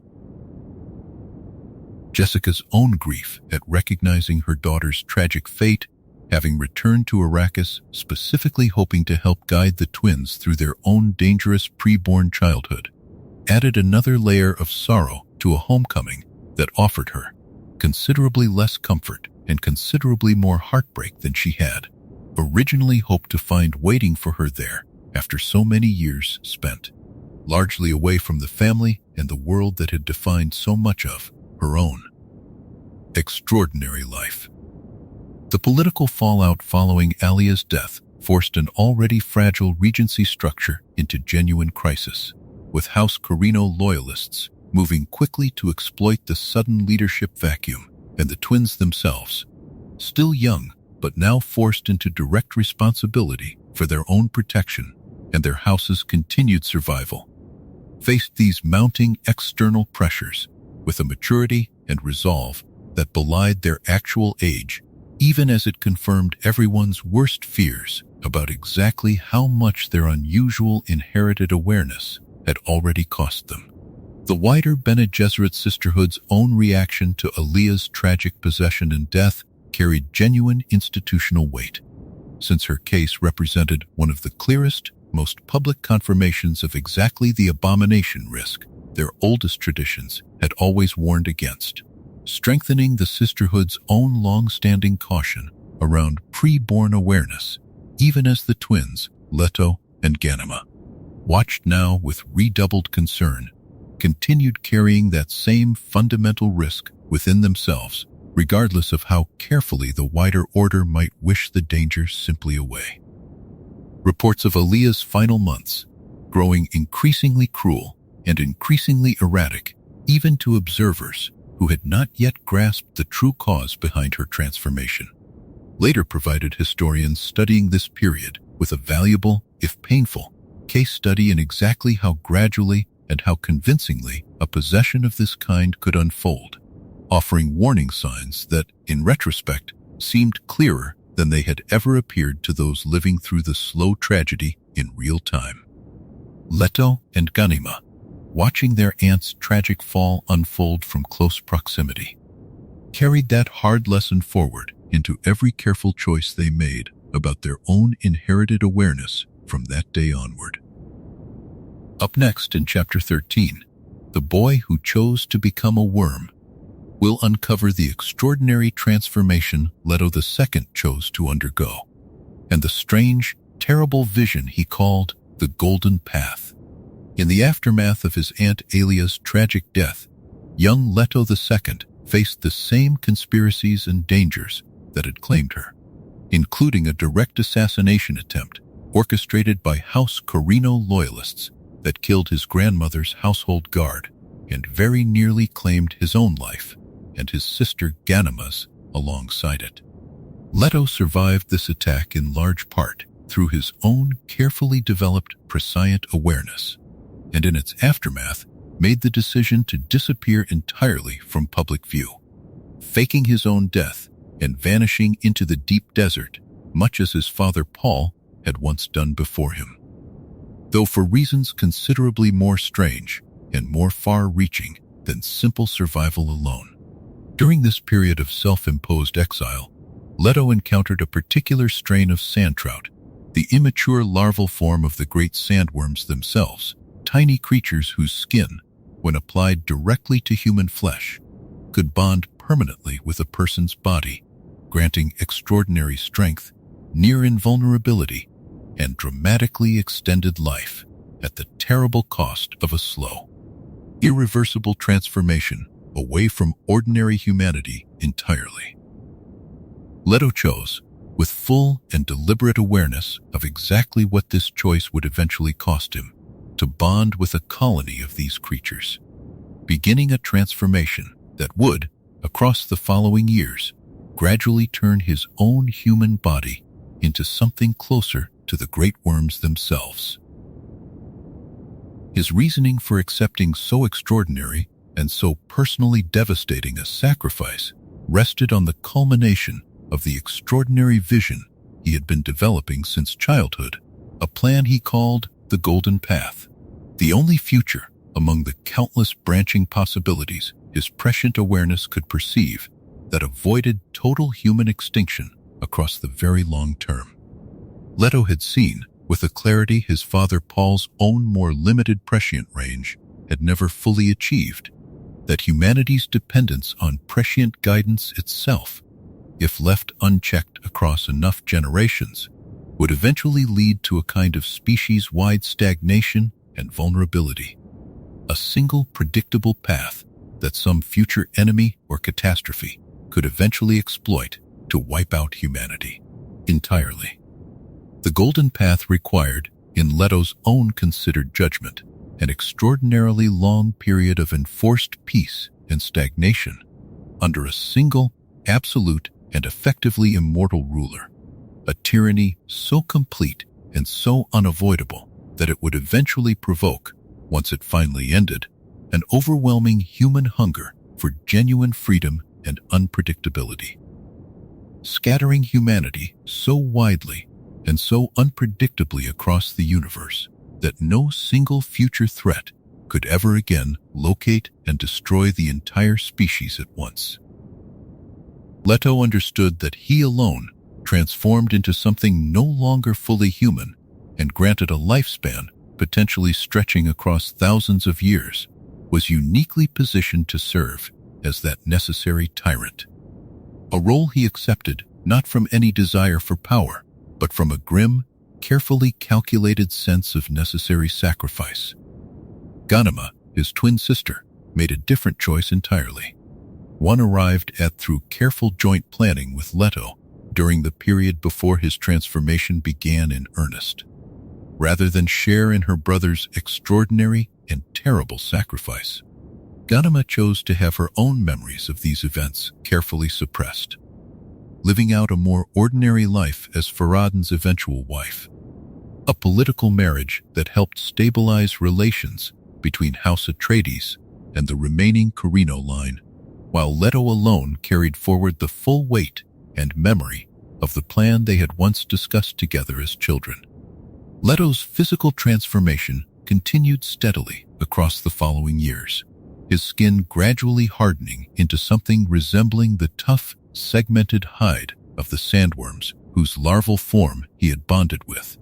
Jessica's own grief at recognizing her daughter's tragic fate, having returned to Arrakis specifically hoping to help guide the twins through their own dangerous preborn childhood, added another layer of sorrow to a homecoming that offered her considerably less comfort and considerably more heartbreak than she had originally hoped to find waiting for her there after so many years spent, largely away from the family and the world that had defined so much of her own extraordinary life. The political fallout following Alia's death forced an already fragile regency structure into genuine crisis, with House Carino loyalists moving quickly to exploit the sudden leadership vacuum, and the twins themselves, still young but now forced into direct responsibility for their own protection and their house's continued survival, faced these mounting external pressures with a maturity and resolve that belied their actual age even as it confirmed everyone's worst fears about exactly how much their unusual inherited awareness had already cost them. The wider Bene Gesserit sisterhood's own reaction to Aaliyah's tragic possession and death carried genuine institutional weight, since her case represented one of the clearest, most public confirmations of exactly the abomination risk their oldest traditions had always warned against, strengthening the sisterhood's own long-standing caution around pre-born awareness, even as the twins, Leto and Ganima, watched now with redoubled concern, continued carrying that same fundamental risk within themselves, regardless of how carefully the wider order might wish the danger simply away. Reports of Aaliyah's final months, growing increasingly cruel and increasingly erratic, even to observers who had not yet grasped the true cause behind her transformation, later provided historians studying this period with a valuable, if painful, case study in exactly how gradually and how convincingly a possession of this kind could unfold, offering warning signs that, in retrospect, seemed clearer than they had ever appeared to those living through the slow tragedy in real time. Leto and Ganima, watching their aunt's tragic fall unfold from close proximity, carried that hard lesson forward into every careful choice they made about their own inherited awareness from that day onward. Up next in Chapter 13, the boy who chose to become a worm will uncover the extraordinary transformation Leto II chose to undergo, and the strange, terrible vision he called the Golden Path. In the aftermath of his Aunt Alia's tragic death, young Leto II faced the same conspiracies and dangers that had claimed her, including a direct assassination attempt orchestrated by House Corino loyalists that killed his grandmother's household guard and very nearly claimed his own life and his sister Ganima's alongside it. Leto survived this attack in large part through his own carefully developed prescient awareness, and in its aftermath made the decision to disappear entirely from public view, faking his own death and vanishing into the deep desert, much as his father Paul had once done before him. Though for reasons considerably more strange and more far-reaching than simple survival alone. During this period of self-imposed exile, Leto encountered a particular strain of sand trout, the immature larval form of the great sandworms themselves, tiny creatures whose skin, when applied directly to human flesh, could bond permanently with a person's body, granting extraordinary strength, near invulnerability, and dramatically extended life at the terrible cost of a slow, irreversible transformation away from ordinary humanity entirely. Leto chose, with full and deliberate awareness of exactly what this choice would eventually cost him, to bond with a colony of these creatures, beginning a transformation that would, across the following years, gradually turn his own human body into something closer to the great worms themselves. His reasoning for accepting so extraordinary and so personally devastating a sacrifice rested on the culmination of the extraordinary vision he had been developing since childhood, a plan he called the Golden Path, the only future among the countless branching possibilities his prescient awareness could perceive that avoided total human extinction across the very long term. Leto had seen, with a clarity his father Paul's own more limited prescient range had never fully achieved, that humanity's dependence on prescient guidance itself, if left unchecked across enough generations, would eventually lead to a kind of species-wide stagnation and vulnerability, a single predictable path that some future enemy or catastrophe could eventually exploit to wipe out humanity entirely. The Golden Path required, in Leto's own considered judgment, an extraordinarily long period of enforced peace and stagnation under a single, absolute, and effectively immortal ruler, a tyranny so complete and so unavoidable that it would eventually provoke, once it finally ended, an overwhelming human hunger for genuine freedom and unpredictability. scattering humanity so widely and so unpredictably across the universe that no single future threat could ever again locate and destroy the entire species at once. Leto understood that he alone, transformed into something no longer fully human and granted a lifespan potentially stretching across thousands of years, was uniquely positioned to serve as that necessary tyrant. A role he accepted not from any desire for power, but from a grim, carefully calculated sense of necessary sacrifice. Ghanima, his twin sister, made a different choice entirely. One arrived at through careful joint planning with Leto during the period before his transformation began in earnest. Rather than share in her brother's extraordinary and terrible sacrifice, Ghanima chose to have her own memories of these events carefully suppressed, living out a more ordinary life as Farad'n's eventual wife. A political marriage that helped stabilize relations between House Atreides and the remaining Carino line, while Leto alone carried forward the full weight and memory of the plan they had once discussed together as children. Leto's physical transformation continued steadily across the following years, his skin gradually hardening into something resembling the tough, segmented hide of the sandworms whose larval form he had bonded with,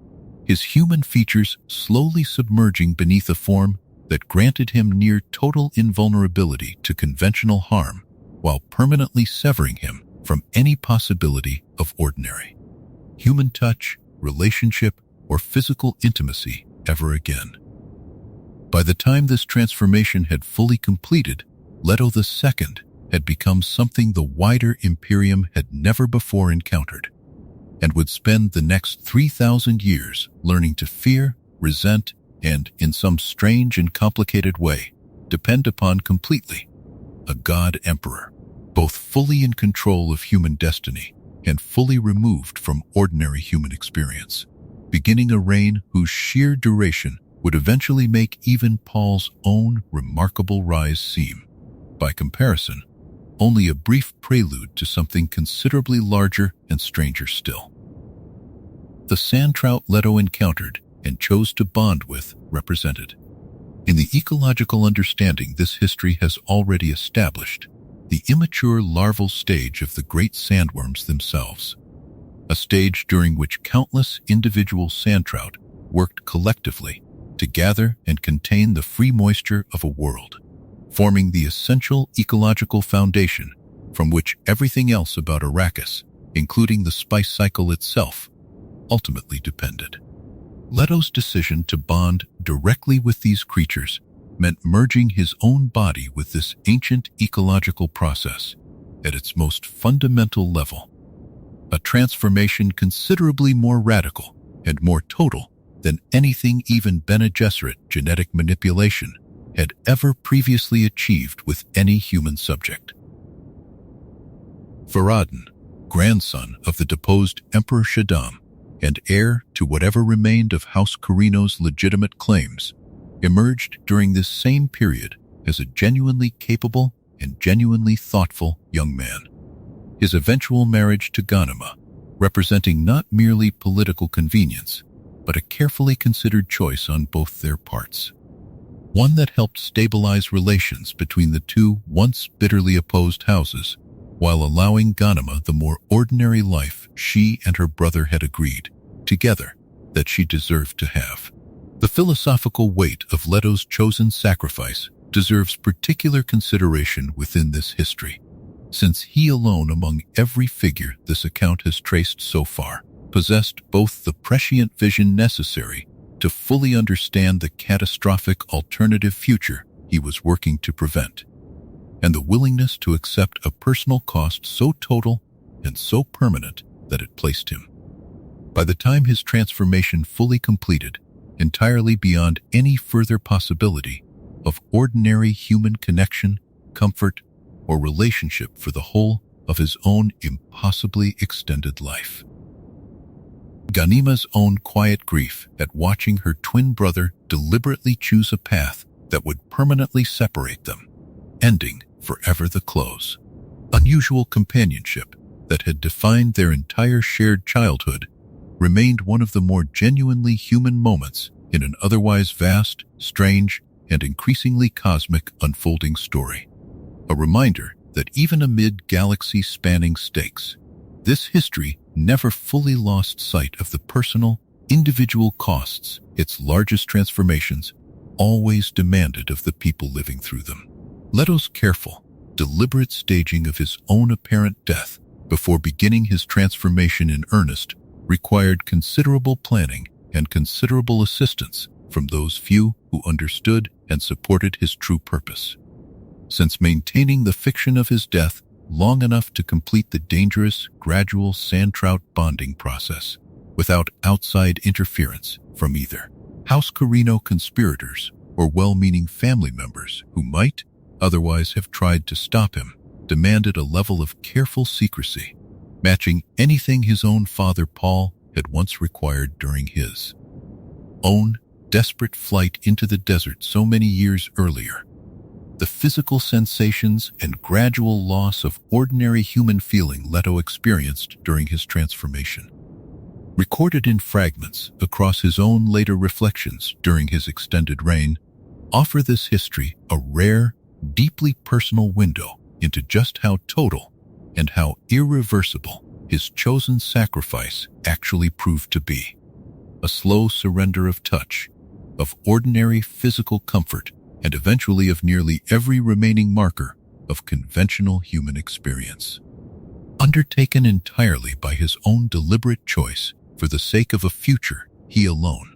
his human features slowly submerging beneath a form that granted him near total invulnerability to conventional harm, while permanently severing him from any possibility of ordinary human touch, relationship, or physical intimacy ever again. By the time this transformation had fully completed, Leto II had become something the wider Imperium had never before encountered, and would spend the next 3,000 years learning to fear, resent, and, in some strange and complicated way, depend upon completely. A god emperor, both fully in control of human destiny and fully removed from ordinary human experience, beginning a reign whose sheer duration would eventually make even Paul's own remarkable rise seem, by comparison, only a brief prelude to something considerably larger and stranger still. The sand trout Leto encountered and chose to bond with represented, in the ecological understanding this history has already established, the immature larval stage of the great sandworms themselves, a stage during which countless individual sand trout worked collectively to gather and contain the free moisture of a world, forming the essential ecological foundation from which everything else about Arrakis, including the spice cycle itself, ultimately depended. Leto's decision to bond directly with these creatures meant merging his own body with this ancient ecological process at its most fundamental level, a transformation considerably more radical and more total than anything even Bene Gesserit genetic manipulation had ever previously achieved with any human subject. Farad'n, grandson of the deposed Emperor Shaddam, and heir to whatever remained of House Carino's legitimate claims, emerged during this same period as a genuinely capable and genuinely thoughtful young man. His eventual marriage to Ghanima, representing not merely political convenience, but a carefully considered choice on both their parts. One that helped stabilize relations between the two once bitterly opposed houses, while allowing Ghanima the more ordinary life she and her brother had agreed, together, that she deserved to have. The philosophical weight of Leto's chosen sacrifice deserves particular consideration within this history, since he alone among every figure this account has traced so far possessed both the prescient vision necessary to fully understand the catastrophic alternative future he was working to prevent, and the willingness to accept a personal cost so total and so permanent that it placed him, by the time his transformation fully completed, entirely beyond any further possibility of ordinary human connection, comfort, or relationship for the whole of his own impossibly extended life. Ghanima's own quiet grief at watching her twin brother deliberately choose a path that would permanently separate them, ending forever the close, unusual companionship that had defined their entire shared childhood remained one of the more genuinely human moments in an otherwise vast, strange, and increasingly cosmic unfolding story. A reminder that even amid galaxy-spanning stakes, this history never fully lost sight of the personal, individual costs its largest transformations always demanded of the people living through them. Leto's careful, deliberate staging of his own apparent death before beginning his transformation in earnest required considerable planning and considerable assistance from those few who understood and supported his true purpose. Since maintaining the fiction of his death long enough to complete the dangerous, gradual sand-trout bonding process without outside interference from either House Carino conspirators or well-meaning family members who might otherwise have tried to stop him, demanded a level of careful secrecy, matching anything his own father Paul had once required during his own desperate flight into the desert so many years earlier. The physical sensations and gradual loss of ordinary human feeling Leto experienced during his transformation, recorded in fragments across his own later reflections during his extended reign, offer this history a rare, deeply personal window into just how total and how irreversible his chosen sacrifice actually proved to be. A slow surrender of touch, of ordinary physical comfort, and eventually of nearly every remaining marker of conventional human experience. Undertaken entirely by his own deliberate choice for the sake of a future he alone,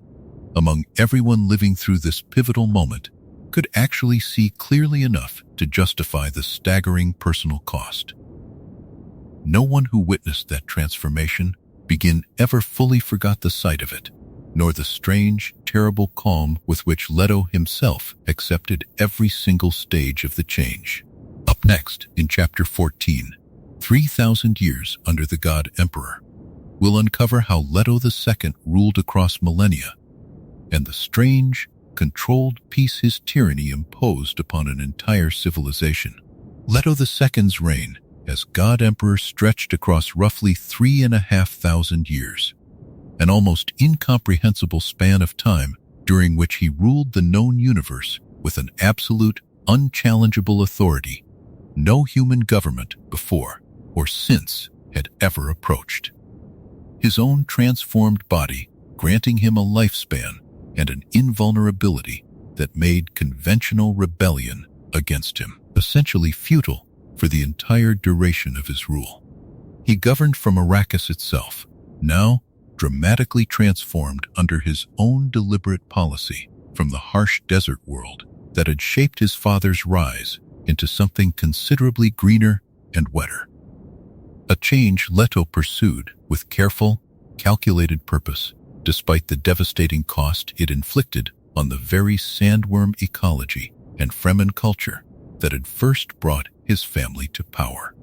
among everyone living through this pivotal moment, could actually see clearly enough to justify the staggering personal cost. No one who witnessed that transformation ever fully forgot the sight of it, nor the strange, terrible calm with which Leto himself accepted every single stage of the change. Up next, in Chapter 14, 3,000 Years Under the God Emperor, we'll uncover how Leto II ruled across millennia, and the strange, controlled peace his tyranny imposed upon an entire civilization. Leto II's reign as God Emperor stretched across roughly 3,500 years, an almost incomprehensible span of time during which he ruled the known universe with an absolute, unchallengeable authority no human government before or since had ever approached. His own transformed body granting him a lifespan and an invulnerability that made conventional rebellion against him essentially futile for the entire duration of his rule. He governed from Arrakis itself, now dramatically transformed under his own deliberate policy from the harsh desert world that had shaped his father's rise into something considerably greener and wetter. A change Leto pursued with careful, calculated purpose, despite the devastating cost it inflicted on the very sandworm ecology and Fremen culture that had first brought his family to power.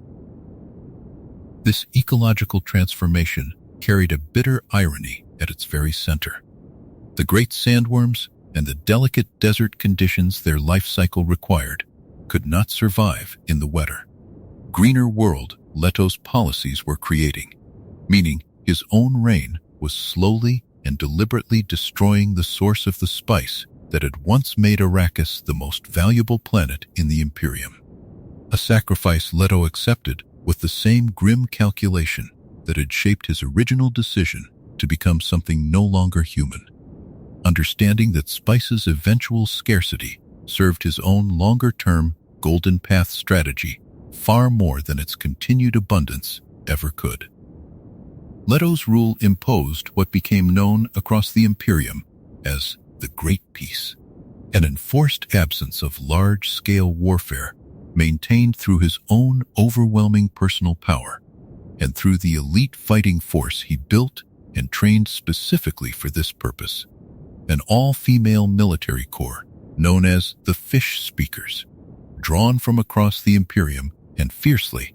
This ecological transformation carried a bitter irony at its very center. The great sandworms and the delicate desert conditions their life cycle required could not survive in the wetter, greener world Leto's policies were creating, meaning his own reign was slowly and deliberately destroying the source of the spice that had once made Arrakis the most valuable planet in the Imperium. A sacrifice Leto accepted with the same grim calculation that had shaped his original decision to become something no longer human. Understanding that spice's eventual scarcity served his own longer-term golden path strategy far more than its continued abundance ever could. Leto's rule imposed what became known across the Imperium as the Great Peace, an enforced absence of large-scale warfare maintained through his own overwhelming personal power and through the elite fighting force he built and trained specifically for this purpose, an all-female military corps known as the Fish Speakers, drawn from across the Imperium and fiercely,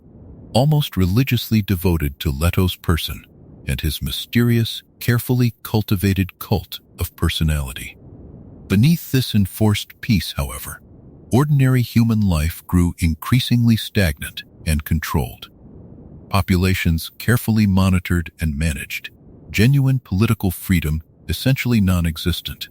almost religiously devoted to Leto's person and his mysterious, carefully cultivated cult of personality. Beneath this enforced peace, however, ordinary human life grew increasingly stagnant and controlled. populations carefully monitored and managed, genuine political freedom essentially non-existent,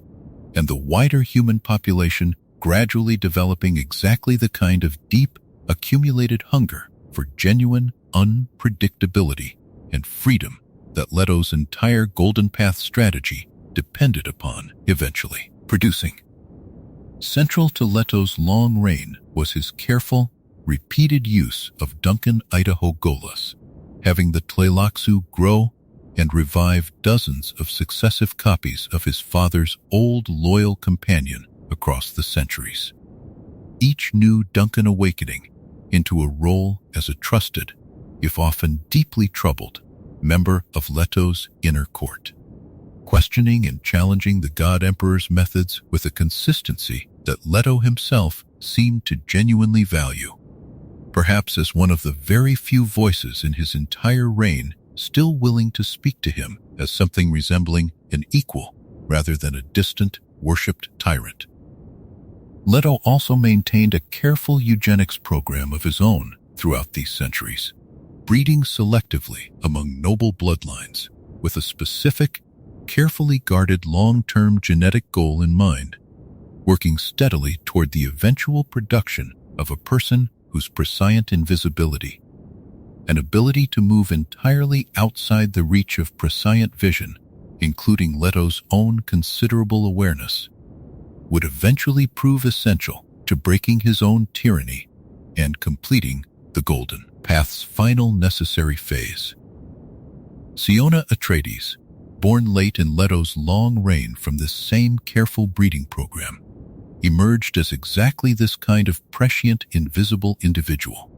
and the wider human population gradually developing exactly the kind of deep, accumulated hunger for genuine unpredictability and freedom that Leto's entire Golden Path strategy depended upon eventually producing. Central to Leto's long reign was his careful, repeated use of Duncan Idaho Golas, having the Tleilaxu grow and revive dozens of successive copies of his father's old loyal companion across the centuries. Each new Duncan awakening into a role as a trusted, if often deeply troubled, member of Leto's inner court, questioning and challenging the God Emperor's methods with a consistency that Leto himself seemed to genuinely value, perhaps as one of the very few voices in his entire reign still willing to speak to him as something resembling an equal rather than a distant, worshipped tyrant. Leto also maintained a careful eugenics program of his own throughout these centuries, breeding selectively among noble bloodlines with a specific, carefully guarded long-term genetic goal in mind, working steadily toward the eventual production of a person whose prescient invisibility, an ability to move entirely outside the reach of prescient vision, including Leto's own considerable awareness, would eventually prove essential to breaking his own tyranny and completing the Golden Path's final necessary phase. Siona Atreides, born late in Leto's long reign from this same careful breeding program, emerged as exactly this kind of prescient, invisible individual.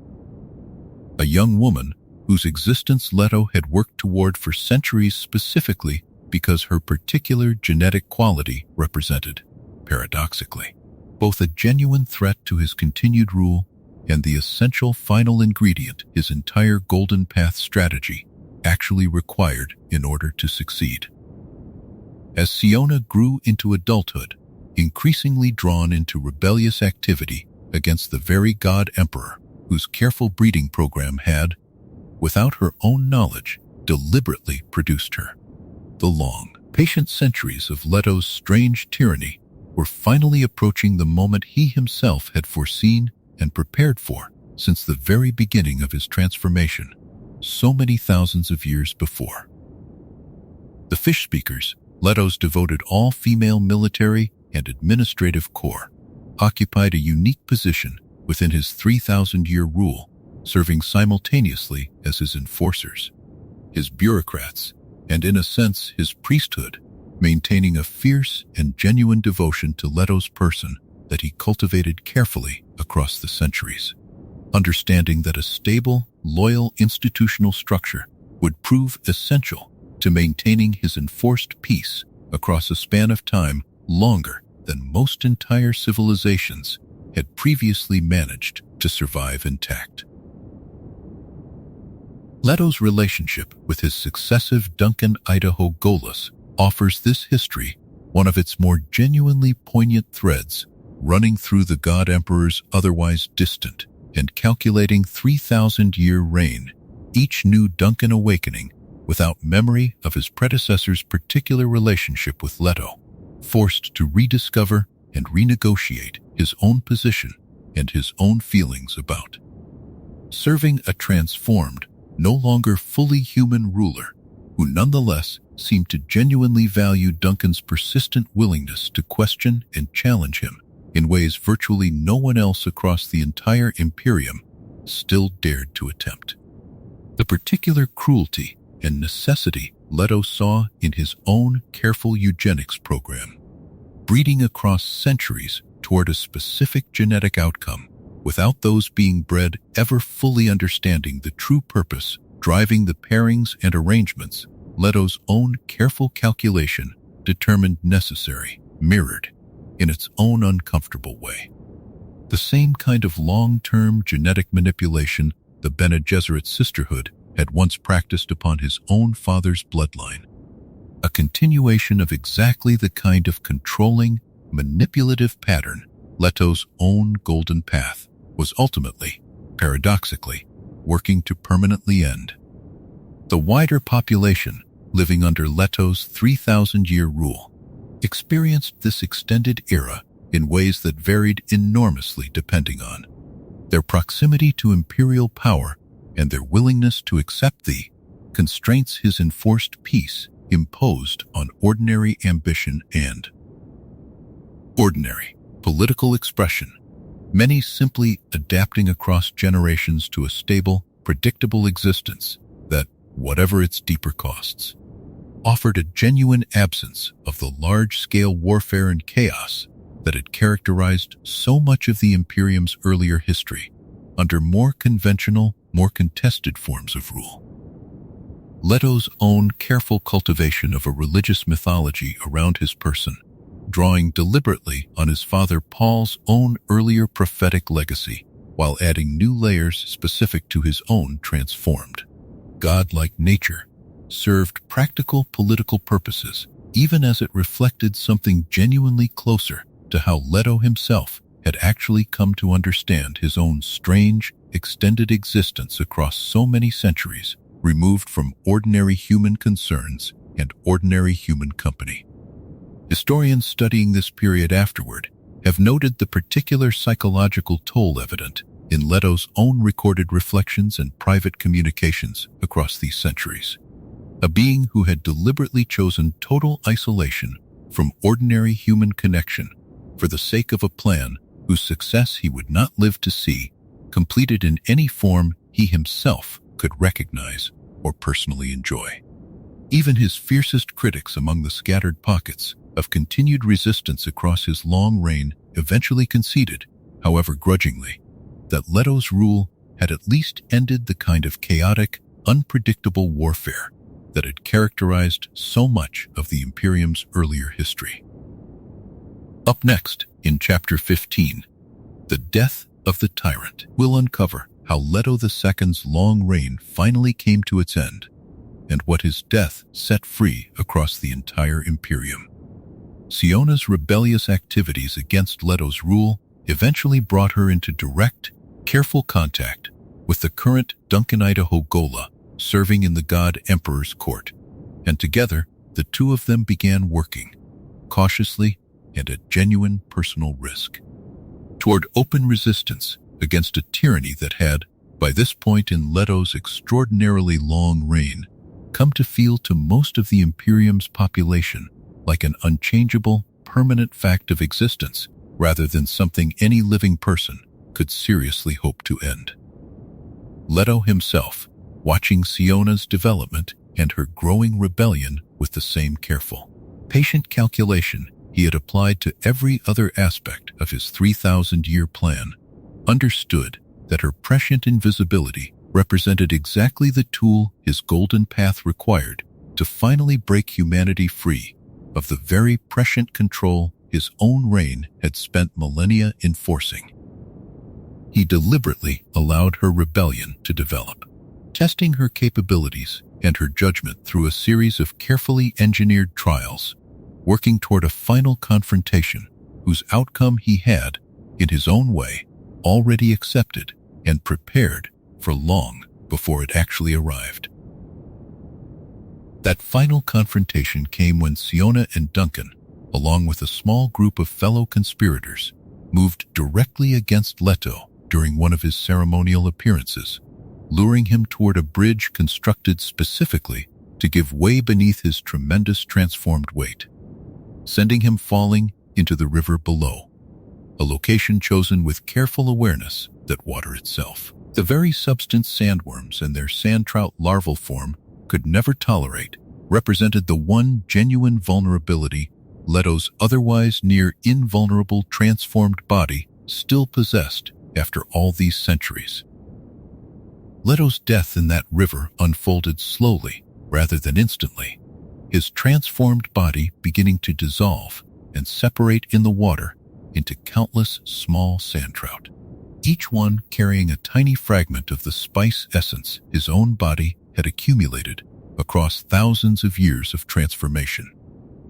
A young woman whose existence Leto had worked toward for centuries specifically because her particular genetic quality represented, paradoxically, both a genuine threat to his continued rule and the essential final ingredient his entire Golden Path strategy actually required in order to succeed. As Siona grew into adulthood, increasingly drawn into rebellious activity against the very God Emperor whose careful breeding program had, without her own knowledge, deliberately produced her, the long, patient centuries of Leto's strange tyranny were finally approaching the moment he himself had foreseen and prepared for since the very beginning of his transformation, so many thousands of years before. The Fish Speakers, Leto's devoted all-female military and administrative corps, occupied a unique position within his 3,000-year rule, serving simultaneously as his enforcers, his bureaucrats, and in a sense his priesthood, maintaining a fierce and genuine devotion to Leto's person that he cultivated carefully across the centuries, understanding that a stable, loyal institutional structure would prove essential to maintaining his enforced peace across a span of time longer than most entire civilizations had previously managed to survive intact. Leto's relationship with his successive Duncan Idaho Golas offers this history one of its more genuinely poignant threads, running through the God Emperor's otherwise distant and calculating 3,000-year reign, each new Duncan awakening without memory of his predecessor's particular relationship with Leto, forced to rediscover and renegotiate his own position and his own feelings about serving a transformed, no longer fully human ruler who nonetheless seemed to genuinely value Duncan's persistent willingness to question and challenge him in ways virtually no one else across the entire Imperium still dared to attempt. The particular cruelty and necessity Leto saw in his own careful eugenics program, breeding across centuries toward a specific genetic outcome, without those being bred ever fully understanding the true purpose driving the pairings and arrangements Leto's own careful calculation determined necessary, mirrored, in its own uncomfortable way, the same kind of long-term genetic manipulation the Bene Gesserit sisterhood had once practiced upon his own father's bloodline, a continuation of exactly the kind of controlling, manipulative pattern Leto's own Golden Path was ultimately, paradoxically, working to permanently end. The wider population, living under Leto's 3,000-year rule, experienced this extended era in ways that varied enormously depending on their proximity to imperial power and their willingness to accept the constraints his enforced peace imposed on ordinary ambition and ordinary political expression, many simply adapting across generations to a stable, predictable existence that, whatever its deeper costs, offered a genuine absence of the large-scale warfare and chaos that had characterized so much of the Imperium's earlier history under more conventional, more contested forms of rule. Leto's own careful cultivation of a religious mythology around his person, drawing deliberately on his father Paul's own earlier prophetic legacy, while adding new layers specific to his own transformed, godlike nature, served practical political purposes, even as it reflected something genuinely closer to how Leto himself had actually come to understand his own strange, extended existence across so many centuries, removed from ordinary human concerns and ordinary human company. Historians studying this period afterward have noted the particular psychological toll evident in Leto's own recorded reflections and private communications across these centuries. A being who had deliberately chosen total isolation from ordinary human connection for the sake of a plan whose success he would not live to see completed in any form he himself could recognize or personally enjoy. Even his fiercest critics among the scattered pockets of continued resistance across his long reign eventually conceded, however grudgingly, that Leto's rule had at least ended the kind of chaotic, unpredictable warfare that had characterized so much of the Imperium's earlier history. Up next, in Chapter 15, The Death of the Tyrant, we'll uncover how Leto II's long reign finally came to its end, and what his death set free across the entire Imperium. Siona's rebellious activities against Leto's rule eventually brought her into direct, careful contact with the current Duncanite Hogola serving in the God Emperor's court, and together the two of them began working, cautiously and at genuine personal risk, toward open resistance against a tyranny that had, by this point in Leto's extraordinarily long reign, come to feel to most of the Imperium's population like an unchangeable, permanent fact of existence, rather than something any living person could seriously hope to end. Leto himself, watching Siona's development and her growing rebellion with the same careful, patient calculation he had applied to every other aspect of his 3,000-year plan, understood that her prescient invisibility represented exactly the tool his golden path required to finally break humanity free of the very prescient control his own reign had spent millennia enforcing. He deliberately allowed her rebellion to develop, testing her capabilities and her judgment through a series of carefully engineered trials, working toward a final confrontation whose outcome he had, in his own way, already accepted and prepared for long before it actually arrived. That final confrontation came when Siona and Duncan, along with a small group of fellow conspirators, moved directly against Leto during one of his ceremonial appearances, luring him toward a bridge constructed specifically to give way beneath his tremendous transformed weight, sending him falling into the river below, a location chosen with careful awareness that water itself, the very substance sandworms and their sand trout larval form could never tolerate, represented the one genuine vulnerability Leto's otherwise near invulnerable transformed body still possessed after all these centuries. Leto's death in that river unfolded slowly rather than instantly, his transformed body beginning to dissolve and separate in the water into countless small sand trout, each one carrying a tiny fragment of the spice essence his own body had accumulated across thousands of years of transformation,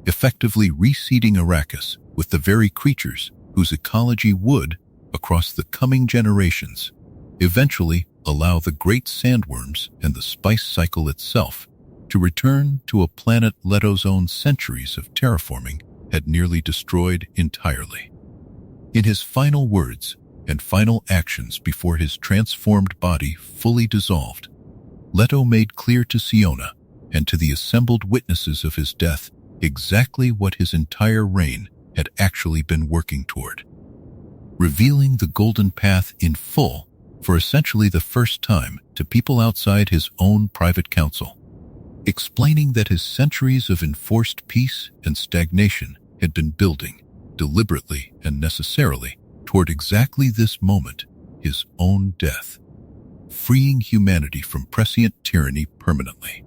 effectively reseeding Arrakis with the very creatures whose ecology would, across the coming generations, eventually allow the great sandworms and the spice cycle itself to return to a planet Leto's own centuries of terraforming had nearly destroyed entirely. In his final words and final actions before his transformed body fully dissolved, Leto made clear to Siona and to the assembled witnesses of his death exactly what his entire reign had actually been working toward, revealing the golden path in full for essentially the first time to people outside his own private council, explaining that his centuries of enforced peace and stagnation had been building, deliberately and necessarily, toward exactly this moment, his own death, freeing humanity from prescient tyranny permanently.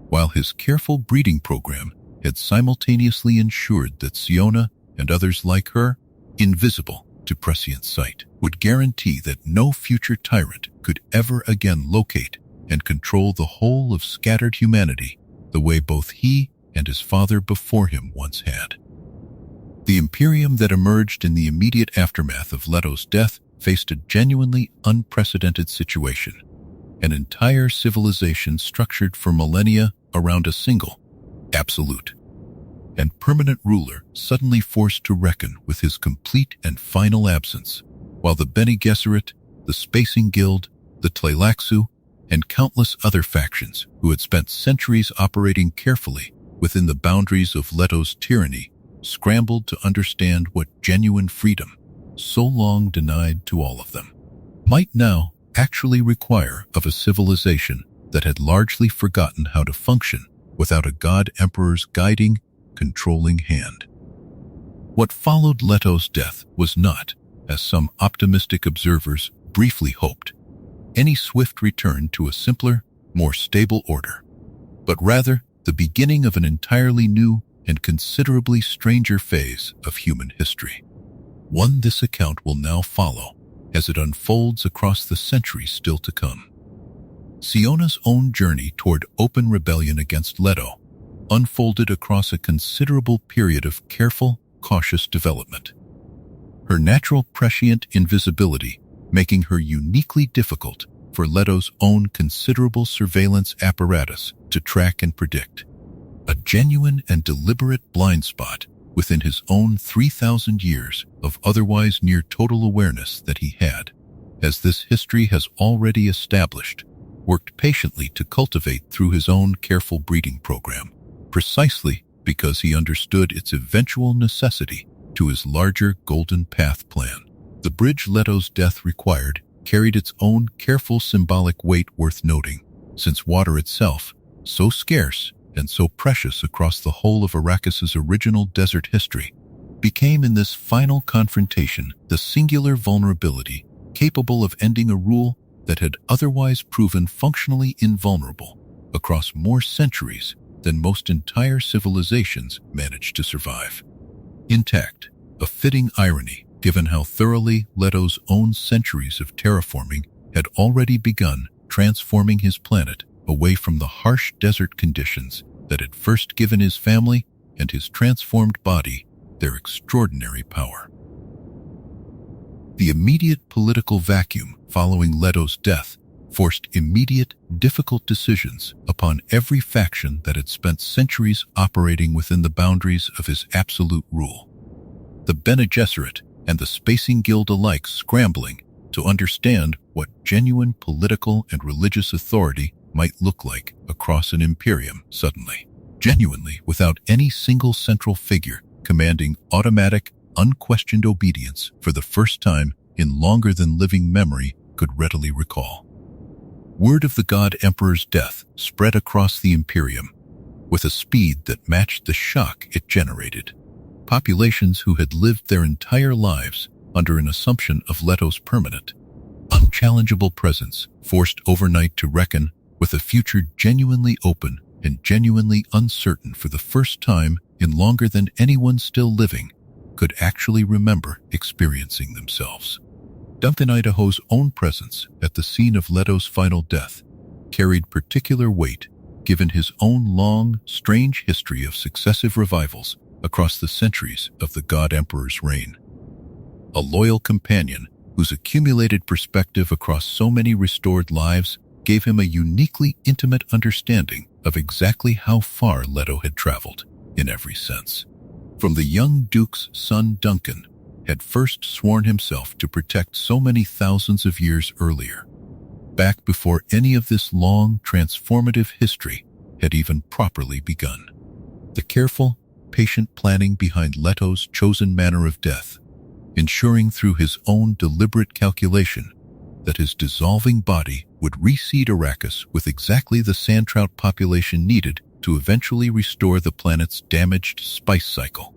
While his careful breeding program had simultaneously ensured that Siona and others like her, invisible to prescient sight, would guarantee that no future tyrant could ever again locate and control the whole of scattered humanity the way both he and his father before him once had. The Imperium that emerged in the immediate aftermath of Leto's death faced a genuinely unprecedented situation, an entire civilization structured for millennia around a single, absolute, and permanent ruler suddenly forced to reckon with his complete and final absence, while the Bene Gesserit, the Spacing Guild, the Tleilaxu, and countless other factions who had spent centuries operating carefully within the boundaries of Leto's tyranny scrambled to understand what genuine freedom, so long denied to all of them, might now actually require of a civilization that had largely forgotten how to function without a god emperor's guiding, controlling hand. What followed Leto's death was not, as some optimistic observers briefly hoped, any swift return to a simpler, more stable order, but rather the beginning of an entirely new and considerably stranger phase of human history. One this account will now follow as it unfolds across the centuries still to come. Siona's own journey toward open rebellion against Leto unfolded across a considerable period of careful, cautious development. Her natural prescient invisibility making her uniquely difficult for Leto's own considerable surveillance apparatus to track and predict. A genuine and deliberate blind spot within his own 3,000 years of otherwise near total awareness that he had, as this history has already established, worked patiently to cultivate through his own careful breeding program, precisely because he understood its eventual necessity to his larger Golden Path plan. The bridge Leto's death required carried its own careful symbolic weight worth noting, since water itself, so scarce and so precious across the whole of Arrakis's original desert history, became in this final confrontation the singular vulnerability capable of ending a rule that had otherwise proven functionally invulnerable across more centuries than most entire civilizations managed to survive. Intact, a fitting irony given how thoroughly Leto's own centuries of terraforming had already begun transforming his planet away from the harsh desert conditions that had first given his family and his transformed body their extraordinary power. The immediate political vacuum following Leto's death forced immediate, difficult decisions upon every faction that had spent centuries operating within the boundaries of his absolute rule. The Bene Gesserit and the Spacing Guild alike scrambling to understand what genuine political and religious authority might look like across an imperium suddenly, genuinely without any single central figure commanding automatic, unquestioned obedience for the first time in longer than living memory could readily recall. Word of the God Emperor's death spread across the Imperium with a speed that matched the shock it generated. Populations who had lived their entire lives under an assumption of Leto's permanent, unchallengeable presence forced overnight to reckon with a future genuinely open and genuinely uncertain for the first time in longer than anyone still living could actually remember experiencing themselves. Duncan Idaho's own presence at the scene of Leto's final death carried particular weight given his own long, strange history of successive revivals across the centuries of the God Emperor's reign. A loyal companion whose accumulated perspective across so many restored lives gave him a uniquely intimate understanding of exactly how far Leto had traveled, in every sense. From the young Duke's son Duncan had first sworn himself to protect so many thousands of years earlier, back before any of this long, transformative history had even properly begun. The careful, patient planning behind Leto's chosen manner of death, ensuring through his own deliberate calculation that his dissolving body would reseed Arrakis with exactly the sand trout population needed to eventually restore the planet's damaged spice cycle,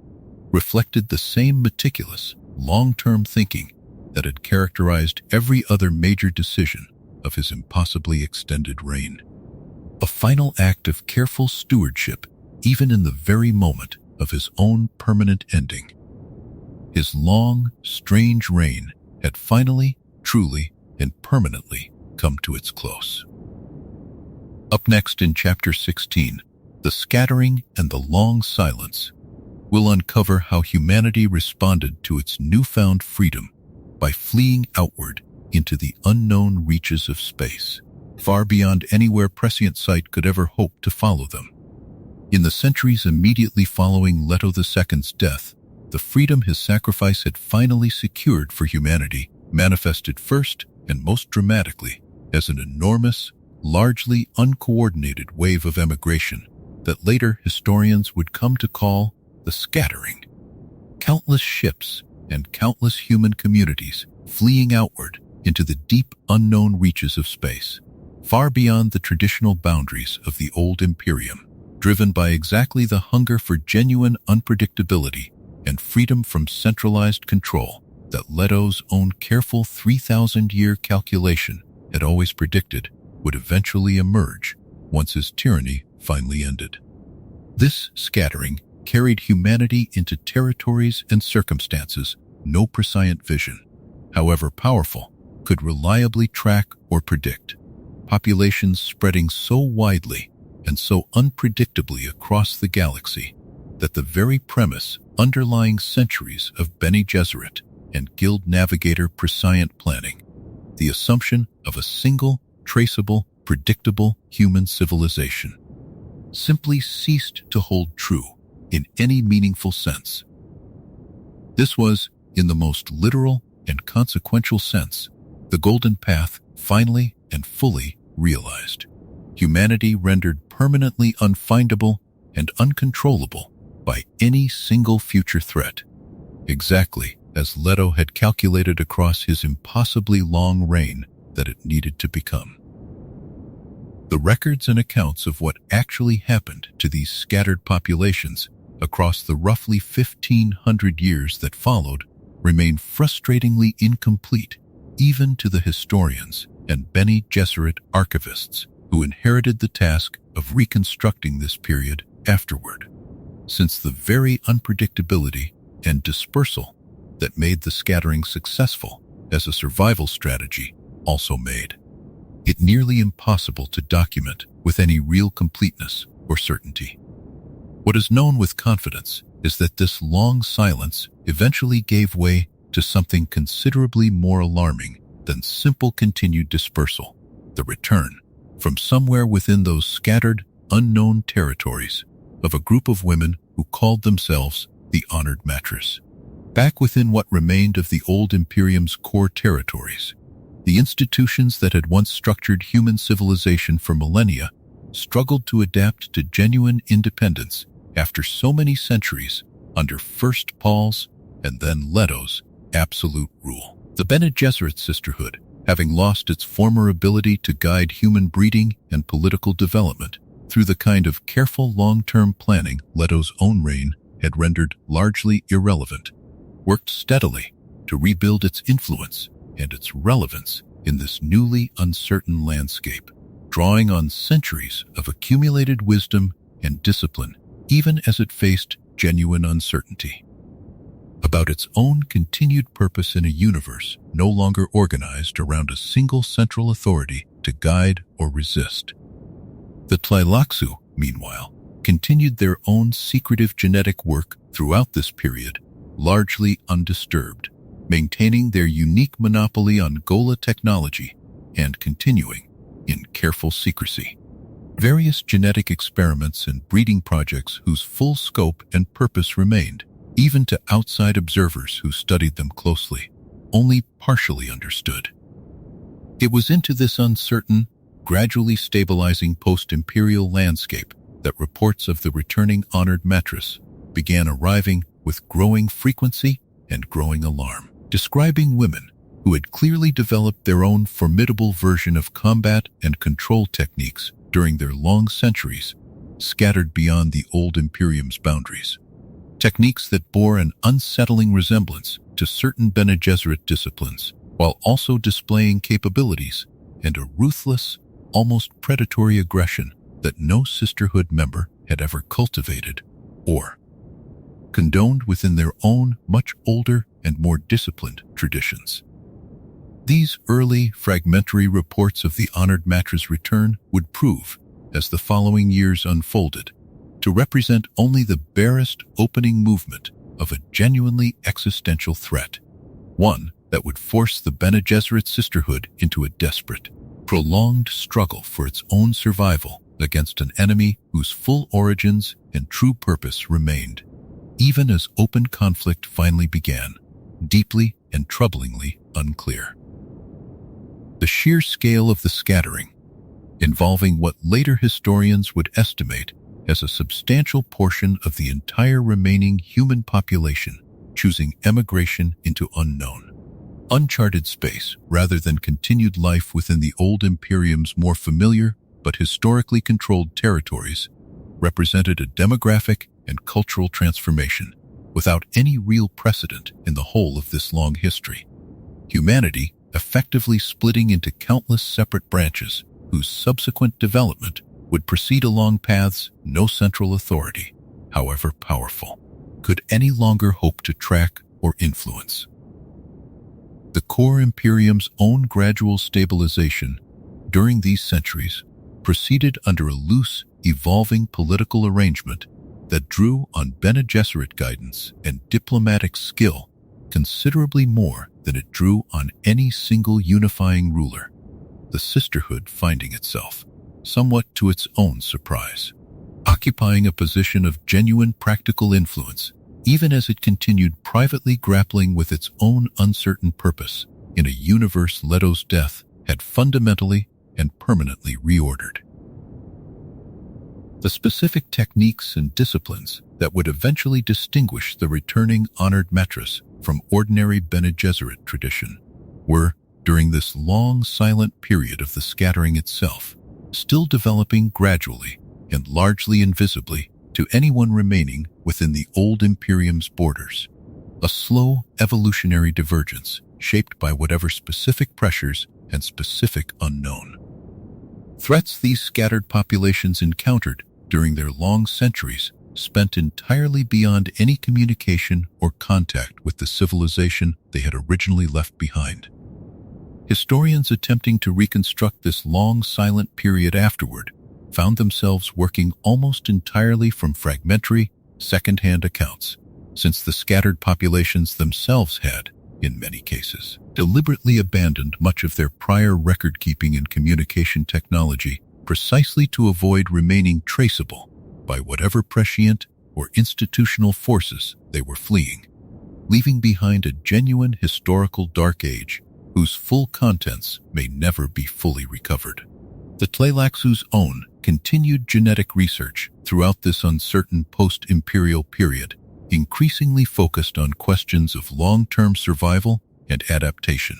reflected the same meticulous, long-term thinking that had characterized every other major decision of his impossibly extended reign. A final act of careful stewardship, even in the very moment of his own permanent ending. His long, strange reign had finally, truly, and permanently come to its close. Up next in Chapter 16, The Scattering and the Long Silence, we'll uncover how humanity responded to its newfound freedom by fleeing outward into the unknown reaches of space, far beyond anywhere prescient sight could ever hope to follow them. In the centuries immediately following Leto II's death, the freedom his sacrifice had finally secured for humanity manifested first and most dramatically as an enormous, largely uncoordinated wave of emigration that later historians would come to call the Scattering. Countless ships and countless human communities fleeing outward into the deep unknown reaches of space, far beyond the traditional boundaries of the old Imperium, driven by exactly the hunger for genuine unpredictability and freedom from centralized control that Leto's own careful 3,000-year calculation had always predicted would eventually emerge once his tyranny finally ended. This scattering carried humanity into territories and circumstances no prescient vision, however powerful, could reliably track or predict. Populations spreading so widely and so unpredictably across the galaxy that the very premise underlying centuries of Bene Gesserit and Guild Navigator prescient planning, the assumption of a single, traceable, predictable human civilization, simply ceased to hold true in any meaningful sense. This was, in the most literal and consequential sense, the golden path finally and fully realized. Humanity rendered permanently unfindable and uncontrollable by any single future threat, exactly as Leto had calculated across his impossibly long reign that it needed to become. The records and accounts of what actually happened to these scattered populations across the roughly 1,500 years that followed remain frustratingly incomplete even to the historians and Bene Gesserit archivists who inherited the task of reconstructing this period afterward, since the very unpredictability and dispersal that made the scattering successful as a survival strategy also made it nearly impossible to document with any real completeness or certainty. What is known with confidence is that this long silence eventually gave way to something considerably more alarming than simple continued dispersal, the return, from somewhere within those scattered, unknown territories, of a group of women who called themselves the Honored Mattress. Back within what remained of the old Imperium's core territories, the institutions that had once structured human civilization for millennia struggled to adapt to genuine independence after so many centuries under first Paul's and then Leto's absolute rule. The Bene Gesserit sisterhood, having lost its former ability to guide human breeding and political development through the kind of careful long-term planning Leto's own reign had rendered largely irrelevant, worked steadily to rebuild its influence and its relevance in this newly uncertain landscape, drawing on centuries of accumulated wisdom and discipline, even as it faced genuine uncertainty about its own continued purpose in a universe no longer organized around a single central authority to guide or resist. The Tleilaxu, meanwhile, continued their own secretive genetic work throughout this period, largely undisturbed, maintaining their unique monopoly on Gola technology and continuing in careful secrecy. Various genetic experiments and breeding projects whose full scope and purpose remained, even to outside observers who studied them closely, only partially understood. It was into this uncertain, gradually stabilizing post-imperial landscape that reports of the returning honored Matres began arriving with growing frequency and growing alarm, describing women who had clearly developed their own formidable version of combat and control techniques during their long centuries, scattered beyond the old Imperium's boundaries. Techniques that bore an unsettling resemblance to certain Bene Gesserit disciplines, while also displaying capabilities and a ruthless, almost predatory aggression that no sisterhood member had ever cultivated or condoned within their own much older and more disciplined traditions. These early, fragmentary reports of the honored Matres' return would prove, as the following years unfolded, to represent only the barest opening movement of a genuinely existential threat, one that would force the Bene Gesserit sisterhood into a desperate, prolonged struggle for its own survival against an enemy whose full origins and true purpose remained, even as open conflict finally began, deeply and troublingly unclear. The sheer scale of the scattering, involving what later historians would estimate as a substantial portion of the entire remaining human population choosing emigration into unknown, uncharted space rather than continued life within the old Imperium's more familiar but historically controlled territories, represented a demographic and cultural transformation without any real precedent in the whole of this long history. Humanity effectively splitting into countless separate branches whose subsequent development would proceed along paths no central authority, however powerful, could any longer hope to track or influence. The core Imperium's own gradual stabilization during these centuries proceeded under a loose, evolving political arrangement that drew on Bene Gesserit guidance and diplomatic skill considerably more than it drew on any single unifying ruler, the sisterhood finding itself, somewhat to its own surprise, occupying a position of genuine practical influence, even as it continued privately grappling with its own uncertain purpose in a universe Leto's death had fundamentally and permanently reordered. The specific techniques and disciplines that would eventually distinguish the returning honored Matres from ordinary Bene Gesserit tradition were, during this long silent period of the scattering itself, still developing gradually and largely invisibly to anyone remaining within the old Imperium's borders, a slow evolutionary divergence shaped by whatever specific pressures and specific unknown threats these scattered populations encountered during their long centuries spent entirely beyond any communication or contact with the civilization they had originally left behind. Historians attempting to reconstruct this long silent period afterward found themselves working almost entirely from fragmentary, second-hand accounts, since the scattered populations themselves had, in many cases, deliberately abandoned much of their prior record-keeping and communication technology precisely to avoid remaining traceable by whatever prescient or institutional forces they were fleeing, leaving behind a genuine historical dark age whose full contents may never be fully recovered. The Tleilaxu's own continued genetic research throughout this uncertain post-imperial period increasingly focused on questions of long-term survival and adaptation,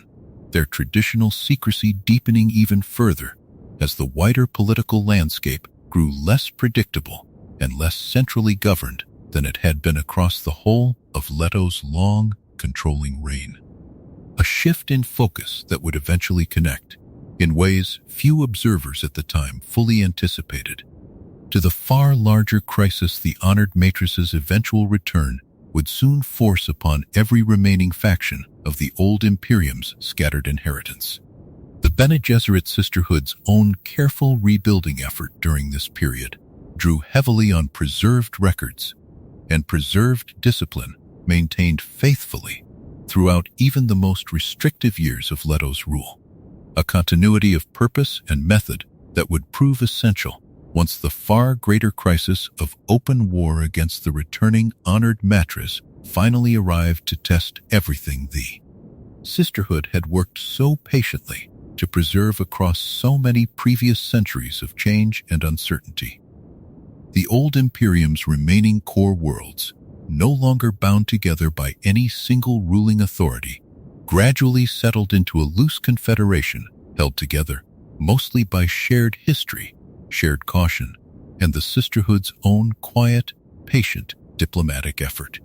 their traditional secrecy deepening even further as the wider political landscape grew less predictable and less centrally governed than it had been across the whole of Leto's long, controlling reign. A shift in focus that would eventually connect, in ways few observers at the time fully anticipated, to the far larger crisis the honored Matres' eventual return would soon force upon every remaining faction of the old Imperium's scattered inheritance. The Bene Gesserit sisterhood's own careful rebuilding effort during this period drew heavily on preserved records and preserved discipline maintained faithfully throughout even the most restrictive years of Leto's rule. A continuity of purpose and method that would prove essential once the far greater crisis of open war against the returning honored Matris finally arrived to test everything the Sisterhood had worked so patiently to preserve across so many previous centuries of change and uncertainty. The old Imperium's remaining core worlds, no longer bound together by any single ruling authority, gradually settled into a loose confederation held together mostly by shared history, shared caution, and the Sisterhood's own quiet, patient, diplomatic effort.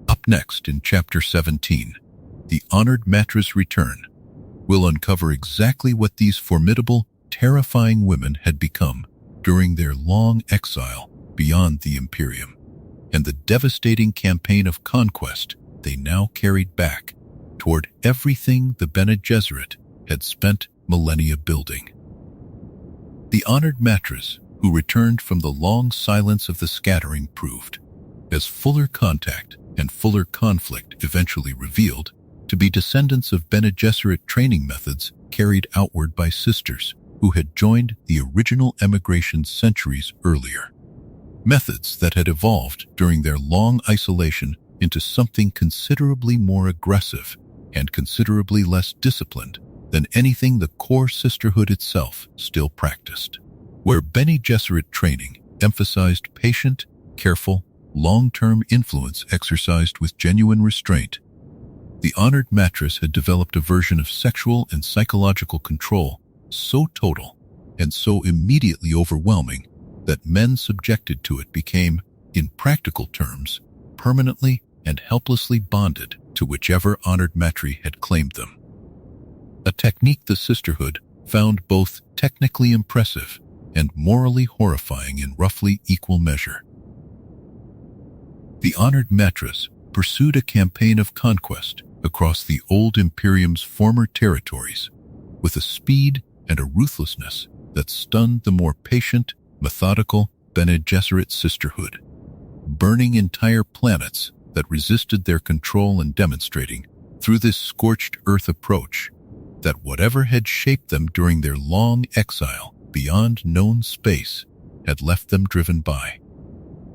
Up next in Chapter 17, The Honored Matris Return, we'll uncover exactly what these formidable, terrifying women had become during their long exile beyond the Imperium, and the devastating campaign of conquest they now carried back toward everything the Bene Gesserit had spent millennia building. The honored Matris, who returned from the long silence of the scattering, proved, as fuller contact and fuller conflict eventually revealed, to be descendants of Bene Gesserit training methods carried outward by sisters who had joined the original emigration centuries earlier. Methods that had evolved during their long isolation into something considerably more aggressive and considerably less disciplined than anything the core sisterhood itself still practiced. Where Bene Gesserit training emphasized patient, careful, long-term influence exercised with genuine restraint, the honored Matris had developed a version of sexual and psychological control so total and so immediately overwhelming that men subjected to it became, in practical terms, permanently and helplessly bonded to whichever honored matri had claimed them. A technique the sisterhood found both technically impressive and morally horrifying in roughly equal measure. The honored Matris pursued a campaign of conquest across the old Imperium's former territories with a speed and a ruthlessness that stunned the more patient, methodical Bene Gesserit sisterhood, burning entire planets that resisted their control and demonstrating, through this scorched earth approach, that whatever had shaped them during their long exile beyond known space had left them driven by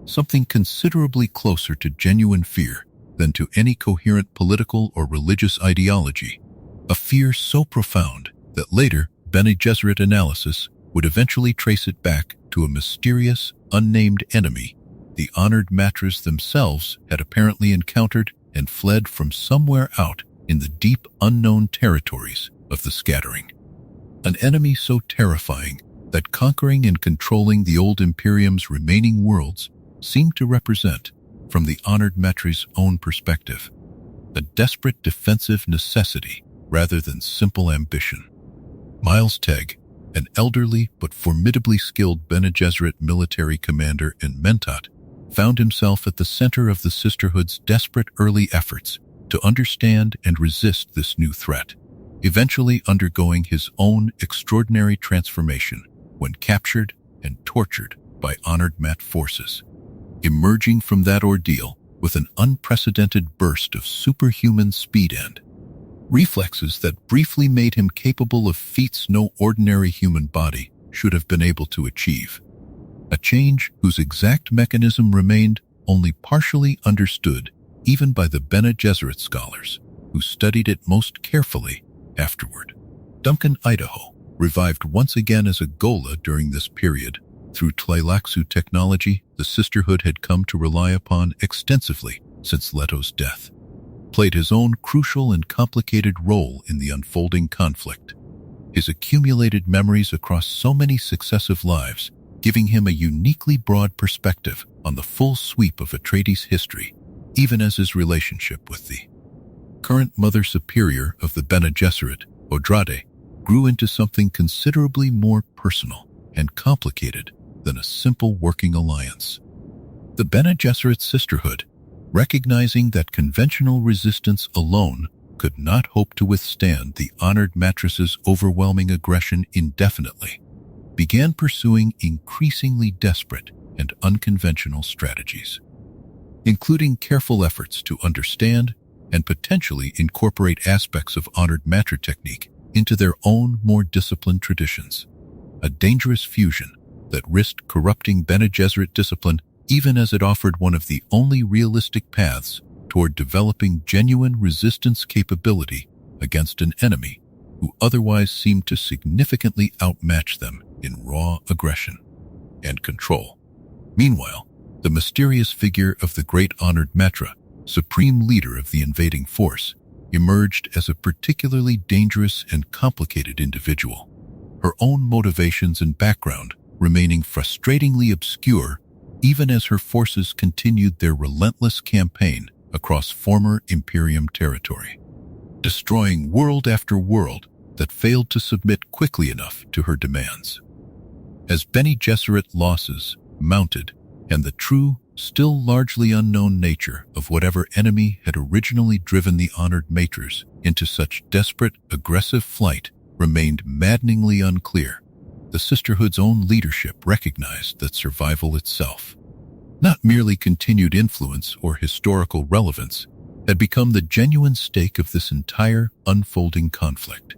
something considerably closer to genuine fear than to any coherent political or religious ideology, a fear so profound that later Bene Gesserit analysis would eventually trace it back to a mysterious, unnamed enemy the honored Matris themselves had apparently encountered and fled from somewhere out in the deep unknown territories of the scattering. An enemy so terrifying that conquering and controlling the old Imperium's remaining worlds seemed to represent, from the honored Matri's own perspective, a desperate defensive necessity rather than simple ambition. Miles Tegg, an elderly but formidably skilled Bene Gesserit military commander and mentat, found himself at the center of the sisterhood's desperate early efforts to understand and resist this new threat, eventually undergoing his own extraordinary transformation when captured and tortured by honored Mat forces, emerging from that ordeal with an unprecedented burst of superhuman speed and reflexes that briefly made him capable of feats no ordinary human body should have been able to achieve. A change whose exact mechanism remained only partially understood even by the Bene Gesserit scholars who studied it most carefully afterward. Duncan Idaho, revived once again as a Gola during this period, through Tleilaxu technology the sisterhood had come to rely upon extensively since Leto's death, played his own crucial and complicated role in the unfolding conflict, his accumulated memories across so many successive lives giving him a uniquely broad perspective on the full sweep of Atreides history, even as his relationship with the current Mother Superior of the Bene Gesserit, Odrade, grew into something considerably more personal and complicated than a simple working alliance. The Bene Gesserit sisterhood, recognizing that conventional resistance alone could not hope to withstand the honored Matris's overwhelming aggression indefinitely, began pursuing increasingly desperate and unconventional strategies, including careful efforts to understand and potentially incorporate aspects of honored matter technique into their own more disciplined traditions. A dangerous fusion that risked corrupting Bene Gesserit discipline even as it offered one of the only realistic paths toward developing genuine resistance capability against an enemy who otherwise seemed to significantly outmatch them in raw aggression and control. Meanwhile, the mysterious figure of the Great Honored Matra, supreme leader of the invading force, emerged as a particularly dangerous and complicated individual, her own motivations and background remaining frustratingly obscure even as her forces continued their relentless campaign across former Imperium territory, destroying world after world that failed to submit quickly enough to her demands. As Bene Gesserit losses mounted and the true, still largely unknown nature of whatever enemy had originally driven the honored maters into such desperate, aggressive flight remained maddeningly unclear, the Sisterhood's own leadership recognized that survival itself, not merely continued influence or historical relevance, had become the genuine stake of this entire unfolding conflict.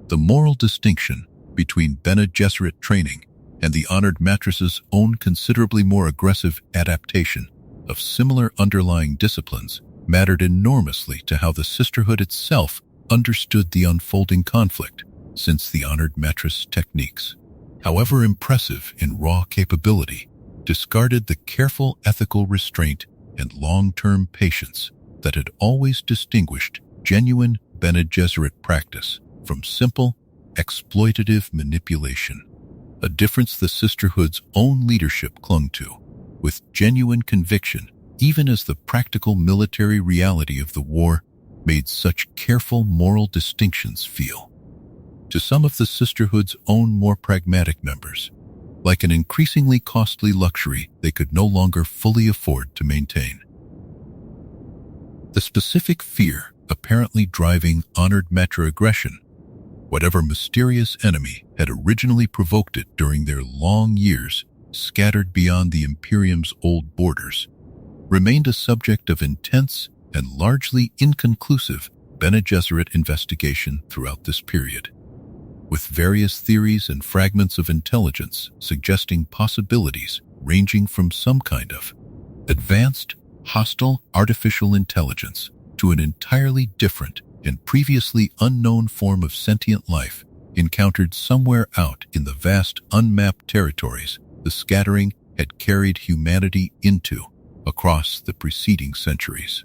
The moral distinction between Bene Gesserit training and the Honored Matress's own considerably more aggressive adaptation of similar underlying disciplines mattered enormously to how the Sisterhood itself understood the unfolding conflict, since the Honored Matress techniques, however impressive in raw capability, discarded the careful ethical restraint and long-term patience that had always distinguished genuine Bene Gesserit practice from simple, exploitative manipulation, a difference the Sisterhood's own leadership clung to, with genuine conviction, even as the practical military reality of the war made such careful moral distinctions feel. To some of the Sisterhood's own more pragmatic members, like an increasingly costly luxury they could no longer fully afford to maintain. The specific fear apparently driving Honored Matra aggression, whatever mysterious enemy had originally provoked it during their long years scattered beyond the Imperium's old borders, remained a subject of intense and largely inconclusive Bene Gesserit investigation throughout this period, with various theories and fragments of intelligence suggesting possibilities ranging from some kind of advanced, hostile artificial intelligence to an entirely different and previously unknown form of sentient life encountered somewhere out in the vast unmapped territories the scattering had carried humanity into across the preceding centuries.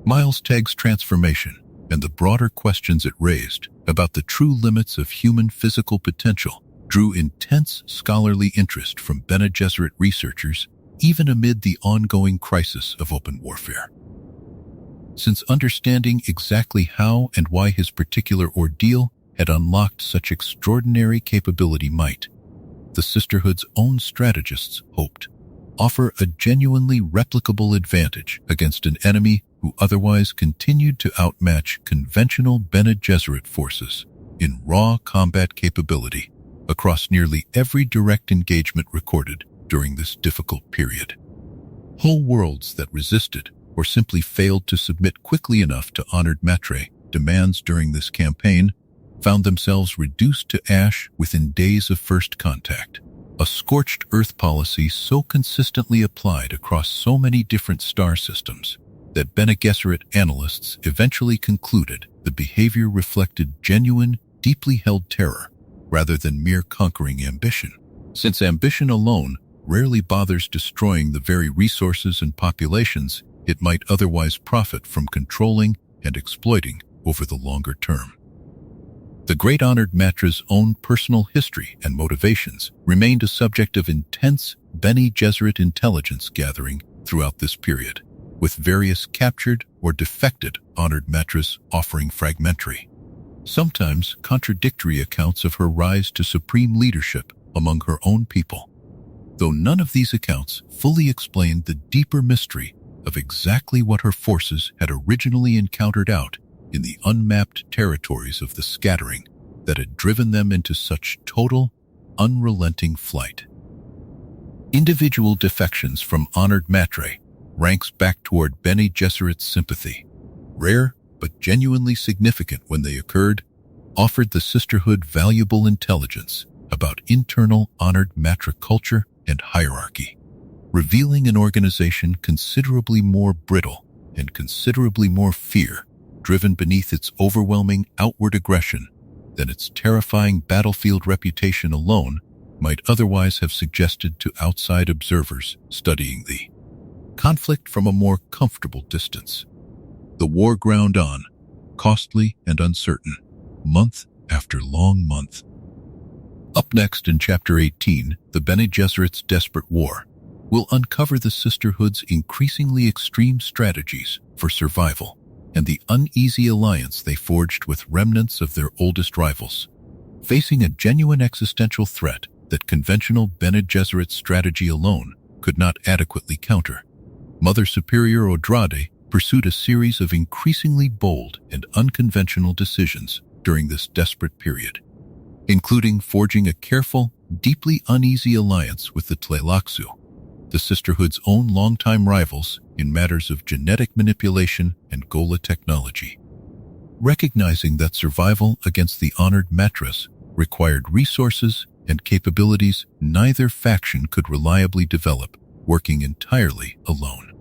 Miles Tegg's transformation and the broader questions it raised about the true limits of human physical potential drew intense scholarly interest from Bene Gesserit researchers even amid the ongoing crisis of open warfare. Since understanding exactly how and why his particular ordeal had unlocked such extraordinary capability might, the Sisterhood's own strategists hoped, offer a genuinely replicable advantage against an enemy who otherwise continued to outmatch conventional Bene Gesserit forces in raw combat capability across nearly every direct engagement recorded during this difficult period. Whole worlds that resisted or simply failed to submit quickly enough to Honored Matre demands during this campaign found themselves reduced to ash within days of first contact. A scorched earth policy so consistently applied across so many different star systems that Bene Gesserit analysts eventually concluded the behavior reflected genuine, deeply held terror rather than mere conquering ambition, since ambition alone rarely bothers destroying the very resources and populations it might otherwise profit from controlling and exploiting over the longer term. The Great Honored Matra's own personal history and motivations remained a subject of intense Bene Gesserit intelligence gathering throughout this period, with various captured or defected Honored Matras offering fragmentary, sometimes contradictory accounts of her rise to supreme leadership among her own people, though none of these accounts fully explained the deeper mystery of exactly what her forces had originally encountered out in the unmapped territories of the scattering that had driven them into such total, unrelenting flight. Individual defections from Honored Matre ranks back toward Bene Gesserit's sympathy, rare but genuinely significant when they occurred, offered the sisterhood valuable intelligence about internal honored matra culture and hierarchy, revealing an organization considerably more brittle and considerably more fear-driven beneath its overwhelming outward aggression than its terrifying battlefield reputation alone might otherwise have suggested to outside observers studying the conflict from a more comfortable distance. The war ground on, costly and uncertain, month after long month. Up next in Chapter 18, the Bene Gesserit's desperate war will uncover the Sisterhood's increasingly extreme strategies for survival and the uneasy alliance they forged with remnants of their oldest rivals, facing a genuine existential threat that conventional Bene Gesserit strategy alone could not adequately counter. Mother Superior Andrade pursued a series of increasingly bold and unconventional decisions during this desperate period, including forging a careful, deeply uneasy alliance with the Tleilaxu, the Sisterhood's own longtime rivals in matters of genetic manipulation and Gola technology. Recognizing that survival against the honored Matras required resources and capabilities neither faction could reliably develop, working entirely alone.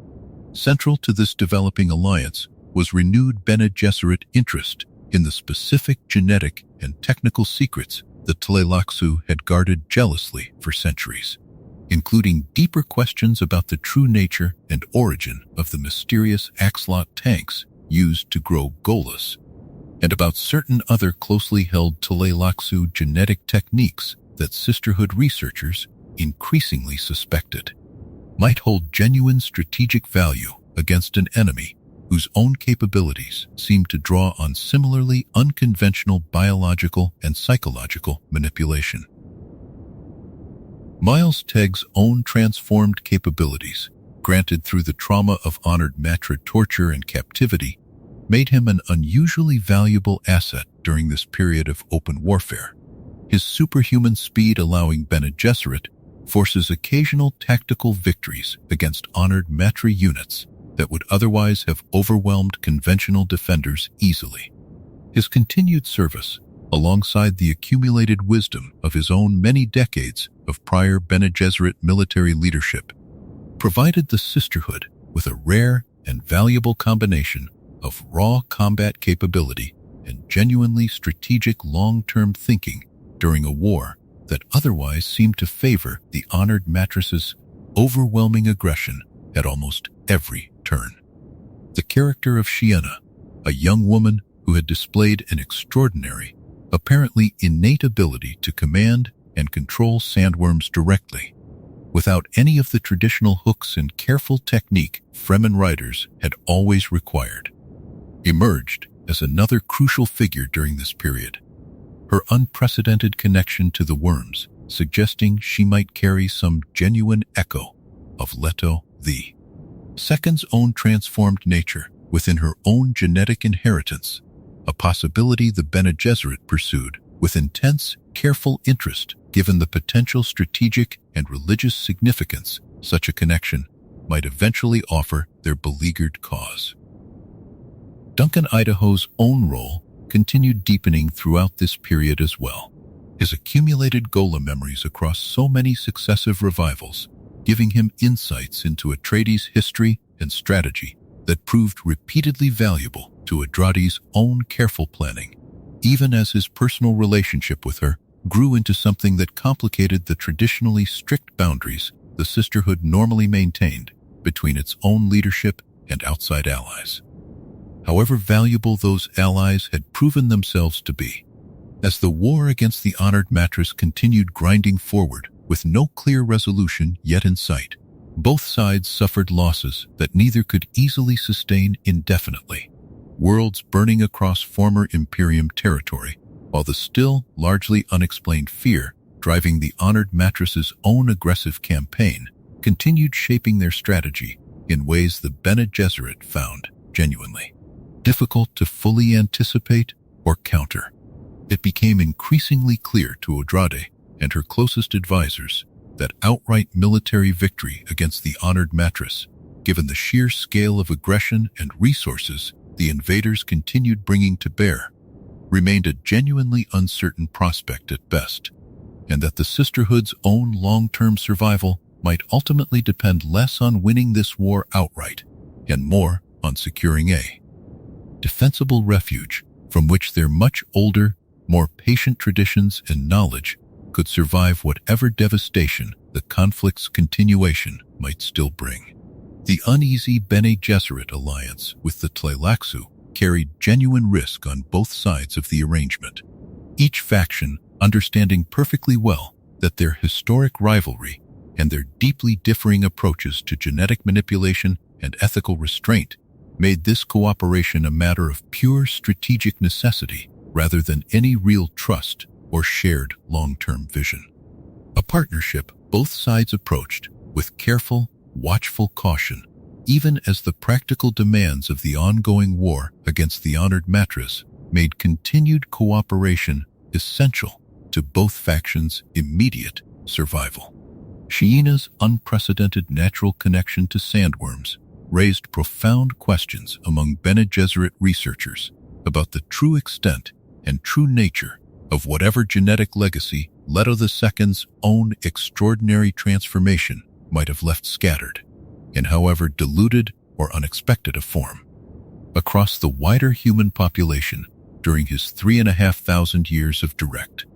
Central to this developing alliance was renewed Bene Gesserit interest in the specific genetic and technical secrets the Tleilaxu had guarded jealously for centuries, including deeper questions about the true nature and origin of the mysterious axolot tanks used to grow Golas, and about certain other closely held Tleilaxu genetic techniques that Sisterhood researchers increasingly suspected might hold genuine strategic value against an enemy whose own capabilities seemed to draw on similarly unconventional biological and psychological manipulation. Miles Tegg's own transformed capabilities, granted through the trauma of honored Matra torture and captivity, made him an unusually valuable asset during this period of open warfare. His superhuman speed allowing Bene Gesserit forces occasional tactical victories against honored Matra units that would otherwise have overwhelmed conventional defenders easily. His continued service, alongside the accumulated wisdom of his own many decades of prior Bene Gesserit military leadership, provided the Sisterhood with a rare and valuable combination of raw combat capability and genuinely strategic long-term thinking during a war that otherwise seemed to favor the honored Matras's overwhelming aggression at almost every turn. The character of Shienna, a young woman who had displayed an extraordinary, apparently innate ability to command and control sandworms directly, without any of the traditional hooks and careful technique Fremen riders had always required, emerged as another crucial figure during this period. Her unprecedented connection to the worms, suggesting she might carry some genuine echo of Leto the Second's own transformed nature within her own genetic inheritance, a possibility the Bene Gesserit pursued with intense, careful interest given the potential strategic and religious significance such a connection might eventually offer their beleaguered cause. Duncan Idaho's own role continued deepening throughout this period as well, his accumulated Gola memories across so many successive revivals, giving him insights into Atreides' history and strategy that proved repeatedly valuable to Andrade's own careful planning, even as his personal relationship with her grew into something that complicated the traditionally strict boundaries the Sisterhood normally maintained between its own leadership and outside allies. However valuable those allies had proven themselves to be, as the war against the honored Matras continued grinding forward with no clear resolution yet in sight, both sides suffered losses that neither could easily sustain indefinitely, worlds burning across former Imperium territory, while the still largely unexplained fear driving the honored Matras's own aggressive campaign continued shaping their strategy in ways the Bene Gesserit found genuinely difficult to fully anticipate or counter. It became increasingly clear to Andrade and her closest advisors that outright military victory against the honored Matras, given the sheer scale of aggression and resources the invaders continued bringing to bear remained a genuinely uncertain prospect at best, and that the Sisterhood's own long-term survival might ultimately depend less on winning this war outright and more on securing a defensible refuge from which their much older, more patient traditions and knowledge could survive whatever devastation the conflict's continuation might still bring. The uneasy Bene Gesserit alliance with the Tleilaxu carried genuine risk on both sides of the arrangement, each faction understanding perfectly well that their historic rivalry and their deeply differing approaches to genetic manipulation and ethical restraint made this cooperation a matter of pure strategic necessity rather than any real trust or shared long-term vision. A partnership both sides approached with careful, watchful caution, even as the practical demands of the ongoing war against the honored Matras made continued cooperation essential to both factions' immediate survival. Sheena's unprecedented natural connection to sandworms raised profound questions among Bene Gesserit researchers about the true extent and true nature of whatever genetic legacy Leto II's own extraordinary transformation might have left scattered, in however diluted or unexpected a form, across the wider human population during his 3,500 years of direct,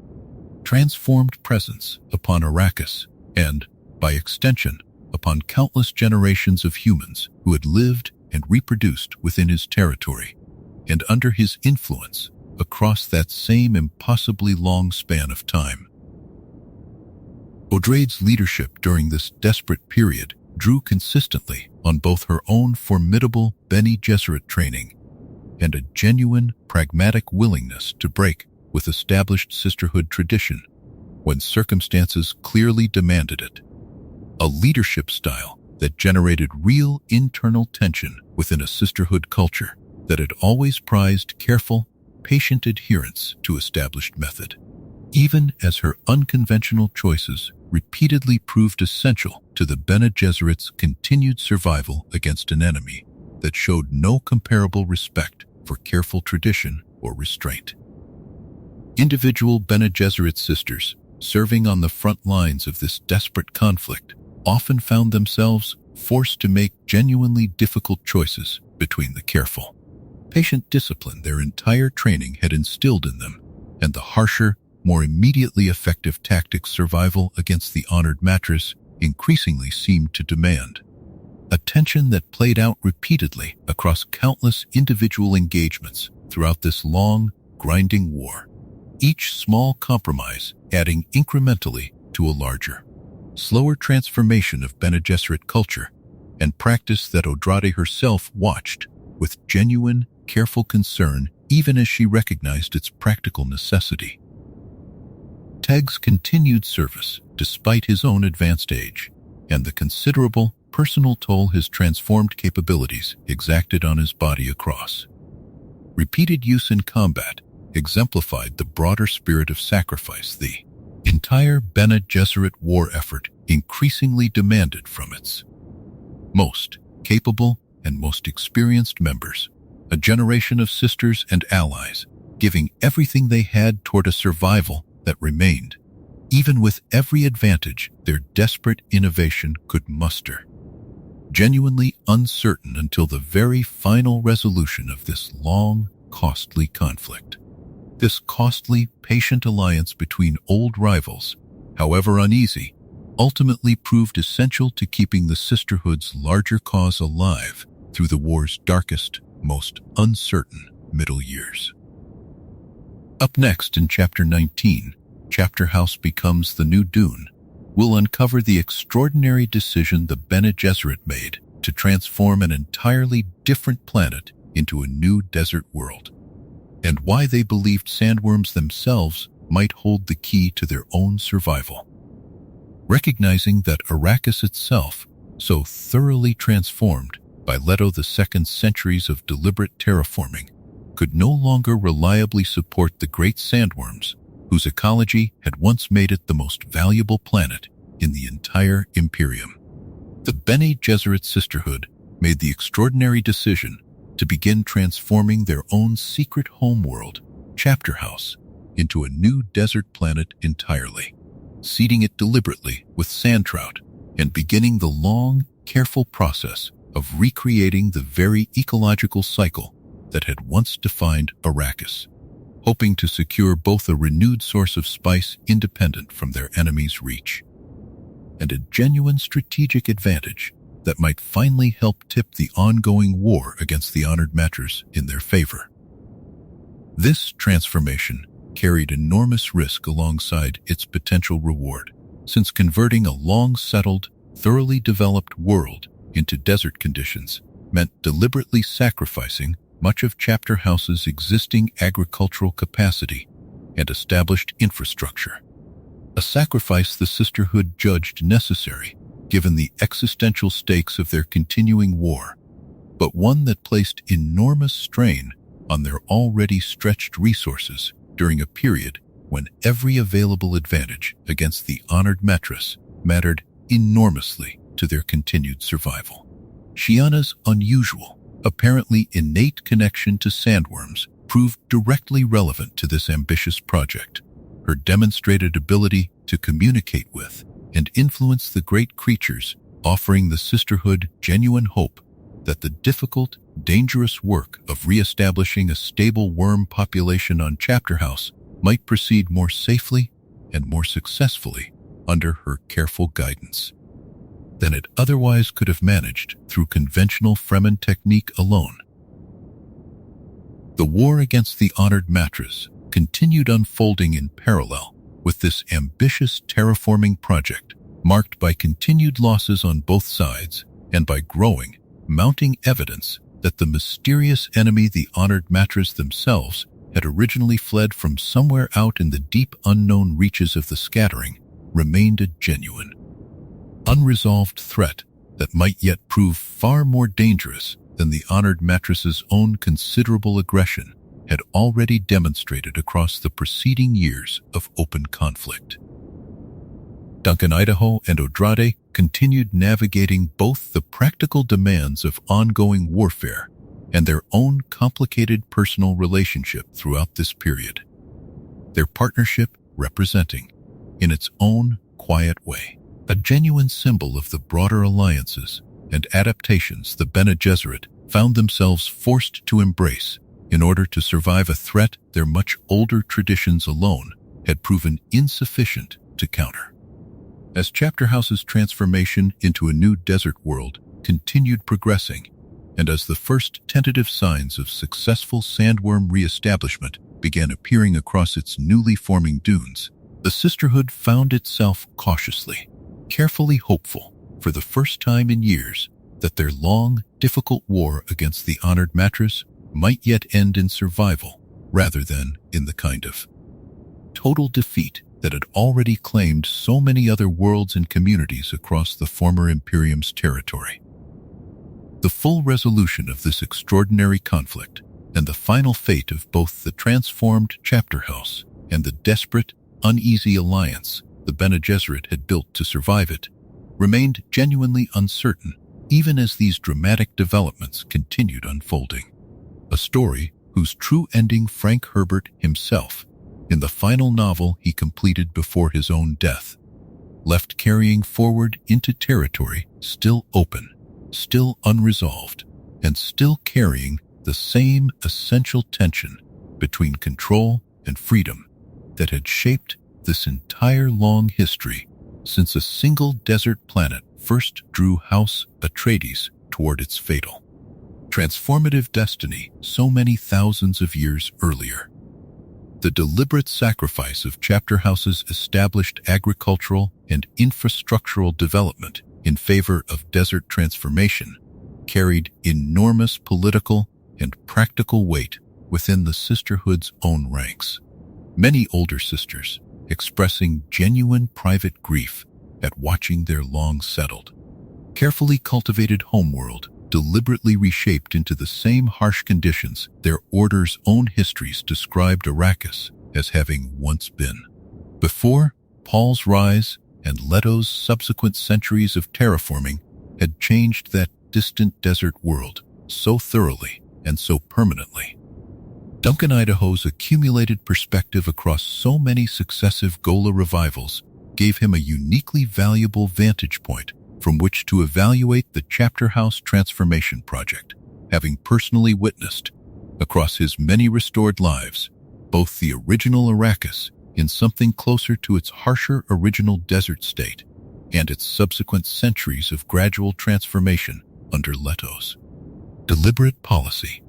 transformed presence upon Arrakis and, by extension, upon countless generations of humans who had lived and reproduced within his territory and under his influence across that same impossibly long span of time. Atreides' leadership during this desperate period drew consistently on both her own formidable Bene Gesserit training and a genuine, pragmatic willingness to break with established sisterhood tradition when circumstances clearly demanded it. A leadership style that generated real internal tension within a sisterhood culture that had always prized careful, patient adherence to established method, even as her unconventional choices repeatedly proved essential to the Bene Gesserit's continued survival against an enemy that showed no comparable respect for careful tradition or restraint. Individual Bene Gesserit sisters, serving on the front lines of this desperate conflict, often found themselves forced to make genuinely difficult choices between the careful, patient discipline their entire training had instilled in them and the harsher, more immediately effective tactics survival against the honored Matras increasingly seemed to demand. A tension that played out repeatedly across countless individual engagements throughout this long, grinding war, each small compromise adding incrementally to a larger, slower transformation of Bene Gesserit culture and practice that Andrade herself watched with genuine, careful concern even as she recognized its practical necessity. Teg's continued service, despite his own advanced age, and the considerable personal toll his transformed capabilities exacted on his body across repeated use in combat, exemplified the broader spirit of sacrifice the entire Bene Gesserit war effort increasingly demanded from its most capable and most experienced members, a generation of sisters and allies, giving everything they had toward a survival that remained, even with every advantage their desperate innovation could muster. Genuinely uncertain until the very final resolution of this long, costly conflict. This costly, patient alliance between old rivals, however uneasy, ultimately proved essential to keeping the sisterhood's larger cause alive through the war's darkest, most uncertain middle years. Up next in Chapter 19, Chapter House Becomes the New Dune, we'll uncover the extraordinary decision the Bene Gesserit made to transform an entirely different planet into a new desert world, and why they believed sandworms themselves might hold the key to their own survival. Recognizing that Arrakis itself, so thoroughly transformed by Leto II's centuries of deliberate terraforming, could no longer reliably support the great sandworms whose ecology had once made it the most valuable planet in the entire Imperium. The Bene Gesserit Sisterhood made the extraordinary decision to begin transforming their own secret homeworld, Chapter House, into a new desert planet entirely, seeding it deliberately with sand trout and beginning the long, careful process of recreating the very ecological cycle that had once defined Arrakis, hoping to secure both a renewed source of spice independent from their enemies' reach, and a genuine strategic advantage that might finally help tip the ongoing war against the honored Matchers in their favor. This transformation carried enormous risk alongside its potential reward, since converting a long-settled, thoroughly developed world into desert conditions meant deliberately sacrificing much of Chapter House's existing agricultural capacity and established infrastructure. A sacrifice the Sisterhood judged necessary given the existential stakes of their continuing war, but one that placed enormous strain on their already stretched resources during a period when every available advantage against the honored Mattress mattered enormously to their continued survival. Shiana's unusual, apparently innate connection to sandworms proved directly relevant to this ambitious project. Her demonstrated ability to communicate with and influence the great creatures, offering the Sisterhood genuine hope that the difficult, dangerous work of re-establishing a stable worm population on Chapter House might proceed more safely and more successfully under her careful guidance than it otherwise could have managed through conventional Fremen technique alone. The war against the honored Mattress continued unfolding in parallel with this ambitious terraforming project, marked by continued losses on both sides and by growing, mounting evidence that the mysterious enemy the honored Mattress themselves had originally fled from somewhere out in the deep unknown reaches of the Scattering remained a genuine, unresolved threat that might yet prove far more dangerous than the honored Mattress's own considerable aggression had already demonstrated across the preceding years of open conflict. Duncan Idaho and Odrade continued navigating both the practical demands of ongoing warfare and their own complicated personal relationship throughout this period, their partnership representing, in its own quiet way, a genuine symbol of the broader alliances and adaptations the Bene Gesserit found themselves forced to embrace in order to survive a threat their much older traditions alone had proven insufficient to counter. As Chapter House's transformation into a new desert world continued progressing, and as the first tentative signs of successful sandworm re-establishment began appearing across its newly forming dunes, the Sisterhood found itself cautiously, carefully hopeful for the first time in years that their long, difficult war against the honored Mattress might yet end in survival rather than in the kind of total defeat that had already claimed so many other worlds and communities across the former Imperium's territory. The full resolution of this extraordinary conflict and the final fate of both the transformed Chapter House and the desperate, uneasy alliance the Bene Gesserit had built to survive it remained genuinely uncertain even as these dramatic developments continued unfolding. A story whose true ending Frank Herbert himself, in the final novel he completed before his own death, left carrying forward into territory still open, still unresolved, and still carrying the same essential tension between control and freedom that had shaped this entire long history since a single desert planet first drew House Atreides toward its fatal, transformative destiny so many thousands of years earlier. The deliberate sacrifice of Chapter House's established agricultural and infrastructural development in favor of desert transformation carried enormous political and practical weight within the Sisterhood's own ranks. Many older sisters expressing genuine private grief at watching their long-settled, carefully cultivated homeworld deliberately reshaped into the same harsh conditions their order's own histories described Arrakis as having once been. Before, Paul's rise and Leto's subsequent centuries of terraforming had changed that distant desert world so thoroughly and so permanently. Duncan Idaho's accumulated perspective across so many successive Gola revivals gave him a uniquely valuable vantage point from which to evaluate the Chapter House transformation project, having personally witnessed, across his many restored lives, both the original Arrakis in something closer to its harsher original desert state and its subsequent centuries of gradual transformation under Leto's deliberate policy,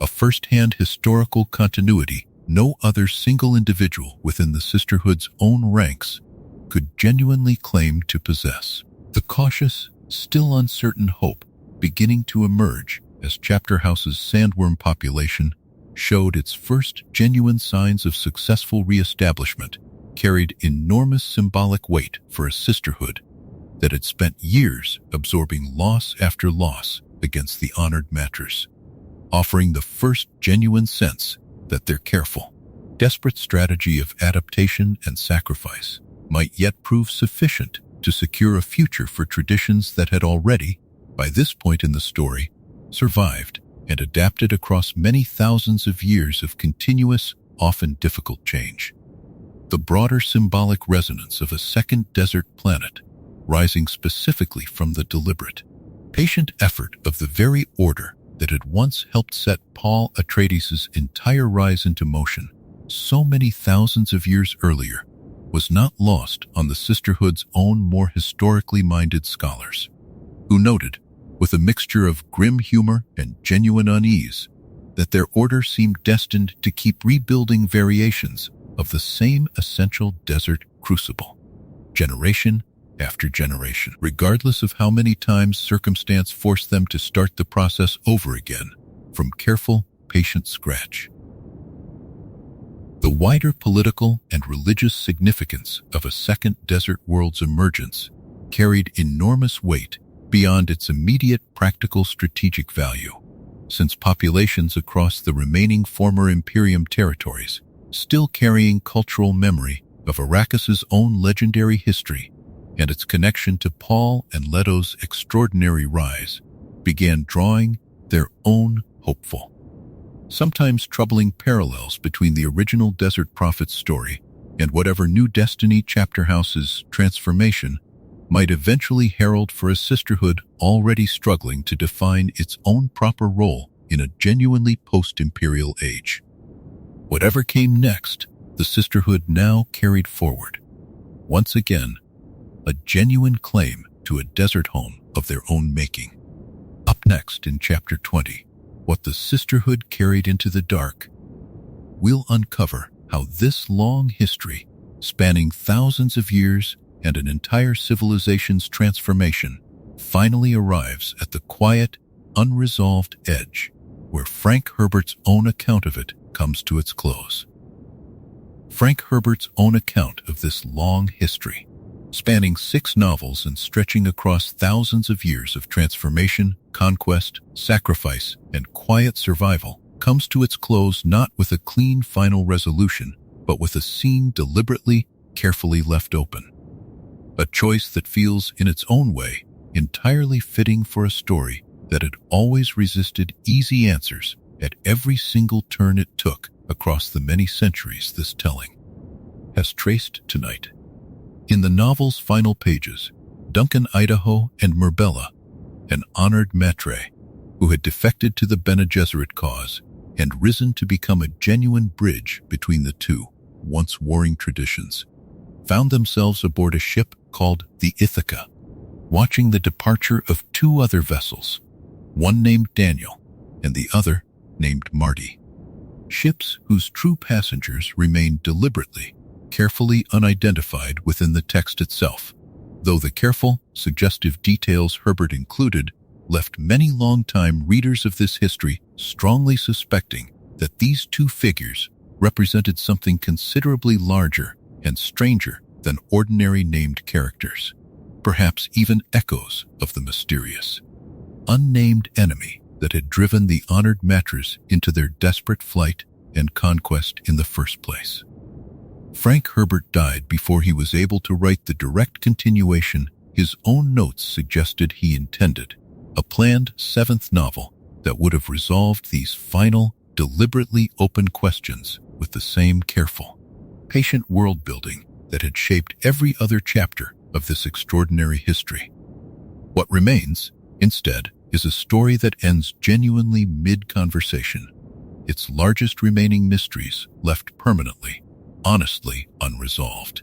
a first-hand historical continuity no other single individual within the Sisterhood's own ranks could genuinely claim to possess. The cautious, still uncertain hope beginning to emerge as Chapter House's sandworm population showed its first genuine signs of successful reestablishment carried enormous symbolic weight for a sisterhood that had spent years absorbing loss after loss against the honored Maters, offering the first genuine sense that their careful, desperate strategy of adaptation and sacrifice might yet prove sufficient to secure a future for traditions that had already, by this point in the story, survived and adapted across many thousands of years of continuous, often difficult change. The broader symbolic resonance of a second desert planet, rising specifically from the deliberate, patient effort of the very order that had once helped set Paul Atreides' entire rise into motion so many thousands of years earlier, was not lost on the Sisterhood's own more historically minded scholars, who noted, with a mixture of grim humor and genuine unease, that their order seemed destined to keep rebuilding variations of the same essential desert crucible, generation after generation, regardless of how many times circumstance forced them to start the process over again, from careful, patient scratch. The wider political and religious significance of a second desert world's emergence carried enormous weight beyond its immediate practical strategic value, since populations across the remaining former Imperium territories, still carrying cultural memory of Arrakis' own legendary history and its connection to Paul and Leto's extraordinary rise, began drawing their own hopeful, sometimes troubling parallels between the original Desert Prophet's story and whatever new destiny Chapter House's transformation might eventually herald for a sisterhood already struggling to define its own proper role in a genuinely post-imperial age. Whatever came next, the sisterhood now carried forward, once again, a genuine claim to a desert home of their own making. Up next in Chapter 20, What the Sisterhood Carried into the Dark, we'll uncover how this long history, spanning thousands of years and an entire civilization's transformation, finally arrives at the quiet, unresolved edge where Frank Herbert's own account of it comes to its close. Frank Herbert's own account of this long history, spanning 6 novels and stretching across thousands of years of transformation, conquest, sacrifice, and quiet survival, comes to its close not with a clean final resolution, but with a scene deliberately, carefully left open. A choice that feels, in its own way, entirely fitting for a story that had always resisted easy answers at every single turn it took across the many centuries this telling has traced tonight. In the novel's final pages, Duncan Idaho and Murbella, an honored maitre who had defected to the Bene Gesserit cause and risen to become a genuine bridge between the two once warring traditions, found themselves aboard a ship called the Ithaca, watching the departure of 2 other vessels, one named Daniel and the other named Marty. Ships whose true passengers remained deliberately, carefully unidentified within the text itself, though the careful, suggestive details Herbert included left many long-time readers of this history strongly suspecting that these 2 figures represented something considerably larger and stranger than ordinary named characters, perhaps even echoes of the mysterious, unnamed enemy that had driven the honored Maters into their desperate flight and conquest in the first place. Frank Herbert died before he was able to write the direct continuation his own notes suggested he intended, a planned 7th novel that would have resolved these final, deliberately open questions with the same careful, patient world-building that had shaped every other chapter of this extraordinary history. What remains, instead, is a story that ends genuinely mid-conversation, its largest remaining mysteries left permanently, honestly unresolved.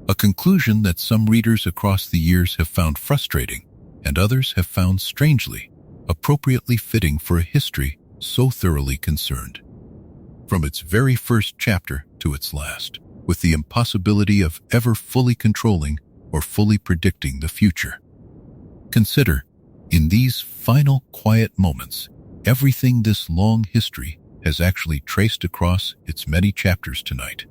A conclusion that some readers across the years have found frustrating and others have found strangely, appropriately fitting for a history so thoroughly concerned. From its very first chapter to its last, with the impossibility of ever fully controlling or fully predicting the future. Consider, in these final quiet moments, everything this long history has actually traced across its many chapters tonight.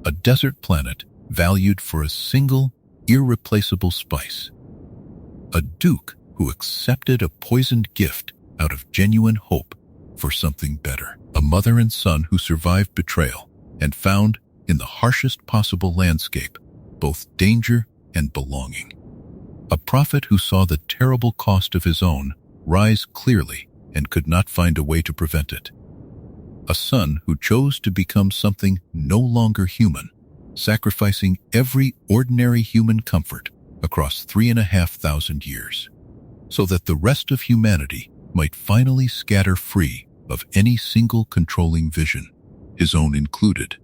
A desert planet valued for a single, irreplaceable spice. A duke who accepted a poisoned gift out of genuine hope for something better. A mother and son who survived betrayal and found, in the harshest possible landscape, both danger and belonging. A prophet who saw the terrible cost of his own rise clearly and could not find a way to prevent it. A son who chose to become something no longer human, sacrificing every ordinary human comfort across 3,500 years, so that the rest of humanity might finally scatter free of any single controlling vision, his own included.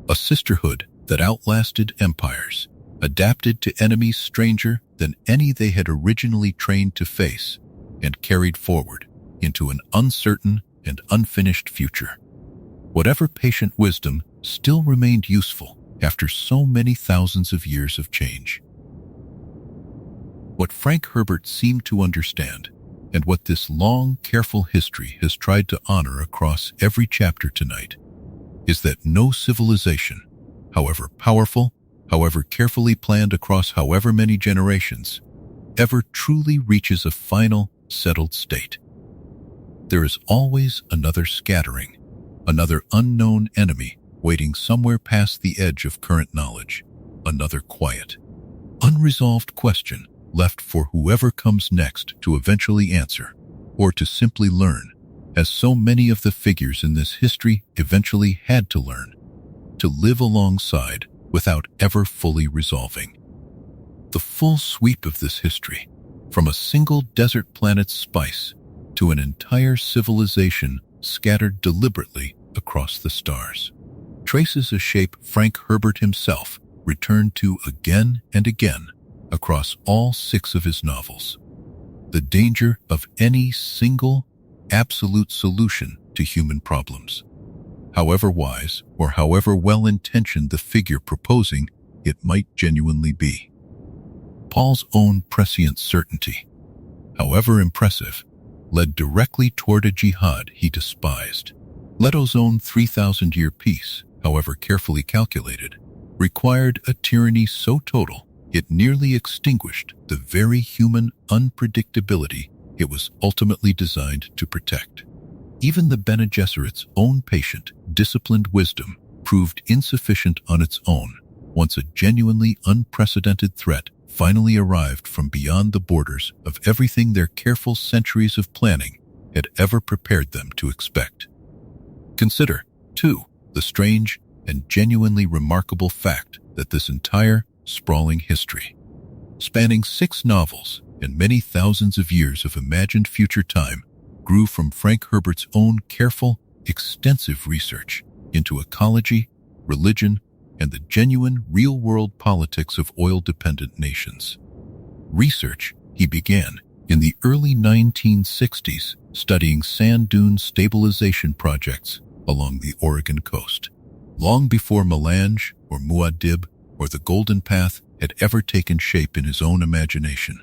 A sisterhood that outlasted empires, adapted to enemies stranger than any they had originally trained to face, and carried forward into an uncertain and unfinished future. Whatever patient wisdom still remained useful after so many thousands of years of change. What Frank Herbert seemed to understand, and what this long, careful history has tried to honor across every chapter tonight, is that no civilization, however powerful, however carefully planned across however many generations, ever truly reaches a final, settled state. There is always another scattering, another unknown enemy waiting somewhere past the edge of current knowledge, another quiet, unresolved question left for whoever comes next to eventually answer, or to simply learn, as so many of the figures in this history eventually had to learn, to live alongside without ever fully resolving. The full sweep of this history, from a single desert planet's spice to an entire civilization scattered deliberately across the stars, traces a shape Frank Herbert himself returned to again and again across all 6 of his novels. The danger of any single, absolute solution to human problems, however wise or however well-intentioned the figure proposing it might genuinely be. Paul's own prescient certainty, however impressive, led directly toward a jihad he despised. Leto's own 3,000-year peace, however carefully calculated, required a tyranny so total it nearly extinguished the very human unpredictability it was ultimately designed to protect. Even the Bene Gesserit's own patient, disciplined wisdom proved insufficient on its own once a genuinely unprecedented threat finally arrived from beyond the borders of everything their careful centuries of planning had ever prepared them to expect. Consider, too, the strange and genuinely remarkable fact that this entire sprawling history, spanning 6 novels and many thousands of years of imagined future time, grew from Frank Herbert's own careful, extensive research into ecology, religion, and the genuine real-world politics of oil-dependent nations. Research he began in the early 1960s, studying sand dune stabilization projects along the Oregon coast, long before Melange or Muad'Dib or the Golden Path had ever taken shape in his own imagination.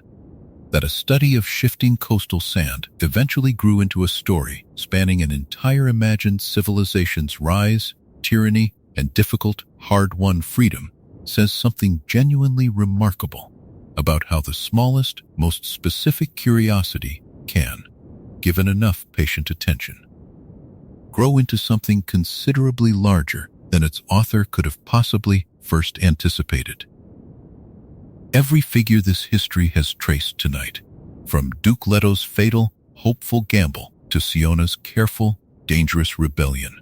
That a study of shifting coastal sand eventually grew into a story spanning an entire imagined civilization's rise, tyranny, and difficult, hard-won freedom says something genuinely remarkable about how the smallest, most specific curiosity can, given enough patient attention, grow into something considerably larger than its author could have possibly first anticipated. Every figure this history has traced tonight, from Duke Leto's fatal, hopeful gamble to Siona's careful, dangerous rebellion.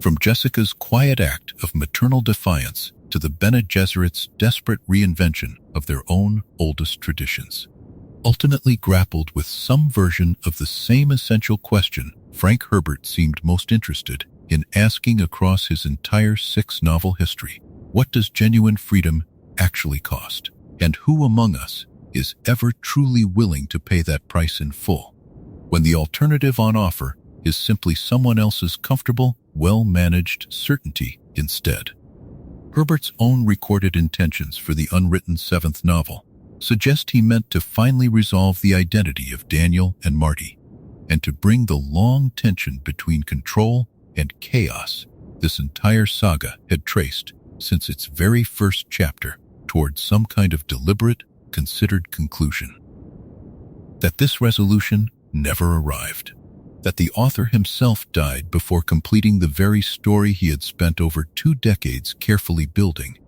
From Jessica's quiet act of maternal defiance to the Bene Gesserit's desperate reinvention of their own oldest traditions, ultimately grappled with some version of the same essential question Frank Herbert seemed most interested in asking across his entire six-novel history. What does genuine freedom actually cost? And who among us is ever truly willing to pay that price in full, when the alternative on offer is simply someone else's comfortable, well-managed certainty instead? Herbert's own recorded intentions for the unwritten seventh novel suggest he meant to finally resolve the identity of Daniel and Marty, and to bring the long tension between control and chaos this entire saga had traced since its very first chapter towards some kind of deliberate, considered conclusion. That this resolution never arrived, that the author himself died before completing the very story he had spent over 2 decades carefully building,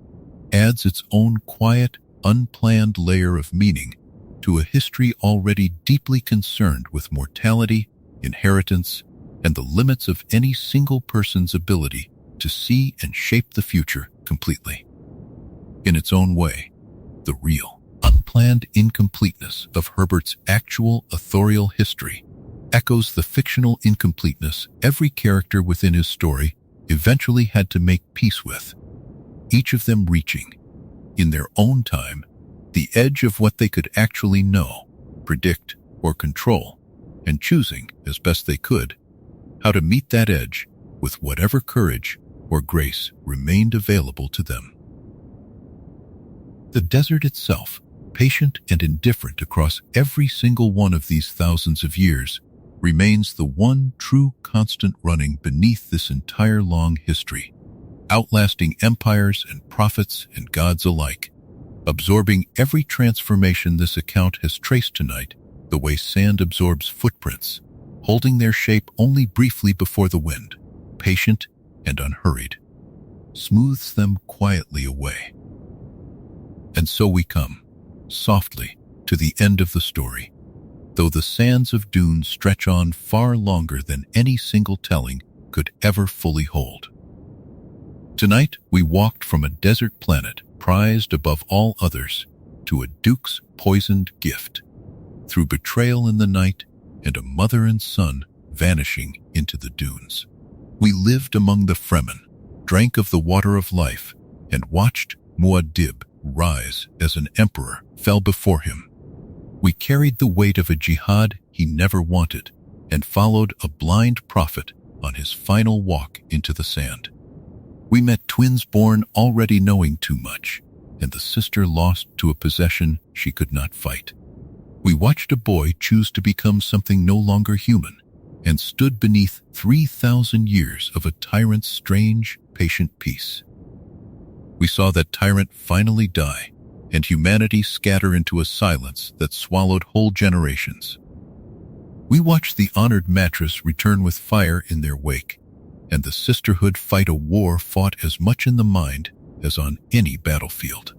adds its own quiet, unplanned layer of meaning to a history already deeply concerned with mortality, inheritance, and the limits of any single person's ability to see and shape the future completely. In its own way, the real, unplanned incompleteness of Herbert's actual authorial history echoes the fictional incompleteness every character within his story eventually had to make peace with, each of them reaching, in their own time, the edge of what they could actually know, predict, or control, and choosing, as best they could, how to meet that edge with whatever courage or grace remained available to them. The desert itself, patient and indifferent across every single one of these thousands of years, remains the one true constant running beneath this entire long history, outlasting empires and prophets and gods alike, absorbing every transformation this account has traced tonight, the way sand absorbs footprints, holding their shape only briefly before the wind, patient and unhurried, smooths them quietly away. And so we come, softly, to the end of the story, though the sands of Dune stretch on far longer than any single telling could ever fully hold. Tonight, we walked from a desert planet prized above all others to a duke's poisoned gift, through betrayal in the night and a mother and son vanishing into the dunes. We lived among the Fremen, drank of the water of life, and watched Muad'Dib rise as an emperor fell before him. We carried the weight of a jihad he never wanted and followed a blind prophet on his final walk into the sand. We met twins born already knowing too much, and the sister lost to a possession she could not fight. We watched a boy choose to become something no longer human, and stood beneath 3,000 years of a tyrant's strange, patient peace. We saw that tyrant finally die, and humanity scatter into a silence that swallowed whole generations. We watched the honored mattress return with fire in their wake, and the sisterhood fight a war fought as much in the mind as on any battlefield.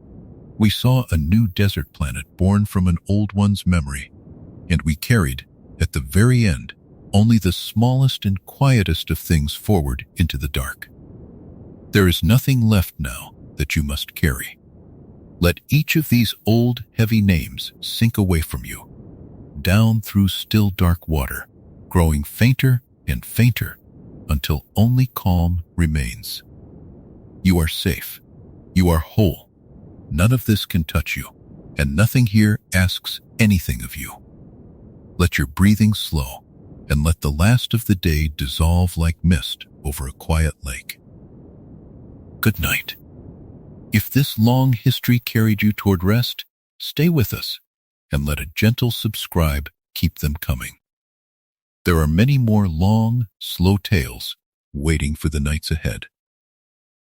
We saw a new desert planet born from an old one's memory, and we carried, at the very end, only the smallest and quietest of things forward into the dark. There is nothing left now that you must carry. Let each of these old, heavy names sink away from you, down through still dark water, growing fainter and fainter until only calm remains. You are safe. You are whole. None of this can touch you, and nothing here asks anything of you. Let your breathing slow, and let the last of the day dissolve like mist over a quiet lake. Good night. If this long history carried you toward rest, stay with us, and let a gentle subscribe keep them coming. There are many more long, slow tales waiting for the nights ahead.